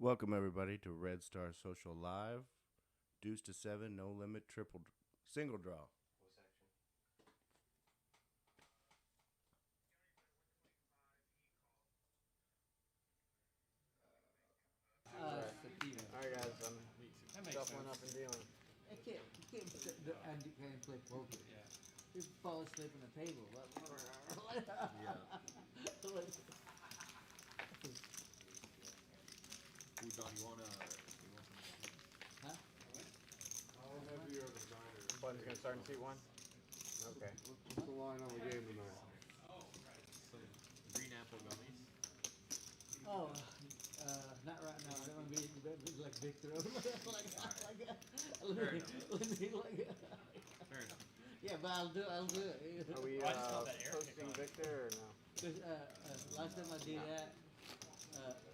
Welcome everybody to Red Star Social Live. Deuce to 7, no limit, single draw. What section? Alright guys, I'm shuffling up and dealing. You can't play poker. Yeah. You fall asleep on the table. Ooh, Don, you want some? Huh? How heavy are the diners? Buddy's gonna start in seat 1? Okay. What's the line on the game tonight? Some green apple gummies. Oh, not right now. I don't want to be like Victor. Fair enough. Fair enough. Yeah, but I'll do it. Are we I just thought that Eric posting kicked Victor or no? Because last time I did that,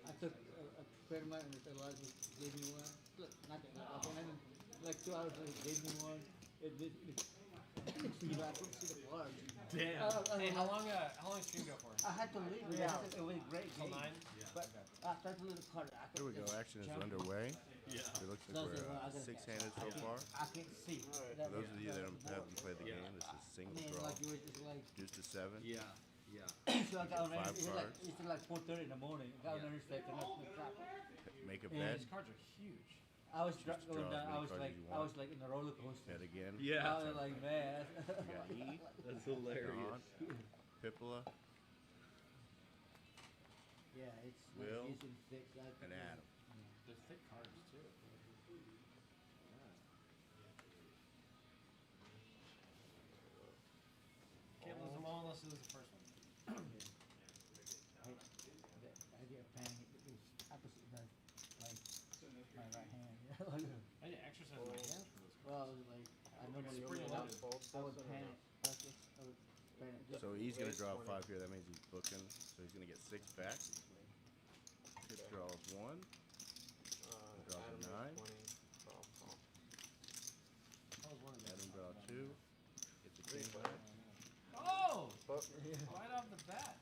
I took a friend of mine and Elijah gave me one. Look, not that, okay, and then like 2 hours later, he gave me one. You know, I couldn't see the cards. Damn. Hey, how long stream go for? I had to leave. Yeah. It was a great Till game. 9? But I tried to leave the card. Here we go, action is underway. Yeah. It looks like we're six-handed so far. I can't see. Alright. For those of you that haven't played the game, this is I single mean, draw. like you were just like. Deuce to 7. Yeah. Yeah. So I got on there. Five cards. It's like 4:30 in the morning. I got on there expecting nothing to crap. Make a Yeah. bet. These cards are huge. I was Just going draw as down. many I was cards like, as you I want. was like in a roller coaster. Bet again. I Yeah. was like, man. We got E, That's hilarious. Don, Pippola, Yeah, it's Will like using thick, like, and Adam. They're thick cards too. Can't lose them all unless you lose the first one. I get a panic. It's opposite my right hand. I need to exercise my hands for this. Well, like I normally Spring would loaded. I would panic. I would panic. So he's going to draw 20. 5 here. That means he's booking. So he's going to get 6 back. Pip draws 1. Draws a Adam is 9. 20. Call. I was wondering. Adam draw 2. Gets a king Three back. Oh! But Right off the bat.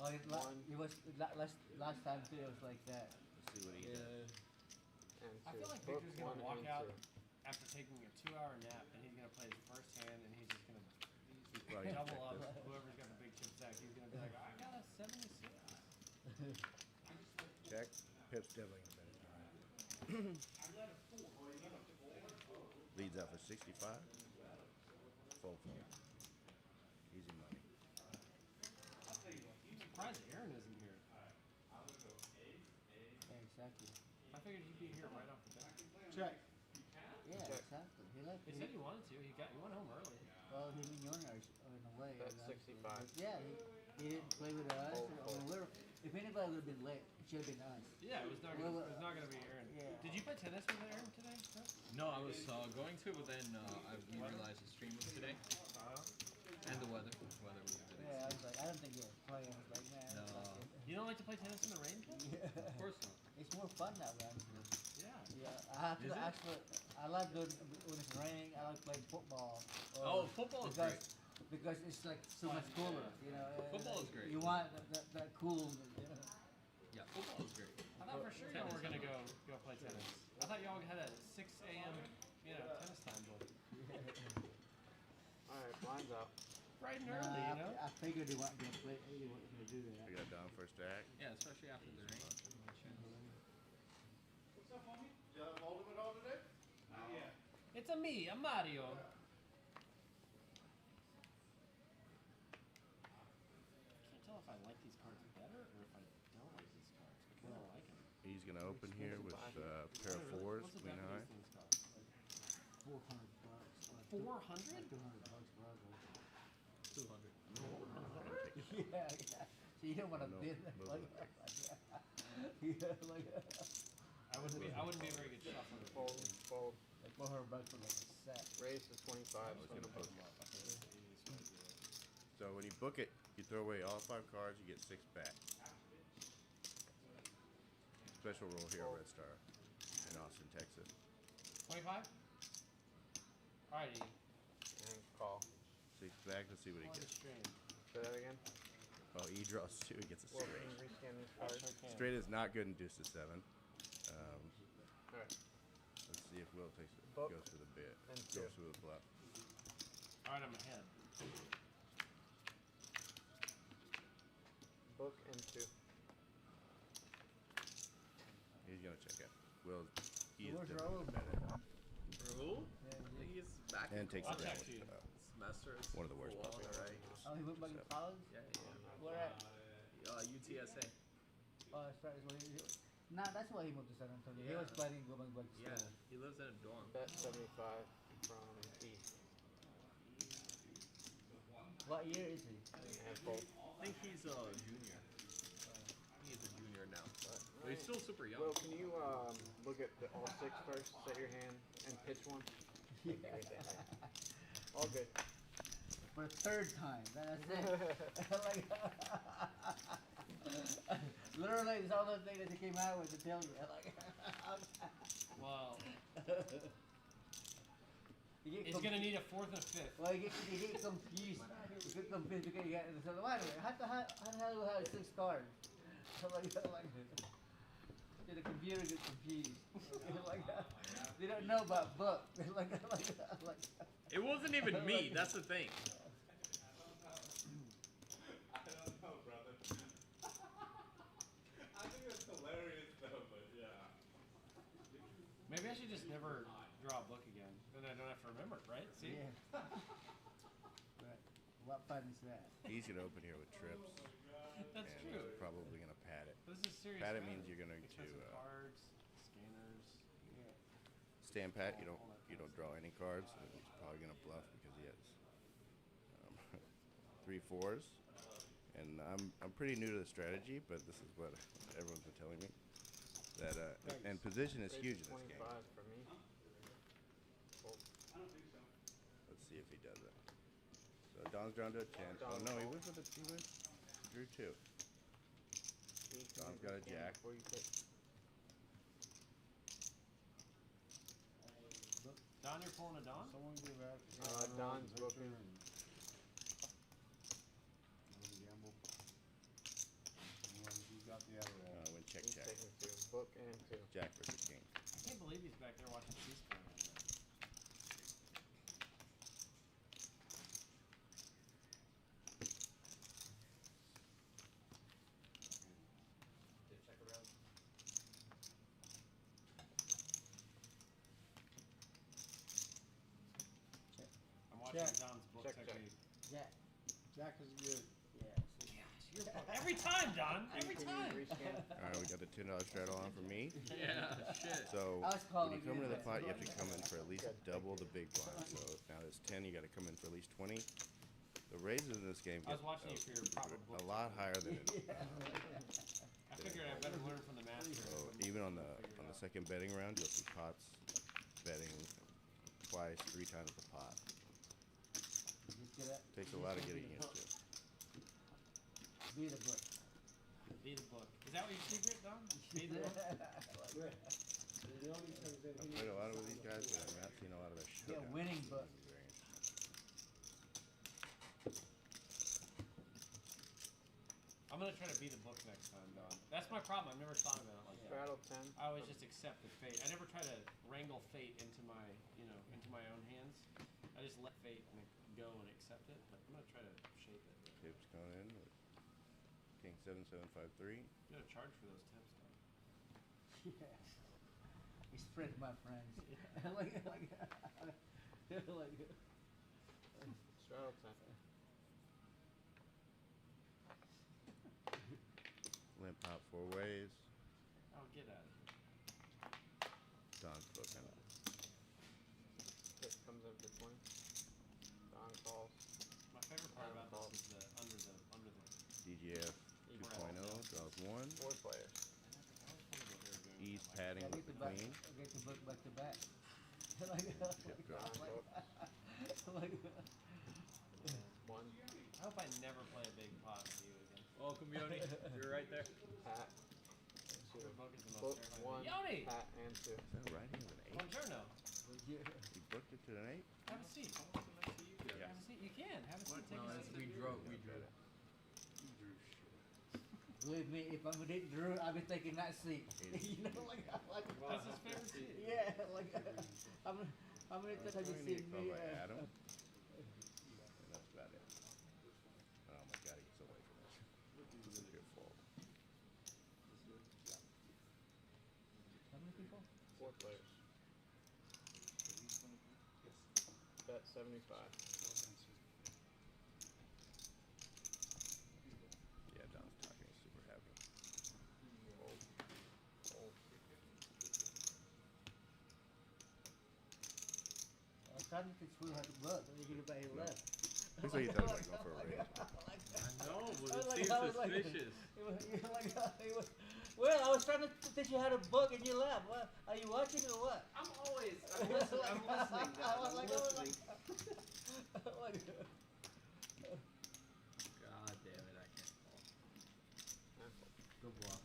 Oh, it was last time too. It was like that. Let's see what he does. and I feel like Book Victor's gonna 1 walk and out 2. after taking a 2-hour nap, and he's gonna play his first hand, and he's just gonna Probably gonna double check up. this. Whoever's got the big chip stack, he's gonna be like, I got a 76. Check. Pip's definitely going to bet his 9. Leads out for 65. Full fold. Easy money. I'm surprised Aaron isn't here. Yeah, exactly. I figured he'd be here right off the bat. Check. Yeah, Check. exactly. He left. He said he wanted to. He went home early. Well, he didn't join us in a way. That's actually. 65. But yeah, he didn't play with us. If anybody would have been late, it should have been us. Yeah, it was not gonna be Aaron. Yeah. Did you play tennis with Aaron today? No, I was going to, but then I realized the stream was today. And the weather. Weather was today. Yeah, I was like, I don't think you were playing. I was like, man. No. You don't like to play tennis in the rain, Ken? Of course not. It's more fun that way. Actually. Yeah. Yeah, I have to Is it? actually. I like doing when it's raining. I like playing football. Oh, football is great. Because it's like so much cooler. You know. Football is great. You want that cool. You know. Yeah, football is great. I thought for sure y'all were gonna go play tennis. I thought y'all had a 6 a.m. Tennis time book. Alright, blinds up. Bright and Nah, early, you know. I figured they weren't gonna play. They weren't gonna do that. We got Don first act. Yeah, especially after the rain. It's a me, a Mario. I can't tell if I like these cards better or if I don't like these cards because I don't like them. He's going to open here with a pair of 4s, What's the queen high. value of these cards? $400. 400? $200 probably. 200. Yeah, yeah. So you don't want to No, bid that. move Like, it. yeah, like, I wouldn't be a very good shuffler. Fold. like $400 for like a set. Raise to 25. I was going to book it. So when you book it, you throw away all 5 cards, you get 6 back. Special rule here at Red Star in Austin, Texas. 25? Alrighty. And call. 6 back, let's see what he On the gets. stream. Say that again. Oh, he draws 2, he gets a Well, straight. can you rescan these I cards? sure can. Straight is not good in Deuce to 7. Alright. Let's see if Will Book goes for the bit. and Goes two. for the bluff. Alright, I'm ahead. Book and 2. He's gonna check it. Will, he is Where's definitely Raul? gonna bet it. Raul? Yeah, I think he's back And in takes I'll the check bet. you. semester. One of the worst Full on, possible. right? Oh, he went back to college? Yeah, yeah. Where at? UTSA. Oh, that's right. Nah, that's why he moved to San Antonio. He Yeah. was planning to go back to Yeah, school. he lives in a dorm. Bet 75 from East. What year is he? And both. I think he's a junior. He's a junior now, but he's still super young. Will, can you look at the all 6 first, set your hand, and pitch one? Yeah. All good. For the third time. That's it. Like, literally, it's all the thing that they came out with to tell you. Like, Well, you get he's gonna need a 4th and a 5th. Well, you get confused. You get confused because you got so wait a minute, how the hell do we have 6 cards? Like, the computer gets confused. Like, they don't know about book. Like, It wasn't even me. That's the thing. I don't know, brother. I think that's hilarious though, but yeah. Maybe I should just never draw a book again. Then I don't have to remember it, right? See? yeah. But what fun is that? He's gonna open here with trips. That's and true. he's probably gonna pad it. This is serious. Pat it matter. means you're going to Expensive cards, scanners. Yeah. stand pat. You don't draw any cards. And he's probably gonna bluff because he has 3 4s. And I'm pretty new to the strategy, but this is what everyone's been telling me. That and position is huge in this game. 25 for me. Let's see if he does it. So Don's drawn to a 10. Oh no, he went for the drew 2. Don's got a jack. Before you pick. Don, you're pulling a Don? Someone give out. Don's Victor booking. and gamble. He's got the other one. Went check He's check. taking 2. Book and 2. Jack versus king. I can't believe he's back there watching C-SPAN right now. Check around. I'm watching Check. Don's book Check, check. technique. Jack. Jack is good. Every time, Don. Every Can time. you rescan? All right, we got the $10 straddle on for me. Yeah, shit. So I was when you calling come you into the that. pot, you have to come in for at least double the big blind. So now there's 10, you got to come in for at least 20. The raises in this game I get was watching you for your proper a book. lot higher than it. I figured I better learn from the master. So even on the second betting round, you'll see pots betting twice, 3 times the pot. Takes a lot of getting used to. Be the book. Be the book. Is that what your secret, Don? Be the book? I've played a lot with these guys, but I've not seen a lot of their showdowns. Yeah, winning So book. this is very interesting. I'm gonna try to be the book next time, Don. That's my problem. I've never thought about it like that. Straddle 10. I always just accept the fate. I never try to wrangle fate into my, into my own hands. I just let fate go and accept it. But I'm gonna try to shape it. Tips going in with king 7753. You gotta charge for those tips, Don. Yeah. We spread my friends. like, Straddle 10. Limp hop 4 ways. Oh, get out of here. Don's booking. Pick comes up to 20. Don calls. My favorite part about this is the under the. DGF 2.0 draws 1. 4 players. Ease padding I with get the the back. queen. I get the book back to back. Tip draw. Don book. 1. 1. I hope I never play a big pot with you again. Welcome, Yoni. You're right there. Pat. The 2. book is the Book most terrifying. 1. Yoni! Pat and 2. Is that right hand with an 8? Buongiorno. You booked it to an 8? Have a seat. Yeah. Have a seat. You can. Have a seat. Take No, a it's seat. we drew. We drew. Believe me, if I didn't drew, I'd be taking that seat. you know, like last time you I'm gonna see get called me, by Adam. And that's about it. Oh my god, he gets away from us. This is your fault. how many people? 4 players. Bet 75. Yeah, Don's talking. He's super happy. I thought this fool had to work, and you're gonna buy it left. Looks like he thought he was going for a raise. No, but I was it like, seems I was like- suspicious. Well, I was trying to teach you how to book and you laughed. What? Are you watching or what? I'm listening. I'm listening, Dad. I was I'm like, listening. God damn it, I can't call. Good bluff.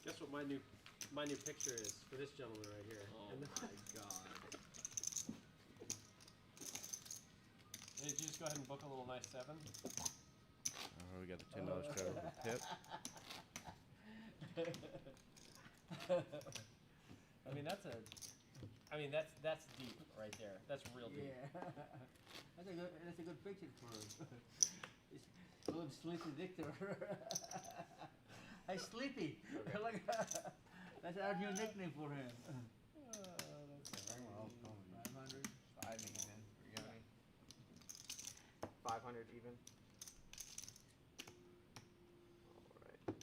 Guess what my new picture is for this gentleman right here. Oh And my god. did you just go ahead and book a little nice 7? Oh, we got the $10 travel for tip. That's deep right there. That's real deep. Yeah. That's a good picture for him. It's a little sleepy Victor. Hey, Sleepy. Okay. Like, that's our new nickname for him. Everyone else calling you. 500. 5 even. You got me? 500 even. Alright.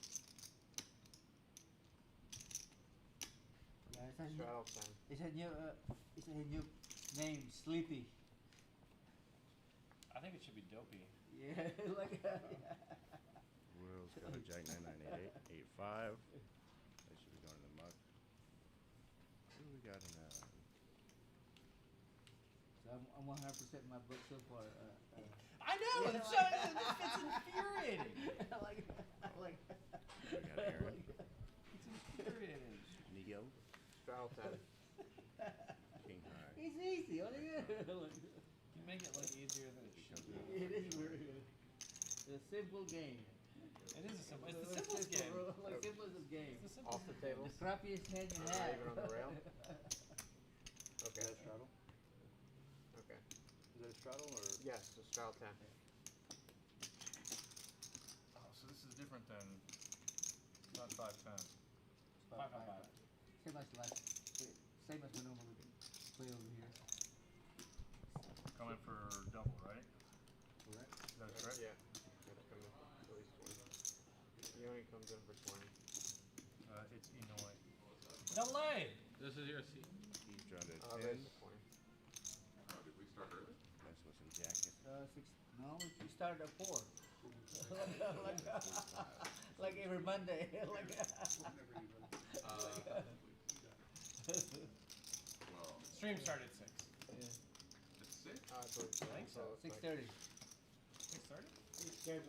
Yeah, it's a new, Straddle 10. it's a new name, Sleepy. I think it should be Dopey. Yeah, like, Will's got a Jack 9988, 85. They should be going in the muck. Who we got in so I'm 100% in my book so far. I know! Yeah, It's, like- it's infuriating! like, We got Aaron. It's infuriating. Neo. Straddle 10. King High. it's easy. All you You make it look easier than it should be. It is very good. It's a simple game. It is a simple. It's the simplest game. Like simplest game. It's the simplest Off the game. table. The crappiest hand you Not have. even on the rail? Okay. Is that a straddle? Okay. Is that a straddle or? Yes, the straddle 10. Oh, so this is different than, it's not 5-10. 5-5-5. Same as last. Same as we normally play over here. Coming for double, right? Correct. Is that correct? Yeah. Gotta come in at least 20. He only comes in for 20. It's Inouye. Double A! This is your seat. He's drawn to There's 10. the 20. Did we start early? Messing with some jackets. No, we started at 4. like every Monday. like, Well, Stream started at 6. it's 6? I believe so. I think so. it's like 6:30. 6:30?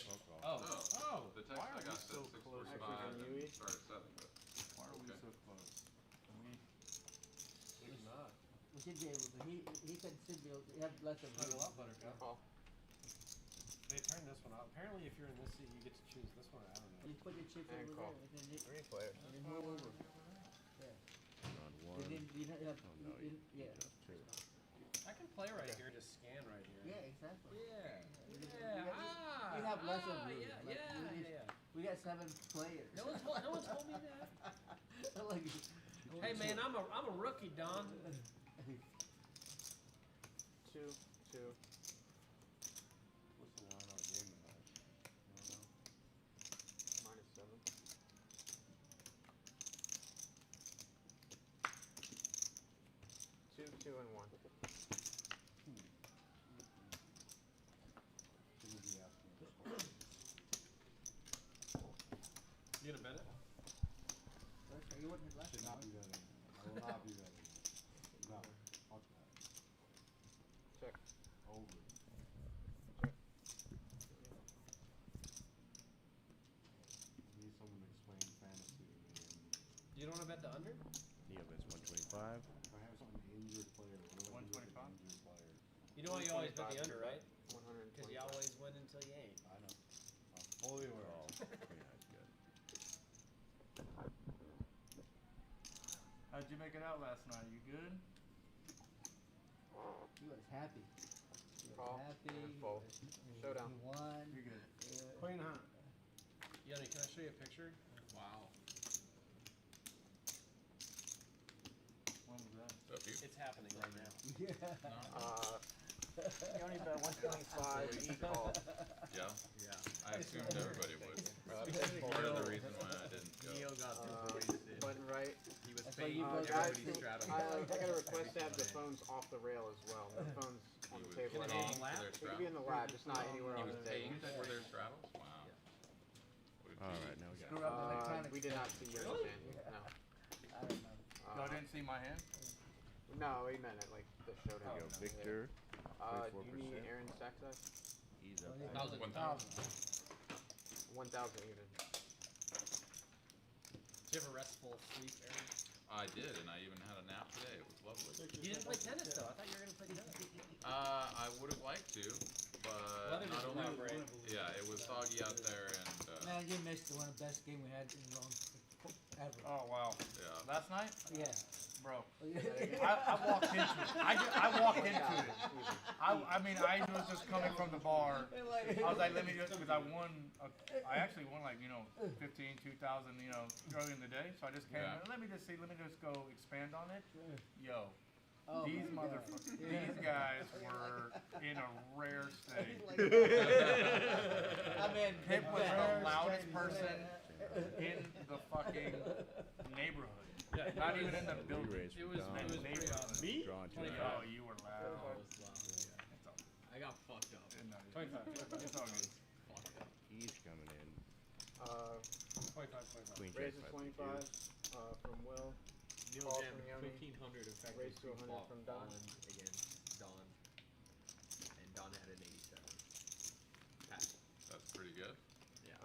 Roll call. Oh. Oh. The text Why I are we got so said close? 6:45 Actually, and start at 7, but Why are we Okay. so close? Maybe not. We should be able to. He can still be able to have lots of Play room. a lot better, Joe. Call. They turned this one off. Apparently, if you're in this seat, you get to choose this one. I don't know. You put your chips And over call. there and then you, 3 players. and then move over. Yeah. Drawn And 1. then you don't have. Oh no, you, he yeah. drew 2. I can play right here. Just scan right here. Yeah, exactly. Yeah. We have lots of room. Yeah. Like, Yeah. we got 7 players. No one told me that. like, Hey man, I'm a rookie, Don. 2, 2. What's the line on the game tonight? You don't know? Minus 7. 2, 2, and 1. Shouldn't be asking this question. You gonna bet it? you wouldn't have left. Should not be that in. I will not be that in. No, fuck that. Check. Over. Check. Need someone to explain fantasy to me. And You don't want to bet the under? Neo bets 125. if I have some injured player, what do I do with an 125? injured player? You know why you always bet the under, right? 120. Because you always win until you ain't. I know. I'm fully aware. Call. of it. Queen High's good. How'd you make it out last night? You good? He was happy. He was Call. happy. And fold. Showdown. He won. You're good. Queen, huh? Yoni, can I show you a picture? Wow. When was that? So if you, It's happening right now. No. You only bet 125. He called. yeah, Yeah. I assumed everybody would. Fold. Part of the reason why I didn't go. Neo got the voice in. Button right. He was That's why paying you both guys, everybody's stratum. I got a request to have the phones off the rail as well. No phones on the table at all. Paying for their It could be in straddles. the lab, just not anywhere He on was the table. paying for their straddles? Wow. What a All G. right, now we got. Screw up the electronics. We did not see your hand. No. I don't know. Y'all didn't see my hand? No, we meant it like the showdown. There you go, Victor. Do you need 34%. Aaron's stack size? He's up. Oh, yeah. 1,000. 1,000 even. Did you have a restful sleep, Aaron? I did, and I even had a nap today. It was lovely. You didn't play tennis though. I thought you were gonna play tennis. I would have liked to, but Weather not didn't only. cooperate. Yeah, it was soggy out there, and Man, you missed one of the best game we had in long ever. Oh, wow. yeah. Last night? Yeah. Bro. Yeah. I walked into it. I walked into it. I mean, I was just coming from the bar. I was like, let me just, because I won, I actually won like, 15, 2,000, early in the day. So I just came, Yeah. let me just go expand on it. Yo, Oh these my God. motherfuckers, Yeah. these guys were in a rare state. I mean, Pip was yeah. the loudest person in the fucking neighborhood. Yeah. Not even in the building. Re-raise It for was- Don. it was pretty awesome. Me? Drawn to it. Oh, you were loud. Yeah. I got fucked up. No, 25. it's all good. Fucked up. He's coming in. 25. Queen Raises jack 25 from Will. Neil Call jammed from Yoni. 1,500 effective Raise to 100 from Don. against Don. And Don had an 87. Pass. That's pretty good. Yeah.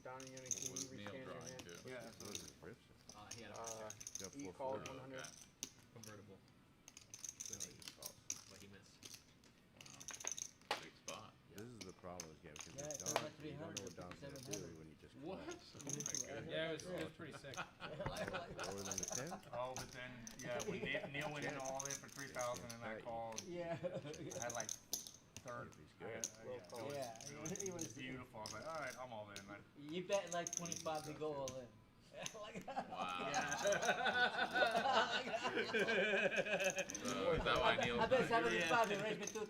Don and Yoni, can Was you Neil rescan your drawing hand? too? Yeah, Those absolutely. are rips. He had a Got He 4-4. called Oh, 100. okay. convertible. With an 8. But he missed. Big spot. This is the problem with this game because Yeah, with it's Don, like you don't know 300, what Don's gonna do 700. when you just What? call. Oh my goodness. Yeah, it was pretty sick. Lower than the 10. Oh, but then, yeah, when Neil went in all in for 3,000 and I called, Yeah. I had like third. If he's good. Yeah, It it was was- beautiful. I was like, all right, I'm all in. Like, You bet like 25 to go all in. Like, Wow. Yeah. Is that why Neil's I bet not here? 75 and raised me 2,000,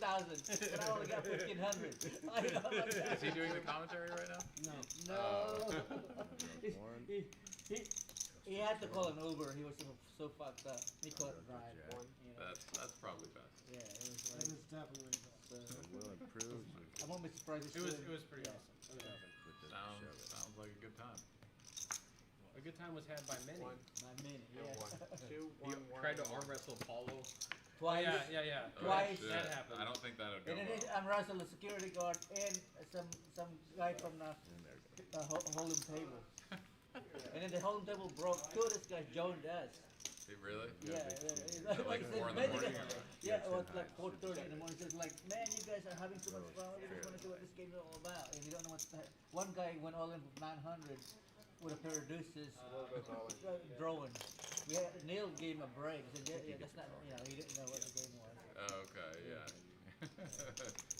but I only got 1,500. Is he doing the commentary right now? No. He's- Warren. he had to call an Uber. He was so fucked up. He couldn't drive. Jack. You know. That's probably best. Yeah, it was like. definitely So, Will improve I won't be surprised. It was pretty awesome. It was awesome. with the Sounds shove it. sounds like a good time. A good time was had by many. One My minute, and yeah. 1. 2, He 1, 1. tried to arm wrestle Paulo. Twice. Yeah. Oh, Twice. shit. That happened. I don't think that would go And then well. I'm wrestling the security guard and some guy from the And there we go. hold'em table. And then the hold'em table broke. Two of this guy joined us. He really? Yeah, Like 4 in the morning or what? Yeah, it was like 4:30 in the morning. It's like, man, you guys are having too much fun. We just want to see what this game is all about. And you don't know what. One guy went all in with 900 with a pair of deuces, Will goes all in. drawing. We had Neil gave him a break. He said, yeah, that's not. He didn't know what the game was. Oh, okay, yeah.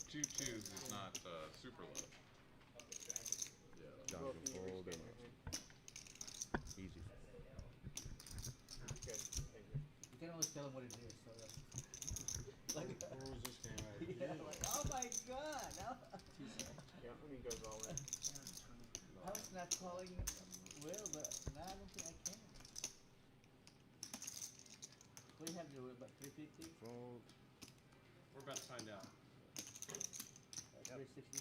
Two twos is not super low. Yeah. Don Will, can can you fold rescan and your hand? easy. Good. Thank you. You can always tell him what it is. So like, What was this game right yeah, like, oh my god. No. Yeah, when he goes all in. I was not calling Will, but now I don't think I can. What do you have to do? About 350? Fold. We're about to find out. 360?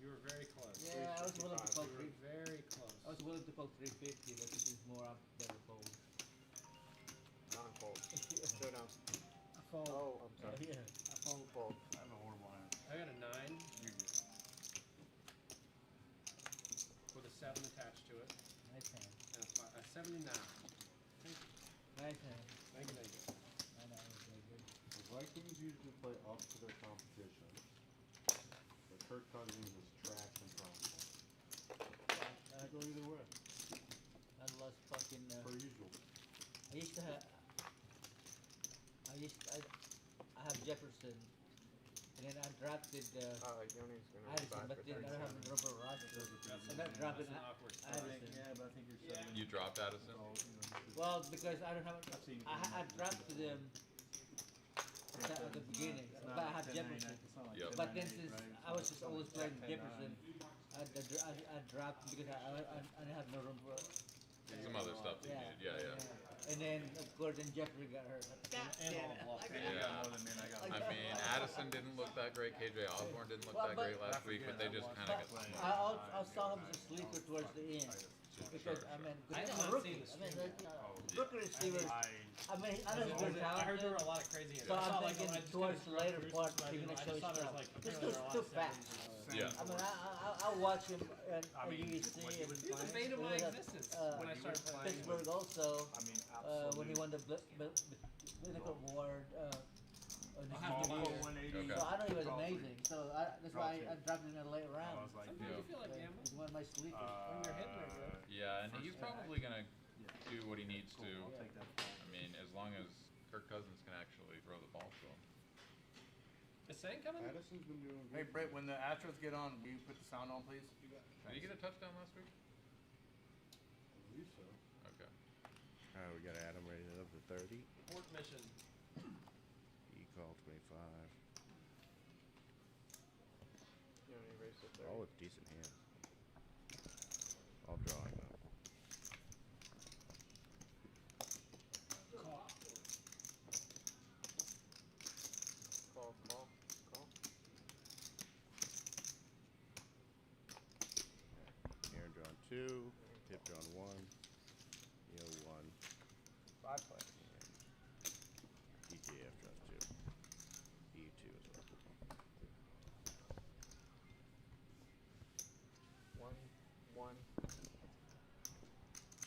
You were very close. Yeah, I was willing to call You were very close. I was willing to call 350, but this is more up better fold. Non-fold. Showdown. I fold. Oh, I'm sorry. Yeah. I fold. Fold. I have a horrible hand. I got a 9 You're good. with a 7 attached to it, Nice hand. and a 79. Nice hand. Thank you. I know, it was very good. The Vikings usually play up to their competition. But Kirk Cousins is trash and profitable. I go either way. I lost fucking. Per usual. I I used to have. I have Jefferson, and then I drafted Yoni's gonna Addison, buy but for then I don't have the rubber roster. And that dropped it That's an awkward spot. Addison. but I think you're Yeah. You dropped Addison? Well, because I don't have. I drafted them at the beginning, but I have Jefferson. Yep. But then since I was just always playing Jefferson, I dropped because I didn't have no room for. Some other stuff you needed. Yeah. And then of course then Jeffrey got hurt. Yeah. I mean, Addison didn't look that great. KJ Osborne didn't look Well, that great last week, but they just kind of got smoked. I saw him as a sleeper towards the end. Because Sure, I mean, I have because not I'm a rookie. seen the I mean, stream rookie receivers. I mean, I know he's very I heard there talented. were a lot of crazy. So I'm thinking towards the later part, he's gonna show his stuff. stuff. This dude's too fast. Yeah. I mean, I watch him at UEC and He was the bane of my existence when I started playing. Pittsburgh also. I mean, When he won the Clinical Award. Okay. So I know he was amazing. So that's why I dropped him in the late round. Sometimes you feel like gambling. He's one of my sleepers. When you're hitting it good. Yeah, and he's probably gonna do what he needs to. I mean, as long as Kirk Cousins can actually throw the ball to him. Is Saint coming? Addison's been doing good. Hey, Brett, when the Astros get on, will you put the sound on, please? Did he get a touchdown last week? I believe so. Okay. Alright, we got Adam rated up to 30. Port mission. E-call 25. Yoni race it there. All with decent hands. All drawing though. Call. Aaron drawn 2. Tip drawn 1. Neo 1. 5 players. DJF draws 2. E2 as well. 1, 1,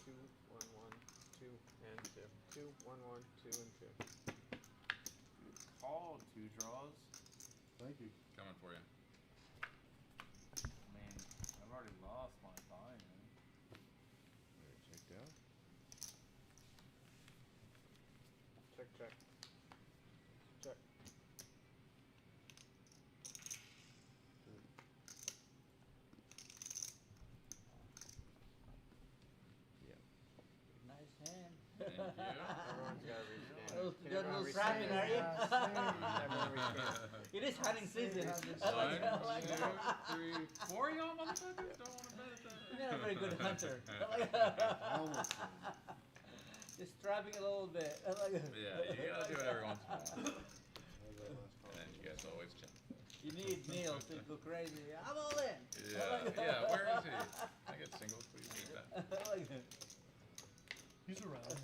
2, 1, 1, 2, and 2. 2, 1, 1, 2, and 2. Call 2 draws. Thank you. Coming for you. Man, I've already lost my buy, man. Alright, check down. Check. Yeah. Nice hand. Thank you. Everyone's got to rescan. You're a little trapping, are you? Everyone rescan. It is hunting season. 1, 2, 3, 4 y'all motherfuckers don't want to bet at that. You're not a very good hunter. Almost. Just strapping a little bit. Yeah, you gotta do it every once in a while. That was that last call. And you guys always check. You need Neil to go crazy. I'm all in. Yeah, where is he? I get singles, please. Need that. He's around.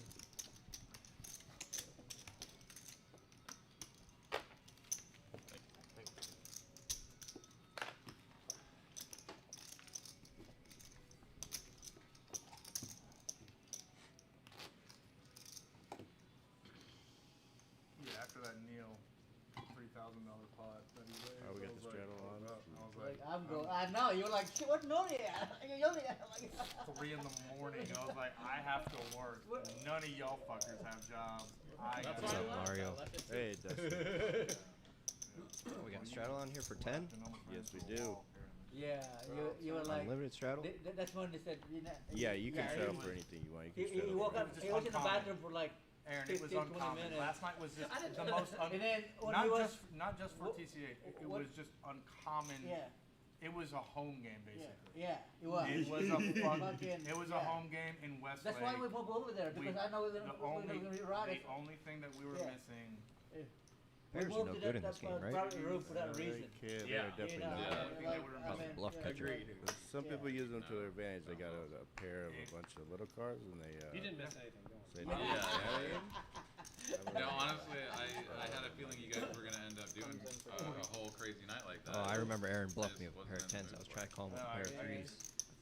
Yeah, after that Neil $3,000 pot that he raised. Oh, we got I the was like, straddle on. hold up. I was Like, like, I'm going. I know. You're like, shit, what note are you at? You're yelling at. Like, 3 in the morning. I was like, I have to work. None of y'all fuckers have jobs. I got What's up, Mario? Hey, Dustin. We got straddle on here for 10? Yes, we do. yeah, you were like. Unlimited straddle? That's when they said. Yeah, you can yeah, straddle he- for anything you want. You He, can he straddle woke for up. anything. He was in the bathroom for like. Aaron, it was 15, 20 uncommon. minutes. Last night was just the most And then when not he was. just for TCA. It what- was just uncommon. Yeah, It was a home game yeah, basically. yeah. It was. It was a Fucking- it was a yeah. home game in Westlake. That's why we moved over there because I know we're gonna be right. the only thing that we were Yeah. missing. We Bears are moved no to good that, in this that game, right? private room for that They reason. can- Yeah. They're You definitely know, not. Yeah. like, Probably I mean, bluff yeah. catcher. Some Yeah. people use them to their advantage. They got a pair of a bunch of little cards and they You didn't miss anything. Go on. say, Yeah. yeah. No, honestly, I had a feeling you guys were gonna end up doing a whole crazy night like that. Oh, I remember Aaron bluffed me just with a pair of wasn't in the 10s. I was mood trying to call him with a No, pair of I- 3s.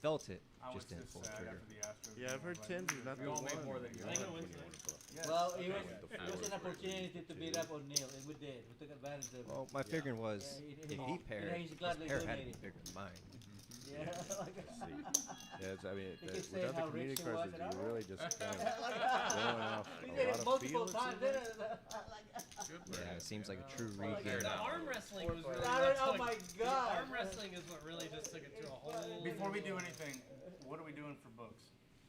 Felt it, I was just didn't pull the sad trigger. after the Astros. Yeah, I've heard 10s is not We the all one. made more than You you. want Are you when gonna win you tonight? want to bluff. Well, it was, Okay. it was an opportunity to beat up O'Neal, and we did. We took advantage of it. Well, my figuring was Yeah, if he paired, he's his gladly pair had to be donated. bigger than mine. Yeah. Like, Yeah, it's, I mean, You keep saying without the how rich community he was, cards, and you're really just kind of like, going off he a did lot it of multiple fields. times. Like, Good for Yeah, him, it seems you like a know. true Well, read fair game. The enough. arm wrestling was really. Oh my The God. arm wrestling is what really just took it to a whole. Before we do anything, what are we doing for books?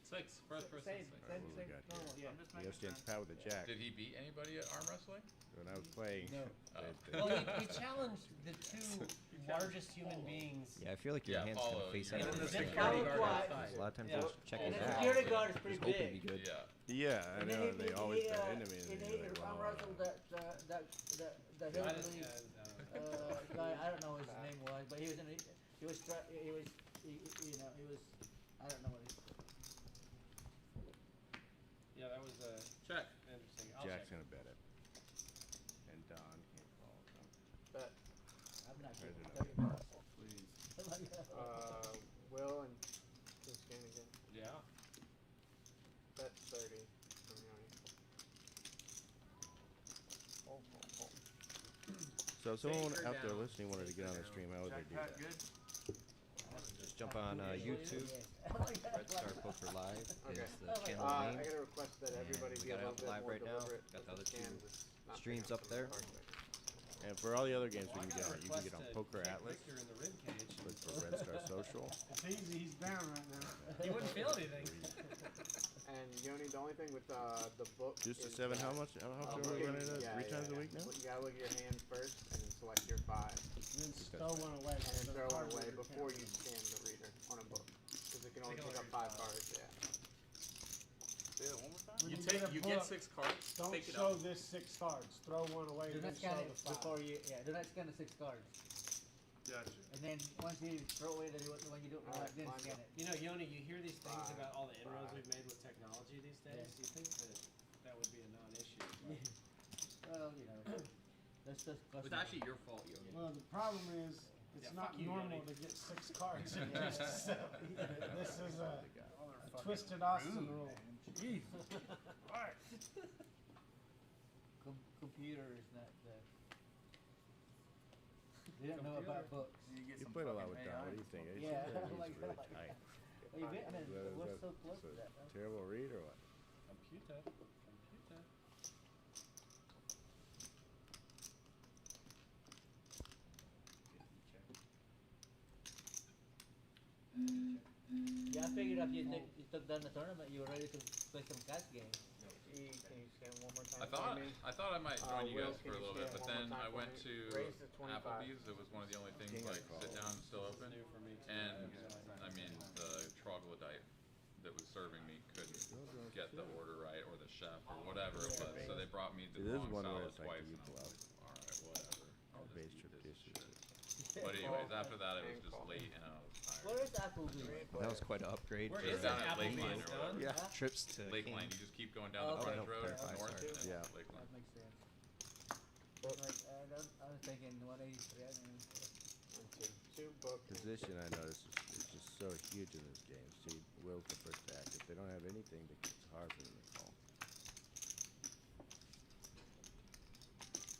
6. First person Same, 6. Alright, what do we got here? normal, yeah. I'm just He making goes against sure. Pat with a jack. Did he beat anybody at arm wrestling? When I was playing, No. Well, he challenged the two largest human beings. Yeah, I feel like your Yeah, hand's gonna Paulo, face you out. know, the the security Paulo guard White. outside. A lot of times Yeah. he'll check And his the ass. security guard is pretty His hope would big. be good. Yeah. yeah, I And then know they always been into me. he And you're like, arm wow, wrestled the I hillbilly didn't- guy. I don't know what his name was, but he was in. He was. You know, he was. I don't know what his. Yeah, that was Check. interesting. I'll Jack's check. gonna bet it. And Don can't call it. Bet. I'm not Tries sure. to know. Please. Will and King Scan again. Yeah. Bet 30 from Yoni. So if someone Take her out there down. listening wanted to get on the stream, how would they Jack do Pat that? good? Just jump on YouTube. Red Star Poker Live Okay. is the channel I name. gotta request that And everybody we be a got it little up bit live more right now. deliberate Got the with other two scans. It's not streams picking up there. some of the cards. And for all the other games we Well, I can get got a on, you can get request on to Poker kick Atlas, Victor in the rib cage. look for Red Star Social. It's easy, he's down right now. He wouldn't feel anything. And Yoni, the only thing with the book Just a is 7, that how much are we looking- running it yeah, 3 times a yeah. week now? You gotta look at your hand first and then select your 5. Then throw one away. And then so the throw card one away reader before can't you read. scan the reader on a book. Because it can only They can pick only up read 5 5. cards, yeah. Say that one more time. When You you take. get a You get book, 6 cards. Don't Take it show out. this 6 cards. Throw one away Do and then not show scan it the 5. before you. Yeah. Do not scan the 6 cards. Gotcha. And then once you throw away the one you don't Alright, then fine. scan it. You know, Yoni, you hear these things Five, about all the inroads five. we've made with technology these days. Yeah. Do you think that that would be a non-issue? Yeah. Well, you know, that's just. It was actually your fault, Yogi. Well, the problem is, it's Yeah, not fuck you, normal Yoni. to get 6 cards in Yeah. just 7. This is a twisted Austin rule. Jeez. Alright. Computer is not. They don't know about books. You played a lot with Don, what do you think? It Yeah, seems like he's like really that. tight. Well, you bet, I mean, Is we're that- so close is to that that. Huh? Terrible read or what? Computer. Yeah, I figured after you took down the tournament, you were ready to play some cash games. Can you scan one more time I thought for me? I might join you Will, guys can for a you little bit, scan but one then more I time went for to me? Raise to 25. Applebee's. It was one of the only things King like of sit down, still open. New for me too. And I mean the troglodyte that was serving me couldn't get the order right or the chef or whatever it was. So they brought me the It is wrong one where salad it's like twice, you and I was pull like, all right, whatever. I'll Base just trip eat this dishes. shit. But anyways, after that it was just late and I was Where tired. is Applebee's? That was quite an upgrade. Where for is down it? at Lake Line Applebee's, or Don? Yeah, Huh? trips to Lake King. Line, you just keep going down the Oh, frontage no, road clarify, north sorry. and Yeah. Lake Line. That makes sense. I was thinking 183. I don't know. 2 book. Position, I notice, is just so huge in this game. See, Will's the first to act. If they don't have anything, it's hard for them to call.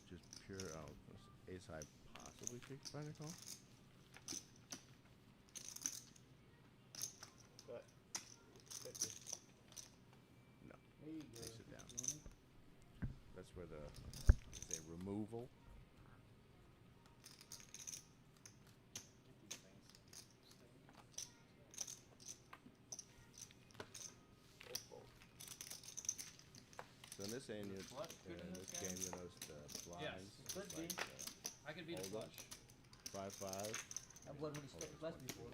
Just pure, ace high possibly find a call? Bet 50. No, There you go. Face it down. Tony. that's where the, say, removal. So in this game, you Flush good in this game? you notice the blinds. Yes. Could it's be. like, I could beat a Hold up. flush. 5-5. I've won when it's flush before.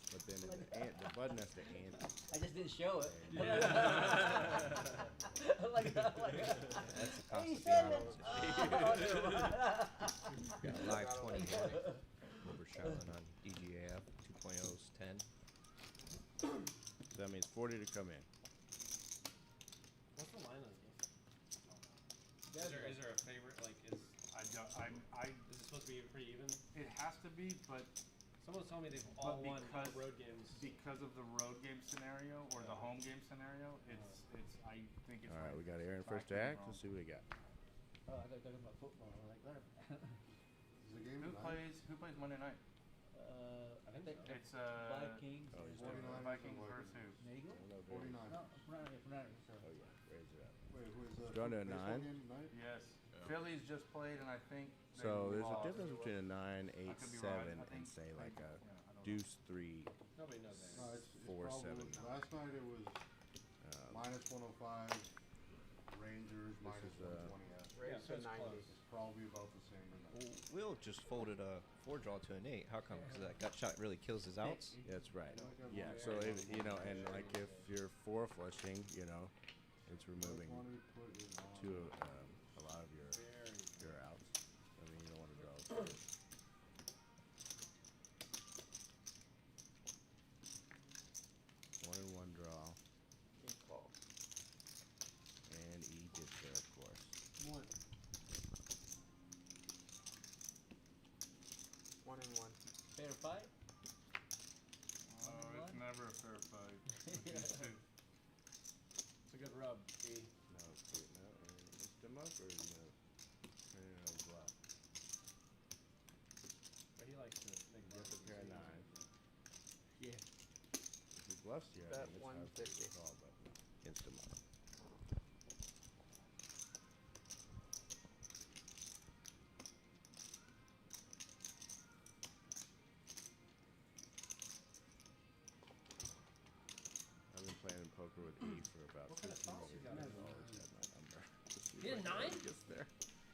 But then the button has to ante. I just didn't show it. Yeah. I'm like, That's the he cost said of it. being Oh, Got live 20 overshot on DGAF 2.0's 10. So that means 40 to come in. What's the line on this? Yeah, Is there a favorite? Like, is it supposed to be pretty even? It has to be, but Someone told me they've all won because- road games. because of the road game scenario or the home game scenario, I think it's. All right, we got Aaron Fact first being act. wrong. Let's see what we got. Oh, I thought you were talking about football. I was like, that. Is the game Who tonight? plays Monday night? I I think It's Vikings. Oh, he's and, doing Vikings versus who? Nagel? 49. No, Fernandez. Sorry. Oh yeah, raise it up. Wait, who is He's drawn to a baseball 9. game tonight? Yes. Yeah. Phillies just played, and I think they So there's a lost. difference between a 9, 8, could be 7, right. I and think say like a I don't know. deuce 3. Nobody knows that. No, it's 4, probably, 7. last night it was Um, minus 105, Rangers minus is, 120. Yeah, so it's close. It's probably about the same. Well, Will just folded a 4 draw to an 8. How come? Because that gut shot really kills his outs. That's right. Yeah. So if, you know, and like if you're 4 flushing, you know, it's removing a lot of your outs. I mean, you don't want to draw. 1 and 1 draw. And E gets there, of course. One. 1 and 1. Fair fight? Oh, it's never a fair fight. It's a good rub, E. No, missed him up, or is he gonna turn it on bluff? But he likes to make Gets a pair of 9s. Yeah. If he bluffs here, Bet I mean, it's hard for 150. you to call, but against him up. I've been playing poker with E for about What kind of 15 sauce you years. got in I've there? always had my number. He had a 9? He gets there.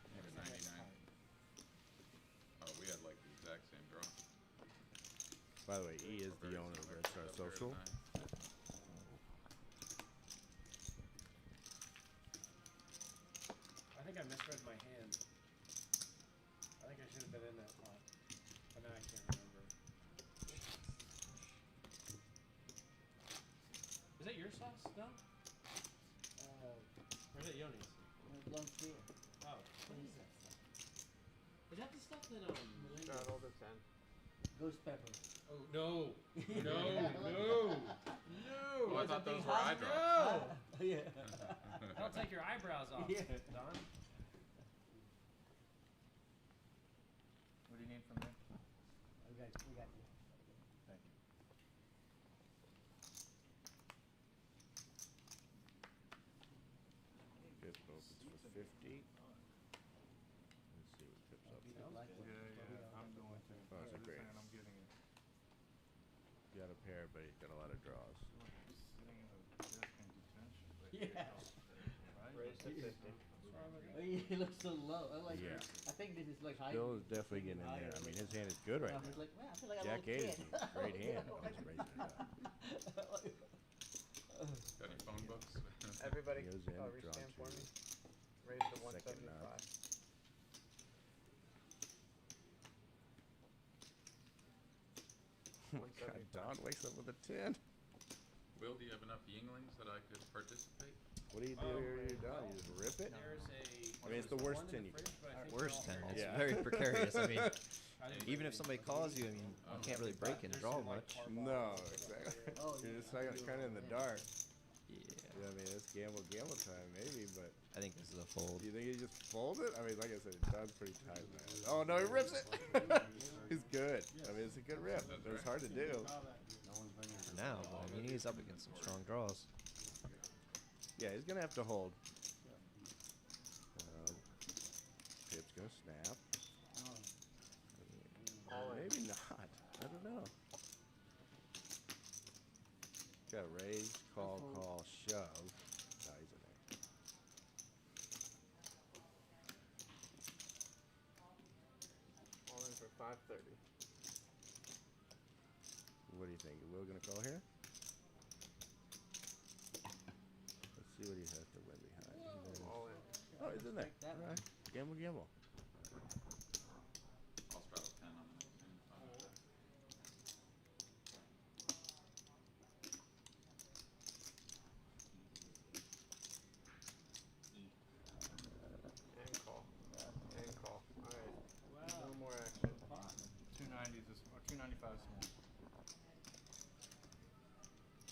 I had a 99. Oh, we had like the exact same draw. By the way, E is the Very owner of similar. Red Star Got a pair of Social. 9s. I think I misread my hand. I think I should have been in that pot. But now I can't remember. Is that your sauce, Don? Or is it Yoni's? Belongs to you. Oh, what is that stuff? Is that the stuff that, Start all the 10. Ghost pepper. Oh, no. No, no. Oh, I thought those were eye drops. No! Yeah. That'll take your eyebrows off, Yeah. Don. What do you need from me? We got you. Thank you. Fifth opens for 50. Let's see what Pip's up to. Like it. Yeah, I'm going to. Oh, it's a I'm just great. saying I'm getting it. Got a pair, but he's got a lot of draws. Sitting in a desk in detention. Yeah. Right? Raise to 50. Oh, he looks so low. I like Yeah. it. I think this is like high. Bill is definitely getting in there. I mean, his hand is good right I now. was like, man, I feel like a Jack 8 little is kid. a great hand. I'm just raising it up. Got any phone books? Everybody, Goes in, drawn rescan for two. me. Raise to Second 175. God, Don wakes up with a 10. Will, do you have enough Yinglings that I could participate? What do you do here when you're done? You just rip it? There's I mean, it's the worst 10 you can. Worst 10. It's Yeah. very precarious. I mean, I didn't even if somebody calls you, I mean, you can't really break it and draw much. No, exactly. Oh, You're just like kind of in the dark. Yeah. Yeah, I mean, it's gamble time, maybe, but I think this is a fold. do you think he just fold it? I mean, like I said, Don's pretty tight, man. Oh, no, he rips it. He's good. I mean, it's a good rip. That's But it's right. hard to do. No one's been here. For now, but I mean, he's up against some strong draws. Yeah, he's going to have to hold. Pip's going to snap. All in. Maybe not. I don't know. Got raise, call, shove. No, he's in there. All in for 530. What do you think? Are Will going to call here? Let's see what he has to win behind. He knows- All in. Oh, he's in there. That All right. Gamble, gamble. I'll straddle 10 on the next hand. And call. And call. Alright. No more action. 290s or 295 small.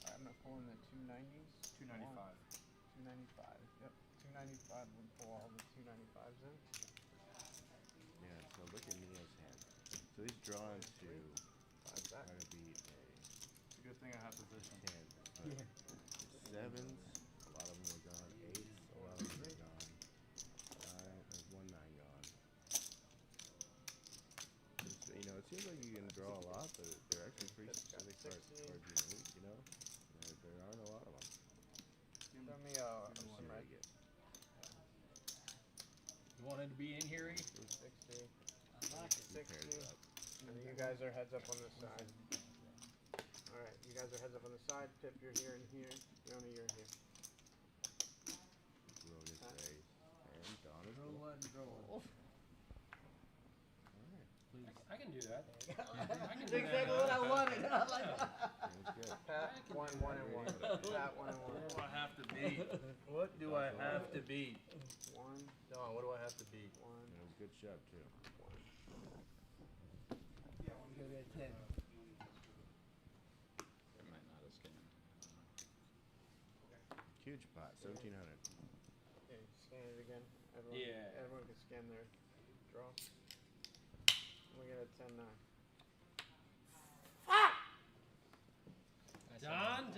I'm not pulling the 290s. 295. 295. Yep. 295 would pull all the 295s in. Yeah, so look at Neo's hand. So he's drawn to Five back. try to have position. Tens. Sevens. A lot of them are gone. Eights. A lot of them are gone. Nine. There's one nine gone. It's, you know, it seems like you can draw a lot, but they're actually pretty specific cards unique. You know, there aren't a lot of them. Let me Let's see what I get. You wanted to be in here, E? 60. I like it. 60. And then you guys are heads up on this side. Alright, you guys are heads up on the side. Pip, you're here and here. Yoni, you're here. Roll this raise. And Don is Draw cool. one, draw one. Alright. I can do that. I can That's do exactly that. what I wanted. I like Sounds good. Pat, 1, 1, and 1. Pat, 1, and 1. What do I have to beat? What do I have to beat? 1, Don, what do I have to beat? 1. And it was a good shove, too. Give me a 10. It might not have scanned. Huge pot. 1,700. Okay, scan it again. Everyone, Yeah. Everyone can scan their draw. We get a 10-9. John.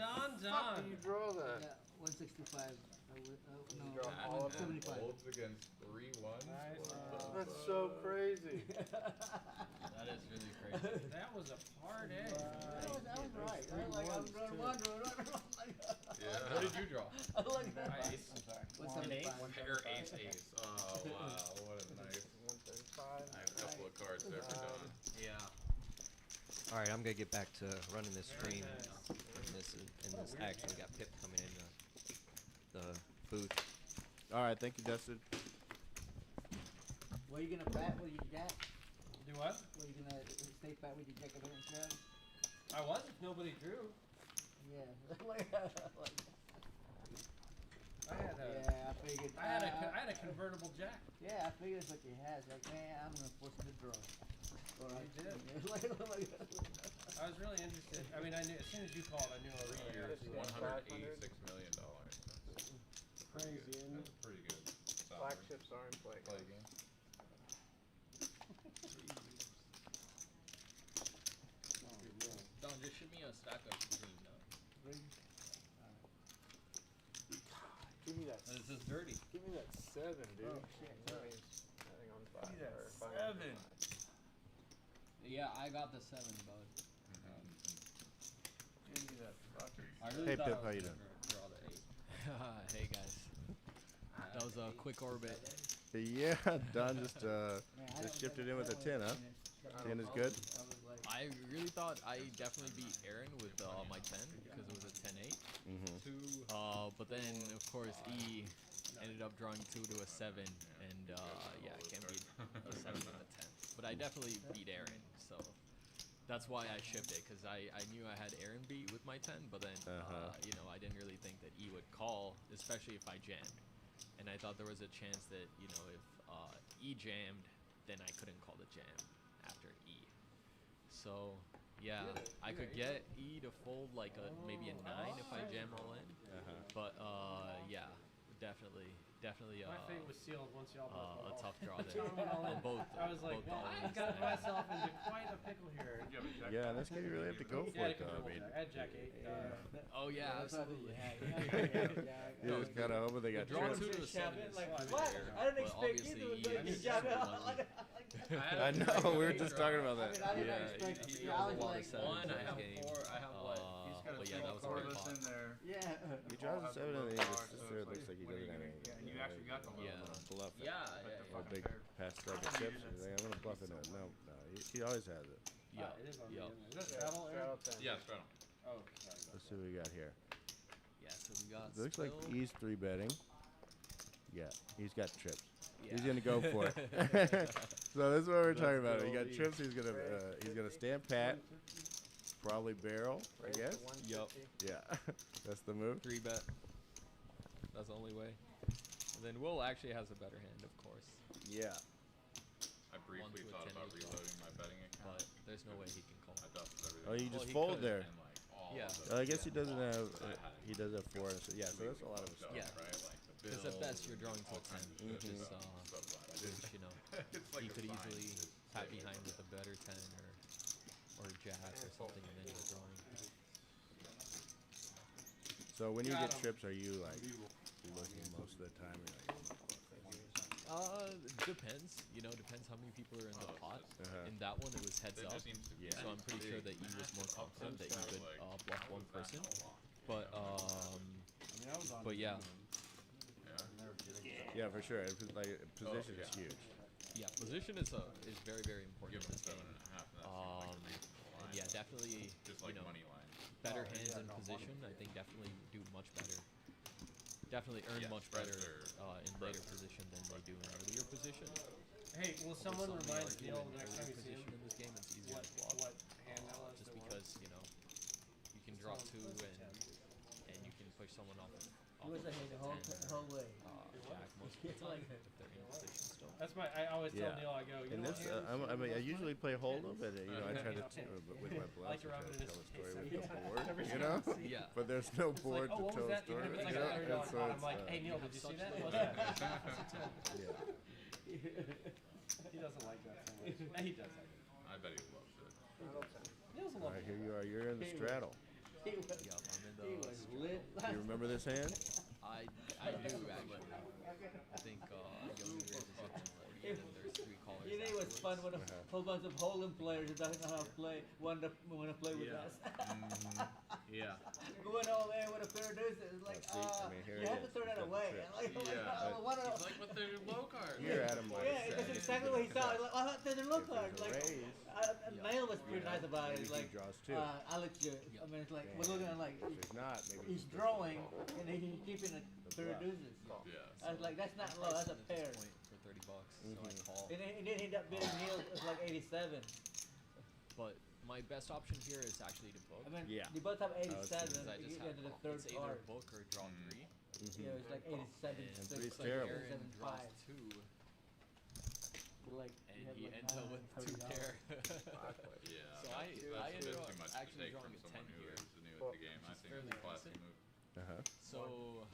How do you draw that? Yeah, 165. No, draw all of them? 75. Folds against 3-1. Nice. That's so crazy. That is really crazy. That was a party. That was right. I was like, I'm drawing one. Yeah. What did you draw? I like that. Nice. I'm sorry. 175. Pair ace. Oh wow, what a nice. 135. I have a couple of cards there for Don. Yeah. All right, I'm gonna get back to running this stream. And this actually got Pip coming in the booth. Alright, thank you, Dustin. Were you gonna bat with your jack? Do what? Were you gonna stay bat with your jack of hands? I was if nobody drew. Yeah. I I figured. had a convertible jack. Yeah, I figured that's what you had. Like, man, I'm gonna force him to draw. Or You did. I was really interested. I mean, I knew as soon as you called, I knew I was Years, $186 million. Crazy, isn't it? That's pretty good. Black Salary. chips are in play. Play game. Don, just shoot me a stack of green now. Give me that. This is dirty. Give me that 7, dude. Oh, shit. That means nothing on 5. Give me that or 5 on 7. 5. Yeah, I got the 7, bud. Give me that fucker. I really Hey, thought Pip, I how was you gonna draw the 8. Hey guys. That was a quick orbit. Yeah, Don just shifted in with a 10, huh? 10 is good. I really thought I definitely beat Aaron with my 10 because it was a 10-8. But then of course E ended up drawing 2 to a 7, and yeah, I can't beat a 7 with a 10. But I definitely beat Aaron, so that's why I shipped it, because I knew I had Aaron beat with my 10, but then you know, I didn't really think that E would call, especially if I jammed. And I thought there was a chance that, you know, if E jammed, then I couldn't call the jam after E. So yeah, I could get E to fold like maybe a 9 if I jam all in. But yeah, definitely My fate was sealed once y'all a both tough draw All there in. on both. I was like, both well, I all-ins got there. myself into quite a pickle here. Yeah, in this game you really have to go for it, though. I mean, I had Jack 8. Oh yeah, absolutely. you just gotta hope they got Draw trips. 2 to a 7 is What? I didn't but expect you obviously to E do is job. lucky. I know, we were just talking about that. I did not Yeah, expect he you. I draws a was lot of like, sevens One, in I this have game. 4. I have what? But yeah, that was a great cordless pot. in there. yeah. He draws a 7 and then he just sits there, it looks like he What are you doesn't have gonna- anything. yeah, and you actually got the Yeah. Bluff it. Yeah, Or big pass up and chips. He's like, I'm gonna bluff it. No, he always has it. Yeah, It is on yeah. the end. Is that straddle? Straddle 10. Yeah, straddle. Oh, sorry. Let's see what we got here. Yeah, so we got It looks like spill. E's 3 betting. Yeah, he's got trips. Yeah. He's gonna go for it. So this is what we're talking about. He got trips. He's gonna stand pat. Probably barrel, I Raise guess. to Yup. 150. Yeah, that's the move. 3 bet. That's the only way. And then Will actually has a better hand, of course. Yeah. I briefly to a thought 10 about as well. reloading my betting account. But there's no way he can call. I dusted everything. Oh, you Well, just he fold could, there. And like all Yeah. of the I guess he doesn't have. I had He does have 4. So yeah, so that's a lot of stuff, stuff. Yeah. right? Like the Because bills at best you're and drawing to all a 10. kinds of Which is, stuff. So glad I did. you know, It's like he a could sign easily to tap stay behind away. with a better 10 or jack or something, and then you're drawing. So when you Got get 'em. trips, are you like looking most of the time? You're like, Depends. You know, depends how many people are in the pot. Uh-huh. In that one, it was heads It up. just seems to be So I'm pretty sure that he was more confident that you could bluff one person. But yeah, yeah, for sure. Like position is huge. yeah. Position is very very important Give in him this game. 7.5, and that's And yeah, definitely. just You like know, money line. better hands in position. I think definitely do much better. Definitely earn Yeah, much spreads better are in later position than they do in earlier position. Hey, will Although someone some may remind argue Neil in the next earlier time you see him position in this game it's easier what to block. what hand that was? Just that won? because you know you can drop two and you can push someone off. He was ahead the whole way. Jack most of the It's time like- if they're in position still. That's my. I always tell Yeah. Neil. I go. You And know this, what hand I mean, I usually play hold'em, but you know, I try to with my I bluffs, like to I rub try it to in tell a his story face. with the board, Every you time know. I see it. Yeah. But there's no It's board like, oh, to what tell was a that? story. Even if it's like you a know? $30 And so pot, I'm it's, like, hey Neil, did you see that? such What's that? yeah. He doesn't like that so much. He does like it. I bet he loves it. Neil's a All love right, here you are. You're in the straddle. He was, Yeah, I'm in he was lit. Do you remember this hand? I do actually. I think you'll be able to and then there's three callers. You know it was fun when a whole bunch of Hold'em players who doesn't know how to play want to play with us. Yeah. Going all there with a pair of deuces, like, see, I mean, here you it have to is. throw that He's got the away. trick. Like, oh my Yeah. God, one of It's like with the low card. Here, Adam might yeah, have that's said exactly what he it's saw. gonna He's like, oh, there's a look card. there's a Like, raise. Mail was pretty nice about it. maybe He's he like, draws two. I'll let you. I mean, it's like, we're looking at like, If it's not, maybe he's he puts drawing it and he's keeping a pair of bluff. deuces. Yeah. I was like, that's not low, that's a At pair. this point for $30, so I call. And then he ended up bidding Neil, it was like 87. But my best option here is actually to book. I mean, Yeah. they both have was 87. Because I You just get have to the third it's either card. book or draw three. Yeah, it's like 87. And three's like terrible. Aaron draws 87.5. two, Like, and you have he like ends up with two $930. pair. Yeah. So that's I a ended bit up too much to actually take drawing from a 10 someone who here. is new at the game. I think fairly it's a classy decent. move. So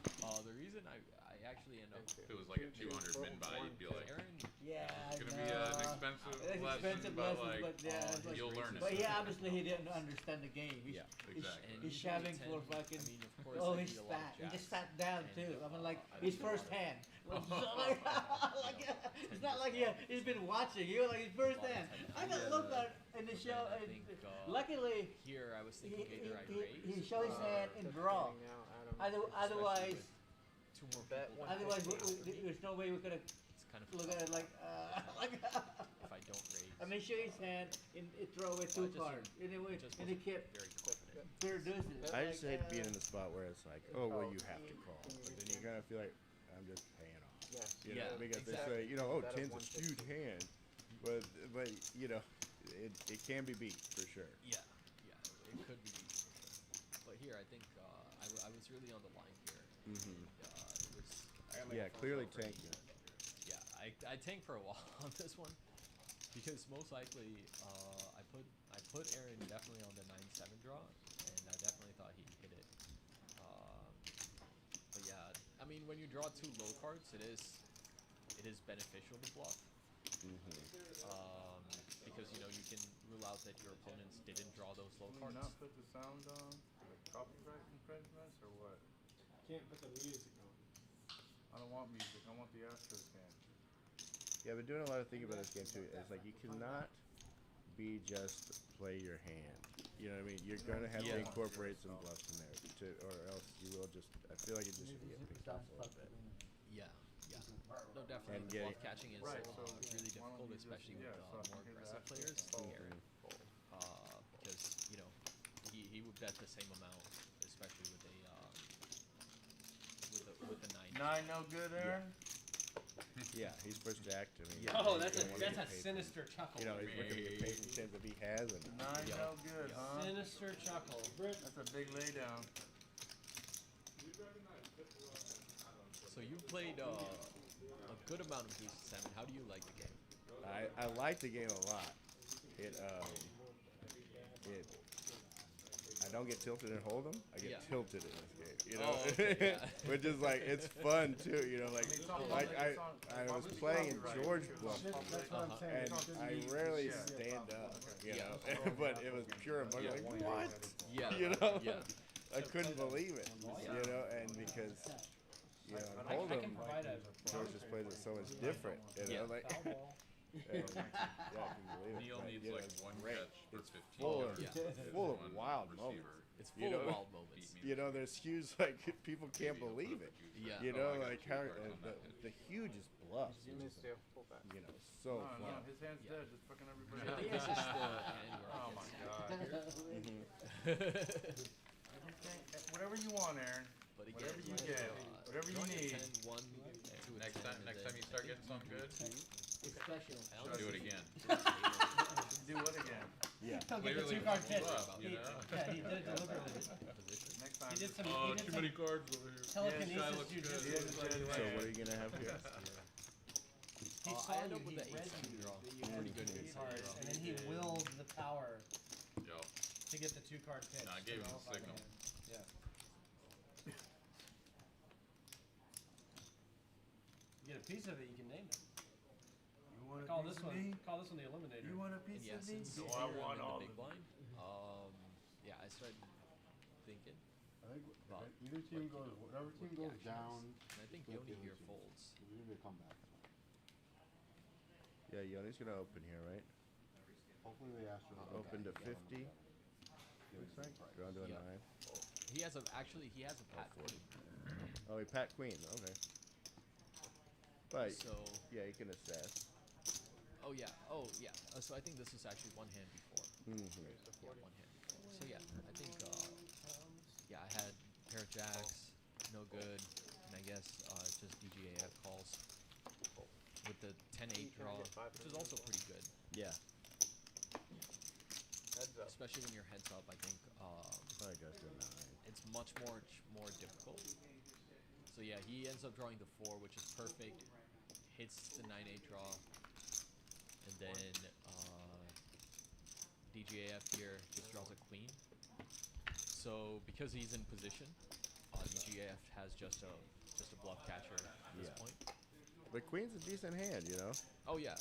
the reason I actually end up If it was like a 200 min buy, you'd be like, Aaron. Yeah, it's gonna I be know. an expensive It's lesson, expensive but lesson, like, but yeah, it's like, you'll learn it. but yeah, obviously he didn't understand the game. He's, Yeah, exactly. And he's usually shoving 10, for fucking. I mean, of course, Oh, I he's need a lot of fat. He just jacks. sat down And, too. I mean, like I his need a first lot of- hand. Like, it's not like he's been watching. You like his first hand. I got looked at in the show. I And think, luckily, Here, I was he, thinking he, either I he raise. showed his hand and draw. Otherwise, Two more Bet people. one. otherwise, there's no way we could have It's kind of looked at it like. if I don't raise. I mean, show his hand and it throw away two just- cards. Anyway, just and he wasn't kept very confident. pair of deuces. I just Like, hate being in the spot where it's like, oh, well, you have to call. But then you're gonna feel like, I'm just paying off. Yes. You Yeah, know, because exactly. they say, you know, oh, Bet of 10's a 150. huge hand. But you know, it can be beat for sure. Yeah, it could be. But here, I think I was really on the line here. Mm-hmm. It was, Yeah, clearly tanking. yeah, I tanked for a while on this one because most likely I put Aaron definitely on the 9-7 draw, and I definitely thought he'd hit it. But yeah, I mean, when you draw two low cards, it is beneficial to bluff. Because you know you can rule out that your opponents didn't draw those low Can we cards. not put the sound on? Like copyright infringements or what? Can't put the music on. I don't want music. I want the Astros game. Yeah, but doing a lot of thinking about this game too. It's like you cannot be just play your hand. You know what I mean? You're gonna have to Yeah. incorporate some bluffs in there, or else you will just. I feel like it just should get picked off a little bit. Yeah. No, definitely. And The getting- bluff catching is Right, so really why don't difficult, you just- especially yeah, with so I can more hear the aggressive Astros players. fold. Aaron. Because you know he would bet the same amount, especially with the 9. 9 no good, Aaron? Yeah, he's first jack to me. Oh, You that's don't wanna a get paid. sinister chuckle. You know, he's looking to get paid from tens that he has, and 9 no good, huh? Sinister chuckle. That's a big lay down. So you played a good amount of Goose 7. How do you like the game? I like the game a lot. I don't get tilted and hold 'em. I get Yeah. tilted in this game. You know, Oh, okay, yeah. which is like it's fun too. You know, like I was playing in George Bluff, That's what I'm saying. and I rarely stand up. You know, but it was pure emotion. Like what? Yeah. You know? Yeah. I couldn't believe it, you know, and because, you know, I can Hold'em, provide a George just plays it so much different, you know, like, foul ball. and, yeah, I can believe it. Neil but, needs you know, like it's one great. catch for It's 15 full of, yards. Yeah. full of One wild receiver. moments. It's You full know? of wild moments. You know, there's huge, like, people can't Maybe he'll believe put it. up a huge Yeah. catch. You Oh, know, I got like two how yards on that the pitch. hugest bluffs, You missed you. Pull back. you know, so No, fun. his hand's dead, just fucking everybody I up. think it's just the handwork. Oh my god. Mhm. Whatever you want, Aaron. But again, Whatever you get, whatever you drawing a need. 10, 1, 2, Next time you start getting something good, It's special. do it again. Do what again? Yeah. He'll get the Clearly two-card pulled pitch. up, you He- know? Yeah, he did it deliberately. Next time. He did some. Oh, he did too some many cards over here. telekinesis Yeah, jujitsu. yeah, yeah. So what are you gonna have here? He I saw end you. up with He the read ace-2 you draw. that you Pretty had good two ace-2 cards, draw. and then he willed the power Yo, to get the two-card pitch. No, I gave him the develop on signal. hand. Yeah. You get a piece of it, you can name it. You want Call this one. Call this one the Eliminator. You want a And piece yeah, of me? since No, here I I'm want in all the big of blind, yeah, I started thinking, I think Well, either team like, goes, whatever team what the goes action down, is. And I think get Yoni the other here team. folds. We're gonna come back. Yeah, Yoni's gonna open here, right? Hopefully they ask for the Open to 50. Looks like. Drawn to a Yeah. 9. He has a pat 40. Oh, he pat queen. Okay. But So, yeah, you can assess. oh yeah, so I think this was actually one hand before. Mm-hmm. Yeah, one hand before. So yeah, I think, yeah, I had pair of jacks, no good, and I guess just DGAF calls with the 10-8 draw, which is also pretty good, Yeah. Heads up. especially when your heads up. I think Probably goes to a 9. it's much more difficult. So yeah, he ends up drawing the 4, which is perfect. Hits the 9-8 draw, and then DGAF here just draws a queen. So because he's in position, DGAF has just a bluff catcher at this Yeah. point. But queen's a decent hand, you know. Oh yeah,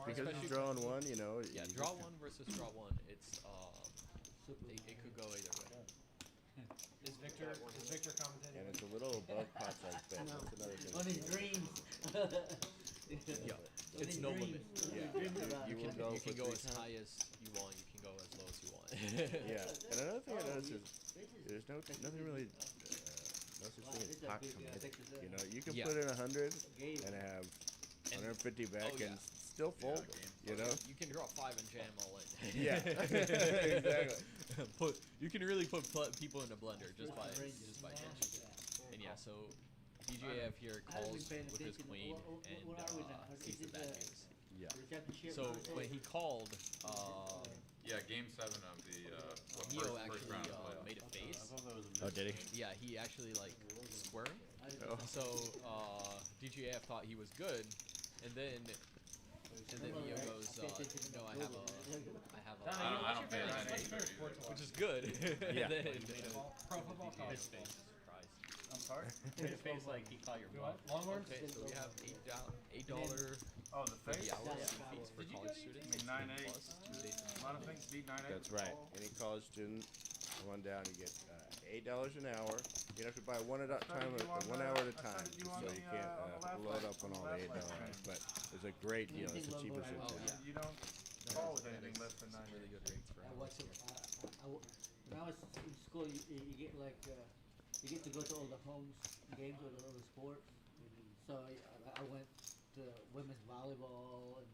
Because Especially- he's drawing one, you know. Yeah, you draw just- one versus draw one. It's it could go either way. Is Victor commentating? And it's a little above pot size bet. No. That's another thing. On his dreams. Yeah, On it's his no dreams. limit. Yeah. Dreams about You it. will go You can for go 3 as times. high as you want. You can go as low as you want. Yeah. And another thing I noticed is there's nothing really no such thing as pot committed. You know, you can Yeah. put in 100 Game. and have And- 150 back oh, yeah. and still fold it. You know. You can draw 5 and jam all in. Yeah. Exactly. You can really put people in a blender just by Ranges. jamming. Yeah. And yeah, so DJF here I haven't calls been paying with his attention. queen What and are we now? sees Is the it bad the- news. Yeah. The championship So birthday? when he called, Yeah, game 7 of the Neo first actually round of playoffs. made a I face. thought that was a Oh, did he? Yeah, he actually like squirmed. I don't know. So DJF thought he was good, and then Neo goes, no, I have a, I don't pay What's that your favorite sport to which watch? is good. Yeah. And then Pro football, college. his face is surprised. I'm sorry? His face like he caught your You bluff. what? Longhorns? Okay, so we have $8 Oh, the for face? the hour Yeah. fees for Did you college go to students. I mean, 9-8. Plus 2 days. A lot of things beat 9-8. That's right. Any college student, one down, you get $8 an hour. You have to buy one at a time, started you on 1 the- hour at a I time, started you so on you the, can't on the last load live- up on on the all last the $8. live stream. But it's a great deal. It's the cheapest in Oh, town. yeah. You don't call with anything less than Some 9-8. really good rates for I hours. watch it. When I was in school, you get like you get to go to all the homes games or all the sports. So I went to women's volleyball and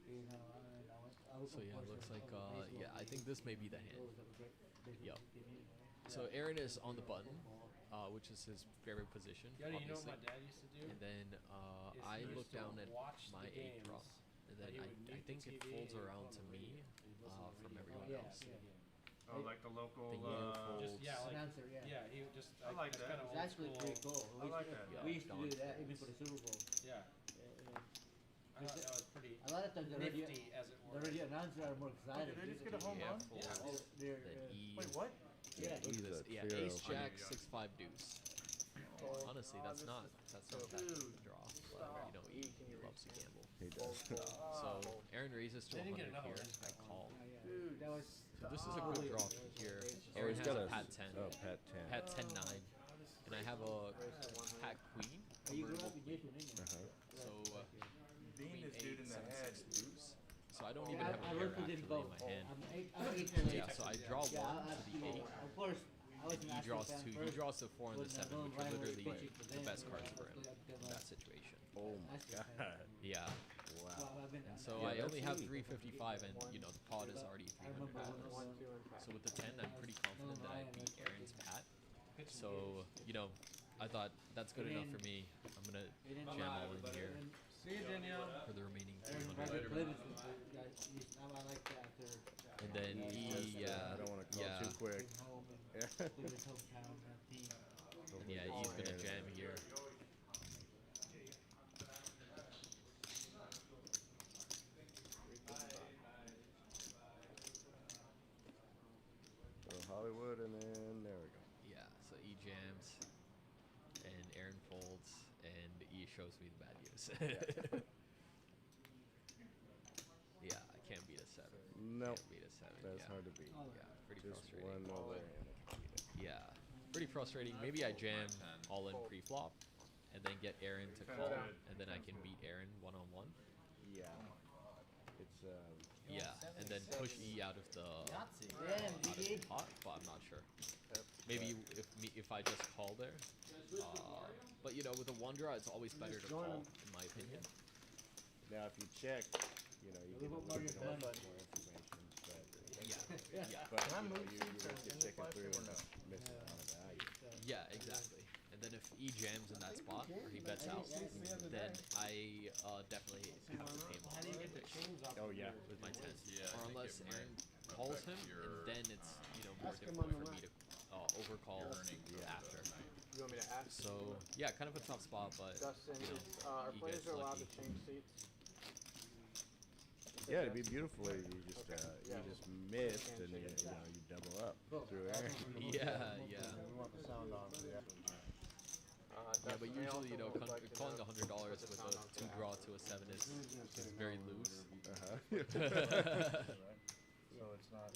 you know and I was So yeah, it looks like yeah, I think this may be the hand. Yep. Yeah. So Aaron is on the button, which is his favorite position, Yoni, you know obviously. what my dad used to do? And then Is I he used look to down at watch my the 8 games, draw, and then he would I mute think the it TV folds and around put to on the me radio and listen to from video. everyone Yeah, else. yeah. Oh, like the local, The Yale folds. Just yeah, like Announcer, yeah. yeah, he just I like that's that. kinda It's old actually school. pretty cool. I like that. Yeah, We used to do Don that even folds. for the Super Bowl. Yeah, I thought that was pretty A lot of times the radio, nifty, as it the were. radio announcers are more Oh, excited. did they just get a home Yeah, run? folds. They're, Then E. Wait, what? yeah. Look at this. He's a Yeah, trio. Ace Jack 6-5 deuce. Honestly, that's not that bad of a draw. But, you know, he loves to gamble. He does. So Aaron raises to They didn't get 100 another here. one. I call. Dude, that was So this is a quick draw here. Oh, Aaron he's has got a a pat 10. Oh, pat 10. Pat 10-9. And I have a pat queen. You grew convertible up in queen. Jason, didn't you? So Being queen this dude 8, in the 7, head. 6 deuce. So I don't even Yeah, have a I pair worked with actually him in both. my hand. I'm 8 to 8. Yeah, so I draw Yeah, 1 I to the 8. Of course, I was And an he draws Astros fan 2. He first, draws the 4 and the but 7, no which are rivalry literally pitching for the them, best so cards I for him still have to in go that situation. Oh my Astros fan. god. Yeah. Wow. Well, I've been, And so Yeah, I that's only have neat. 355, and you know the pot is already I remember 300 when dollars. So with the 10, I'm pretty confident that I beat Aaron's pat. So you know, I thought that's good enough for me. I'm gonna jam all in here See you, Danielle. for the remaining Aaron 300. played it with the guys. I like that after And then he, I don't want to call yeah, too quick. came home and Yeah. did his hometown team. and yeah, he's gonna jam here. So Hollywood, and then there we go. Yeah, so E jams, and Aaron folds, and E shows me the bad news. Yeah, I can't beat a 7. Nope. Can't beat a 7. That's yeah. hard to beat. Yeah, pretty Just frustrating. one over and I can beat it. Yeah, pretty frustrating. Maybe I jam all in pre-flop, and then get Aaron to call, and then I can beat Aaron one-on-one. Yeah. It's Yeah, and then push E out of the pot, but I'm not sure. Maybe if I just call there. But you know, with a 1 draw, it's always better to call, in my opinion. now if you check, you know, you get a little bit more information, but Yeah, but you know, you risk it sticking through and missing a lot of value. yeah, exactly. And then if E jams in that spot, or he bets out, then I definitely have to pay him off. How do you get the chains off? Oh yeah. With my 10. Yeah, I Or think unless it might Aaron calls him, affect and your then it's, you know, more difficult for me to overcall after. You want me to ask? So, yeah, kind of a tough spot, but, Dustin, you know, our he players gets are allowed lucky. to change seats. Yeah, it'd be beautiful if you just missed and you know you double up through Aaron. Yeah, yeah. We want the sound on for the actual match. Yeah, but usually, you know, calling $100 with a 2 draw to a 7 is very loose. So it's not.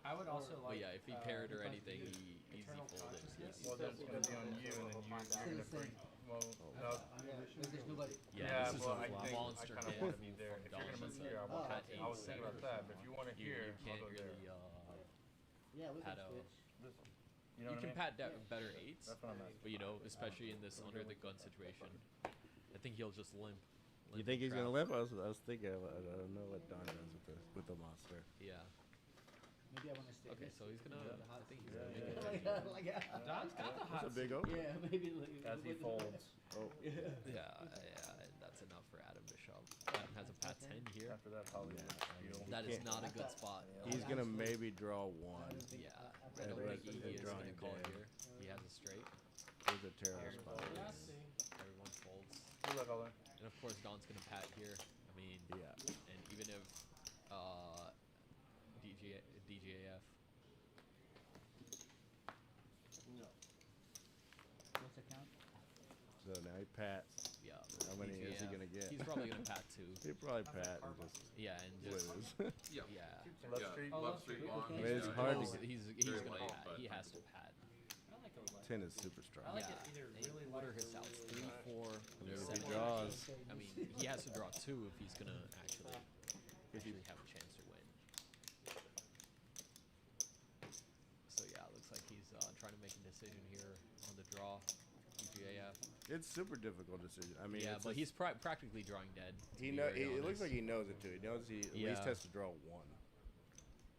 I would also But like. yeah, if he paired or anything, he easy folded. Well, that's gonna be on you, and then you're gonna bring. Well, no. There's nobody. Yeah, this is well, a I think monster I kind of hand want to be from there. If you're gonna Don. move here, I Oh, want. okay. I was thinking about that, but if you want to You hear, can't I'll go there. really, Yeah, we can Had a- switch. You know you what I can mean? pat better 8s, That's what I'm asking. but you know, especially in this under the gun situation, I think he'll just limp. You think he's trap. gonna limp? I was thinking. I don't know what Don does with the monster. Yeah. Maybe I want to stay. Okay, so he's gonna. I think he's gonna Yeah, make yeah. it. Like, Don's got the hot That's a big open. yeah, maybe. Like, As he folds. Oh, Yeah, and that's enough for Adam to shove. Adam has a pat 10 here. After that, Hollywood. Steel. That is can't- not a good spot. he's gonna maybe draw one. Yeah, I don't Everyone's think he is drawing gonna call dead. here. He has a straight. He's a terrible spot. Everyone folds. Good luck, Hollywood. And of course, Don's gonna pat here. I mean, Yeah. and even if DJAF. What's the count? So now he pats. Yeah. How many is he DJAF, gonna get? He's probably gonna pat 2. He'll probably pat and just Yeah, and just lose. Yeah. yeah. Left Yeah, street. left street long. I mean, it's hard to get. He's Very gonna late, pat. but He has to 100%. pat. I like a left. 10 is super strong. I like Yeah. it either And really what are left his or outs? really 3, 4, I mean, if 7. he draws, I mean, he has to draw 2 if he's gonna actually have a chance to win. So yeah, it looks like he's trying to make a decision here on the draw. DJAF. it's super difficult decision. I mean, Yeah, it's but just- he's practically drawing dead. to he be know. very It looks honest. like he knows it too. He knows he at least Yeah. has to draw one.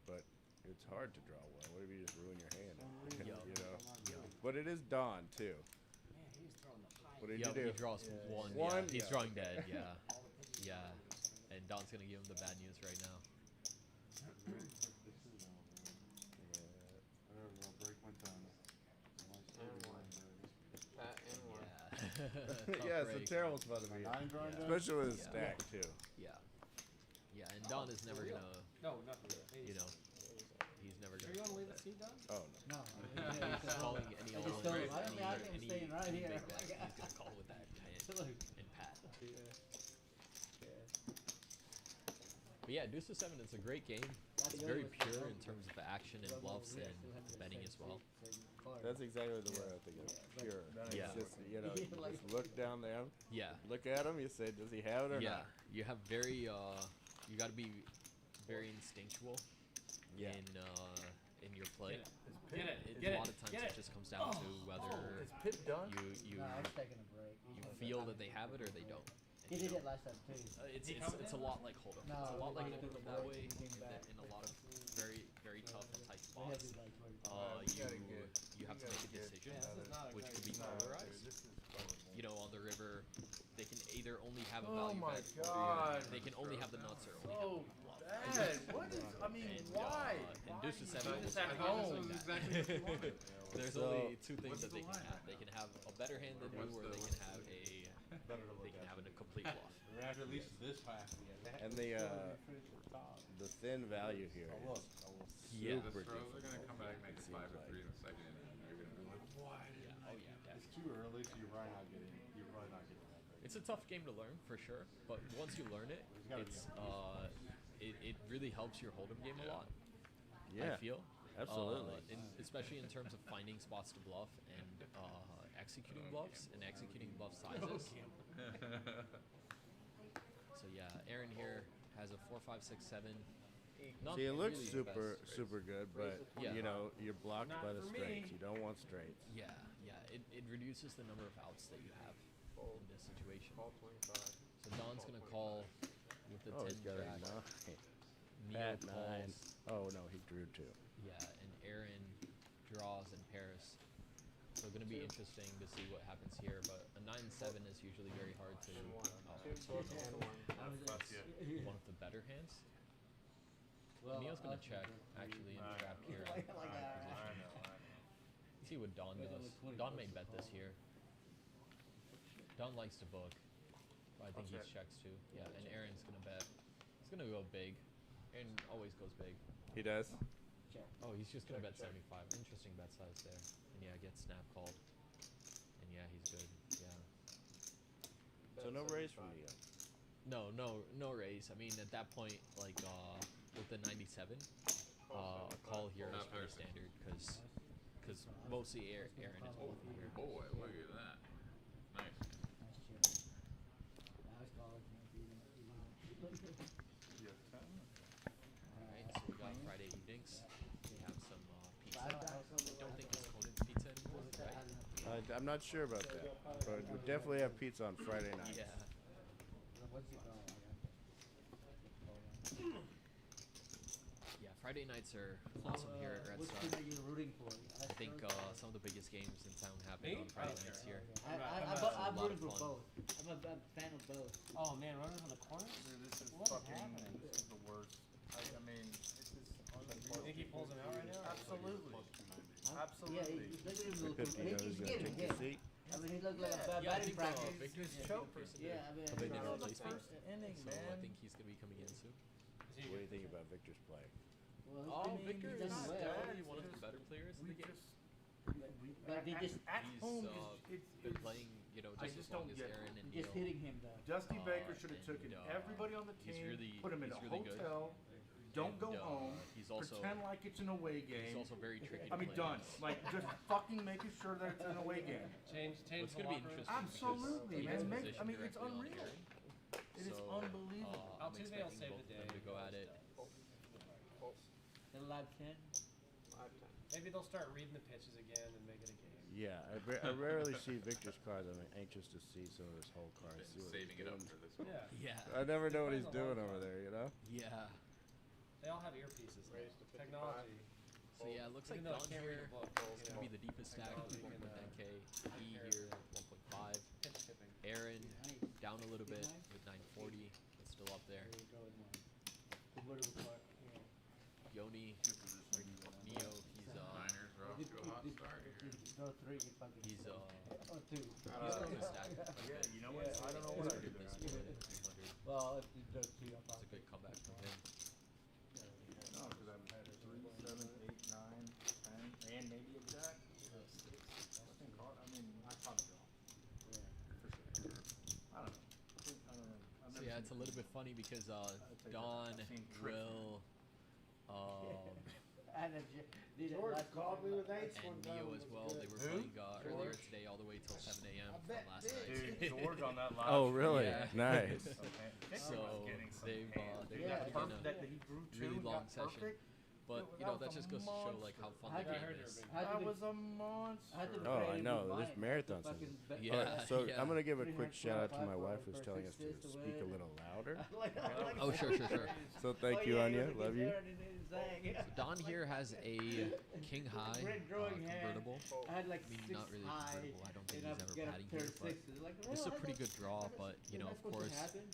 But it's hard to draw one. What if you just ruin your hand? Yo. You know. Yo. But it is Don too. Man, he's throwing the high. What did Yeah, you do? he draws one. One? Yeah, he's Yeah. drawing dead. Yeah, yeah. And Don's gonna give him the bad news right now. I'll break my tongue. Pat and one. Yeah. Tough Yeah, it's a break. terrible spot to be. Nine drawing down? Especially with a Yeah. stack too. Yeah. Yeah, and Don is never gonna, No, nothing. you know, he's never Sure you gonna. want to leave the seat down? Oh no. No. He's calling any I all just told him, any, I mean, I'm any, staying right any here. big bet, he's gonna call with that and pat. But yeah, Deuce to 7 is a great game. I it's very pure in terms of the action and bluffs and betting as well. That's exactly the word I think of. Pure. Yeah. It's just, you know, you just look down there, Yeah. look at him, you say, does he have it or Yeah. not? You have very you got to be very instinctual Yeah. in your play. Get it. A Get lot it. of times Get it it. just comes down to whether Is Pip done? you No, I was taking a break. you feel that they have it or they don't. He did it last time too. It's a lot like Hold'em. No, It's a lot like he Hold'em took a that break way. and came back. In a lot of very tough and tight We had spots, to like you have to make a decision, Yeah, this is not which could be exactly- polarized. You know, on the river, they can either only have a Oh value my bet, God. they can only have the nuts or only Oh, have Dad, what is? I mean, and, why? and Why Deuce do to you seven do almost this at every home? game is like that. There's So- only two things that they can have. They can have a better hand than you, or they can have a complete bluff. We're gonna have to at least this half. And the thin value here Oh, look. is Yeah. The super throws are difficult. gonna come back and make it Seems 5 or like. 3 in the second inning. And you're gonna be like, what? Oh yeah, It's too early, so you're probably not getting that big. it's a tough game to learn for sure, but once you learn it, it really helps your Hold'em game a lot. Yeah, I feel. absolutely. Especially in terms of finding spots to bluff and executing bluffs and executing bluff sizes. So yeah, Aaron here has a 4, 5, 6, 7. Not See, it looks really the super best. super good, but Yeah. you know, you're blocked Not by the for straights. me. You don't want straights. Yeah. It reduces the number of outs that you have in this situation. Call 25. So Don's gonna call with the Oh, 10 he's got a jack. 9. Neo At 9. calls. Oh no, he drew 2. Yeah, and Aaron draws in Paris. So gonna be interesting to see what happens here, but a 9-7 is usually very hard to. And 1. 2 book and 1. One of the better hands. Well, Neo's gonna us check was actually and Alright. trap here. like that. See what Don Wait, does. it was 20 Don bucks may a bet this call. here. Don likes to book, but I think he I'll check. checks too. Yeah, and Aaron's gonna bet. He's gonna go big. Aaron always goes big. He does. Check. Oh, he's just gonna Check, bet check. 75. Interesting bet size there. And yeah, gets snap called. And yeah, he's good. Yeah. So no raise from Neo. No raise. I mean, at that point, like with the 97, a call here is Not pretty perfect. standard because mostly Aaron is bluffing here. Boy, look at that. Nice. Nice check. Now it's called. Alright, so we got Friday evenings. We have some pizza. I I don't don't think it's Conan pizza anymore, right? I'm not sure about that, but we definitely have pizza on Friday nights. Yeah. What's it called? Yeah, Friday nights are awesome here at Red Which Star. team are you rooting for? I think some of the biggest games in town happen Me? on Friday Oh, nights here. I'm lot rooting of for fun. both. I'm a fan of both. Oh man, runners on the corners? Dude, this is What is fucking. happening? This is the worst. I mean, it's just You think he pulls him out right now? Absolutely. Yeah, Absolutely. look at him Look at look. Neo, he's He's gonna getting take the hit. seat. I mean, he looked like a bad Yeah, I batting think practice. Victor's He's the choking. person to Yeah, I mean, They You did know, the replace me. first inning, So I man. think he's gonna be coming in soon. What do you think about Victor's play? well, Oh, he's Victor done is well. definitely one of the better players in We the game. just. But they just At He's home, been it's playing, you know, I just just as long don't as get it. Aaron and just Neo. hitting him though. Dusty Baker should have and, taken everybody on the he's team, really- put him in he's a really good. hotel, don't And, go home, he's also pretend like it's an away he's game. also very tricky. I to mean, play done. against. Like, just fucking making sure that it's an away game. Change It's the gonna be locker room. interesting. Absolutely, because he man. gets Make, I positioned mean, it's directly on unreal. Aaron. It is So, unbelievable. I'm Altuve will expecting save both the of them day. to go at it. The live 10. 5-10. Maybe they'll start reading the pitches again and make it a game. Yeah, I rarely see Victor's cards. I'm anxious to see some of his whole cards. Been See what saving he's it up doing. for this one. Yeah. Yeah. I never know what he's Playing a doing long over time. there, you know? Yeah. They all have earpieces. Raise to 55. Technology. So yeah, it looks like Even though I Don can't read here a book, is gonna be the deepest stack with Technology can, 1.9k. E here at 1.5. Pitch tipping. Aaron Nice. down a little bit Nice. with 940, but still up there. There you go with one. The vertical part, yeah. Yoni, or Neo, he's Niners are off to a hot start here. No, 3, you fucking. he's Oh, 2. he's gonna stack. Yeah, you know what? I don't know what I did This there. one at 300. Well, if you do 2, I'll It's a probably. good comeback from him. No, because I've had 3, 7, 8, 9, 10, and maybe a jack. I mean, I caught a draw. Yeah. For sure. I don't know. I don't know. I've So never yeah, seen it's a little bit funny because take that. Don I've seen tricks. will And did it George last called me time. with eights and one time. Neo it as was well. good. They were Who? playing earlier today all the way till 7 a.m. from bet last big. night. Dude, George on that live. Oh, really? Yeah. Nice. So they've Dude, Yeah, that been perf a that he grew to really long got session. perfect. But Dude, you know that that was just a goes to show like how fun I the I game heard is. That was a monster. I had to Oh, I pay know, with this mine. marathon I had to season. fucking Yeah. bet- So yeah. I'm gonna give a 300 quick shout out to my for- wife who's for telling us 6 to days to speak a win. little louder. Oh, sure. So Oh, thank you, yeah, Anya. he was Love you. there and he sang. So Don here has a King High Great drawing hand. convertible. I had like I mean, 6 not really a high, convertible. I don't think and he's I ever get a padding pair here, of but sixes. Like, this is a well, pretty good draw. that's- But you know, that's of supposed to course, happen.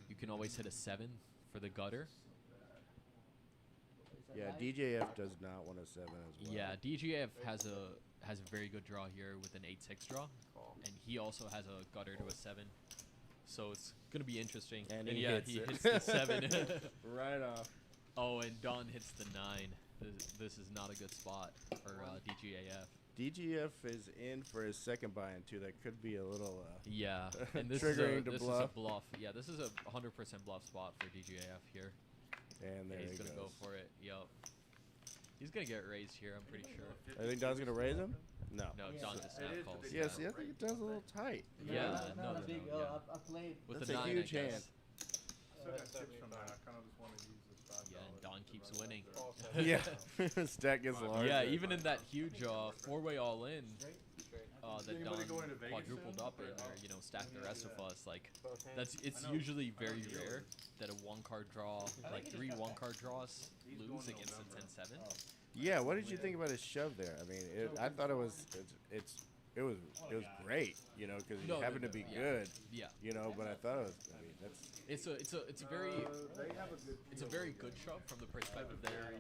you can always hit a 7 for the gutter. Is that Yeah, right? DJF does not want a 7 as well. Yeah, DGF has a very good draw here with an 8-6 draw, and he also has a gutter to a 7. So it's gonna be interesting. And he yeah, hits he it. hits the 7. Right off. Oh, and Don hits the 9. This is not a good spot for DGAF. DGF is in for his second buy-in too. That could be a little. Yeah, and this Triggering to is a bluff. bluff. Yeah, this is a 100% bluff spot for DGAF here. And there And he he's gonna goes. go for it. Yup. He's gonna get raised here. I'm pretty sure. I think Don's gonna raise him. No. No, Yeah. Don just snap calls. Yeah, see, I think it does a little tight. Yeah, not no, a big. no, yeah. I played. With That's the a 9, huge I hand. guess. So I got tips from that. I kind of just want to use this $5. Yeah, and Don keeps winning. Yeah. Stack gets larger. Yeah, even in that huge 4-way all-in that Anybody Don going to Vegas quadrupled soon? up in, or you know, stacked the rest of us. Like Both hands. it's usually very rare that a 1-card draw, like 3 1-card draws, lose against a 10-7. Yeah. What did you think about his shove there? I mean, I thought it was it was great. You know, because he No, happened to be yeah. good. Yeah, You know, but I thought it was. I mean, that's. it's a very They have a good. It's a very good shove from the perspective there.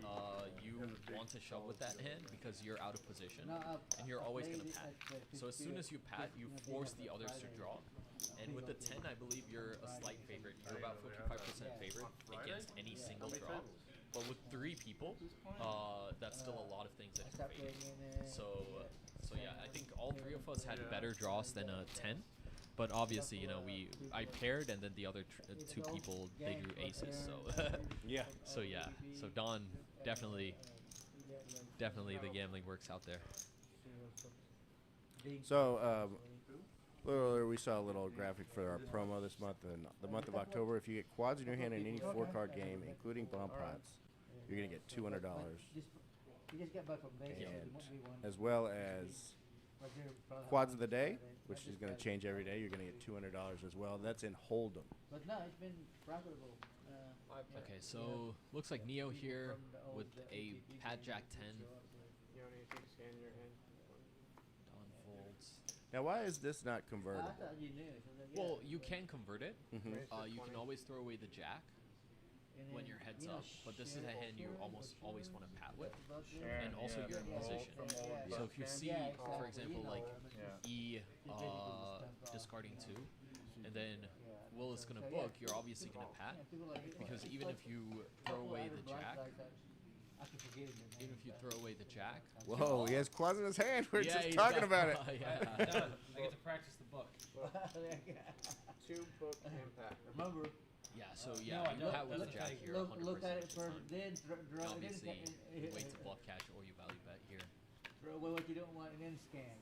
You want to shove with that hand because you're out of position, and you're always going to pat. So as soon as you pat, you force the others to draw. And with the 10, I believe you're a slight favorite. You're about 55% favorite against any single draw. But with 3 people, that's still a lot of things that can fade. So yeah, I think all 3 of us had better draws than a 10. But obviously, you know, I paired, and then the other 2 people, they drew aces. So Yeah. so yeah, so Don definitely the gambling works out there. So, a little earlier we saw a little graphic for our promo this month. In the month of October, if you get quads in your hand in any 4-card game, including bomb pots, you're gonna get $200, You just got back from Vegas. and There won't be one. as well as But there probably quads have of the one day, Friday. which I is just gonna got- change every day. You're gonna get $200 as well. That's in Hold'em. But no, it's been profitable. Okay, so looks like Neo here with a Pat Jack 10. You don't need to scan your hand. Don folds. Now, why is this not I convertible? thought you knew. So that, yeah. Well, you can convert it. Mhm. You can always throw away the jack And when then, your head's you know, up, but this is a share hand you it almost or always share want to it pat with. about this. And also you're in position. So if you see, Yeah, for exactly, example, you like know. Yeah. E It's basically just discarding 2, and then Yeah, Will is gonna so, book, yeah, you're obviously gonna pat, yeah, people like it. because It's even like if you a throw couple away other the black jack, guys that I can forgive them, even if you throw away the jack, Whoa, he has quads in his hand. We're yeah, just he's talking got- about it. yeah. Done. I get to practice the book. 2 book impact. Remember, Yeah, so No, yeah, I you don't. pat with the That's the jack thing. here look 100% at it of the first, time. then draw, Obviously, then you wait to bluff catch or you value bet here. throw away what you don't want and then scan.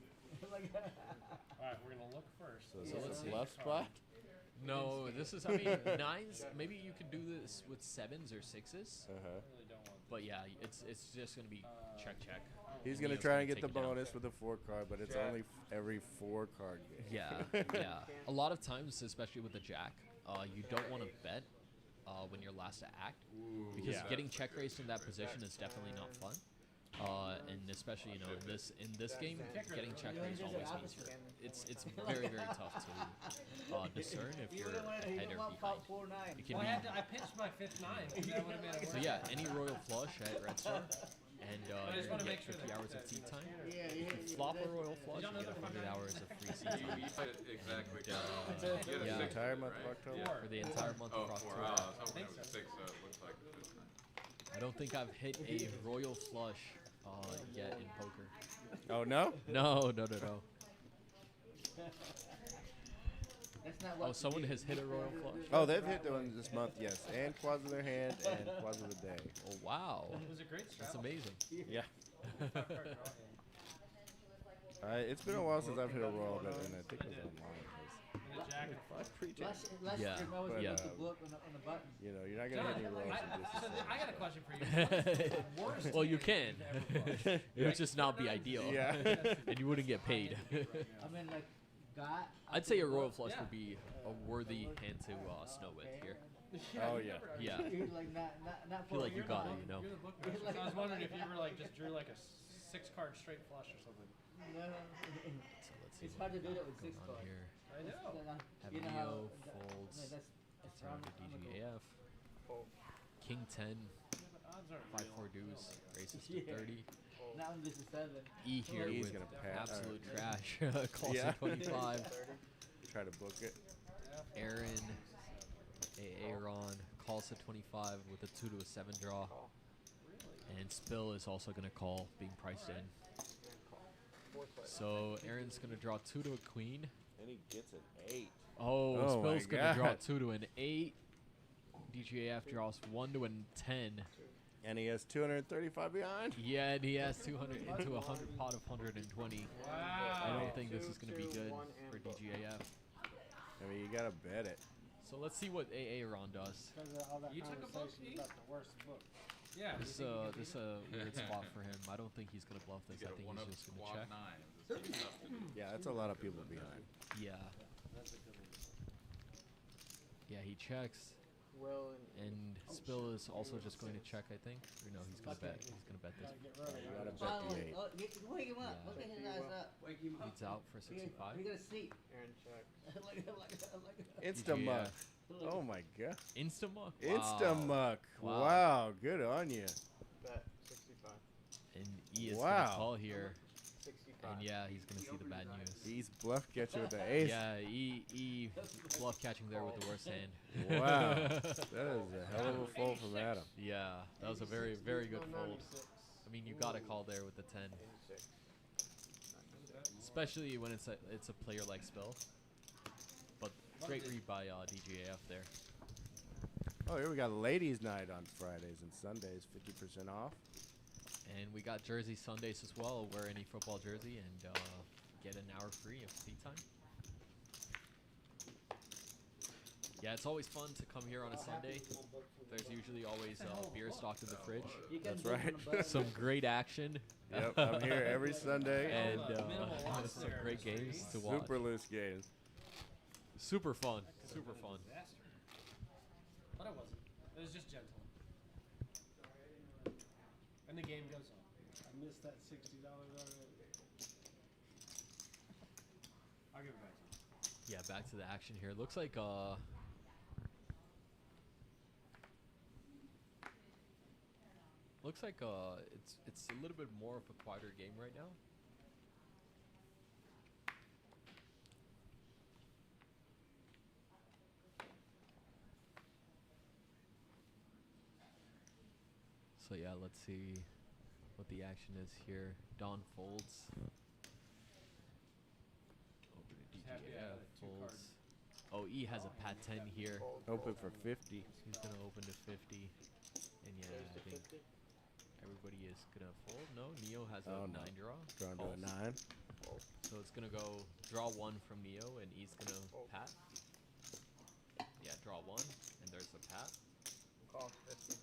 Like, All right, we're gonna look first. So is Yeah. this let's see. left spot? No, this is, I mean, 9s, maybe you could do this with 7s or 6s, Uh-huh. I really don't want. but yeah, it's just gonna be check. He's And gonna Neo's try and gonna get the take it down. bonus with a 4-card, but it's Jack. only every 4-card game. Yeah, yeah. A lot of times, especially with the jack, you don't want to bet when you're last to act, because Yeah. getting check raised in that position is definitely not fun. And especially, you know, in this game, getting check raised always means it's very tough to discern if you you're don't want to, you ahead don't or want behind. 4-9. It can Well, be I pitched my 5th 9. That would have made it so worse. yeah, any royal flush at red star, and I you're just gonna wanna get make sure 50 that- hours of tea time. Yeah, Flop a royal flush, don't you know get the 100 fucking- hours of free You CT said it exactly. And, You had a yeah. The 6, entire month of right? October? Four. for the entire month Oh, of 4. October. I was hoping it was 6, so it looks like it's 9. I don't think I've hit a royal flush yet in poker. Oh, no? No. That's not what. Oh, someone has hit a royal flush. Oh, they've hit the ones this month, yes. And quads in their hand and quads of the day. Oh wow, It was a great that's straddle. amazing. Yeah. It's been a while since I've hit a royal, but and I think it was online. And a jack. Last Yeah, year, I was yeah. able to book on the button. You know, you're not gonna hit any royals in So just. I got a question for you. What is the worst Well, you hand can. you've ever flushed? It would just not be ideal. Yeah. And you wouldn't get paid. I mean, like, got. I'd say a royal flush would be a worthy hand to snow with here. Oh yeah. Yeah. Like, not I feel like you got it, you know. You're the bookmaster. So I was wondering if you ever like just drew like a 6-card straight flush or something. So let's see It's what hard to do we that got with 6 going on cards. here. I know. Have You know how Neo that- folds. no, that's Turn to DGAF. King 10, Yeah, but odds aren't 5-4 real. deuce, raises to Yeah. 30. Now this is 7. E here He's with gonna pass. absolute trash. Calls Yeah. to 25. Try to book it. Aaron, Aaron calls to 25 with a 2 to a 7 draw. And Spill is also going to call, being priced in. So Aaron's going to draw 2 to a queen. And he gets an 8. Oh, Oh my Spill's going to draw God. 2 to an 8. DGAF draws 1 to a 10. And he has 235 behind. Yeah, and he has 200 into a 100 pot of 120. I don't think this is going to be good for DGAF. I mean, you gotta bet it. So let's see what AA Ron does. Because of all that You took a book, conversation Pete? about the worst book. Yeah. This is a weird spot for him. I don't think he's going to bluff this. You I get a think one he's up just going to squad check. 9. This game's tough to do. Yeah, that's a lot of people behind. Yeah. Yeah, he checks. Will And Spill is also just going to check, I think. Or no, he's going to bet. He's going to bet this. Gotta get rid of You it. gotta bet the 8. Wake him up. Yeah. Look at his eyes up. Wake him up. Leads out for 65. He got a seat. Aaron checks. Insta-muck. Oh my god. Insta-muck. Insta-muck. Wow. Wow. Good on you. Bet 65. And E is going Wow. to call here. 65. And yeah, he's going to see the bad news. He's bluff catcher with the ace. Yeah, E bluff catching there with the worst hand. Wow. That is a hell of a fold from Adam. Yeah, that was a very, very good fold. I mean, you got to call there with the 10. 86. Especially when it's a player like Spill. But great read by DGAF there. Oh, here we got ladies' night on Fridays and Sundays, 50% off. And we got Jersey Sundays as well. Wear any football jersey and get an hour free of tea time. Yeah, it's always fun to come here on a Sunday. There's usually always beer stocked in the fridge. That's right. Some great action. Yep, I'm here every Sunday. And Minimal loss some there, great Mr. games East. to watch. Super loose games. Super fun. Super fun. Disaster. But it wasn't. It was just gentle. And the game goes on. I missed that $60 already. I'll give it back to you. Yeah, back to the action here. Looks like it's a little bit more of a quieter game right now. So yeah, let's see what the action is here. Don folds. Over to Happy I DGF had two folds. cards. Oh, E has a Pat 10 here. Open for 50. He's gonna open to 50. And yeah, I think everybody is gonna fold. No, Neo has a Oh, no. 9 draw. Drawn to a Calls. 9. So it's gonna go draw 1 from Neo, and E's gonna pat. Yeah, draw 1, and there's the pat. Call 50.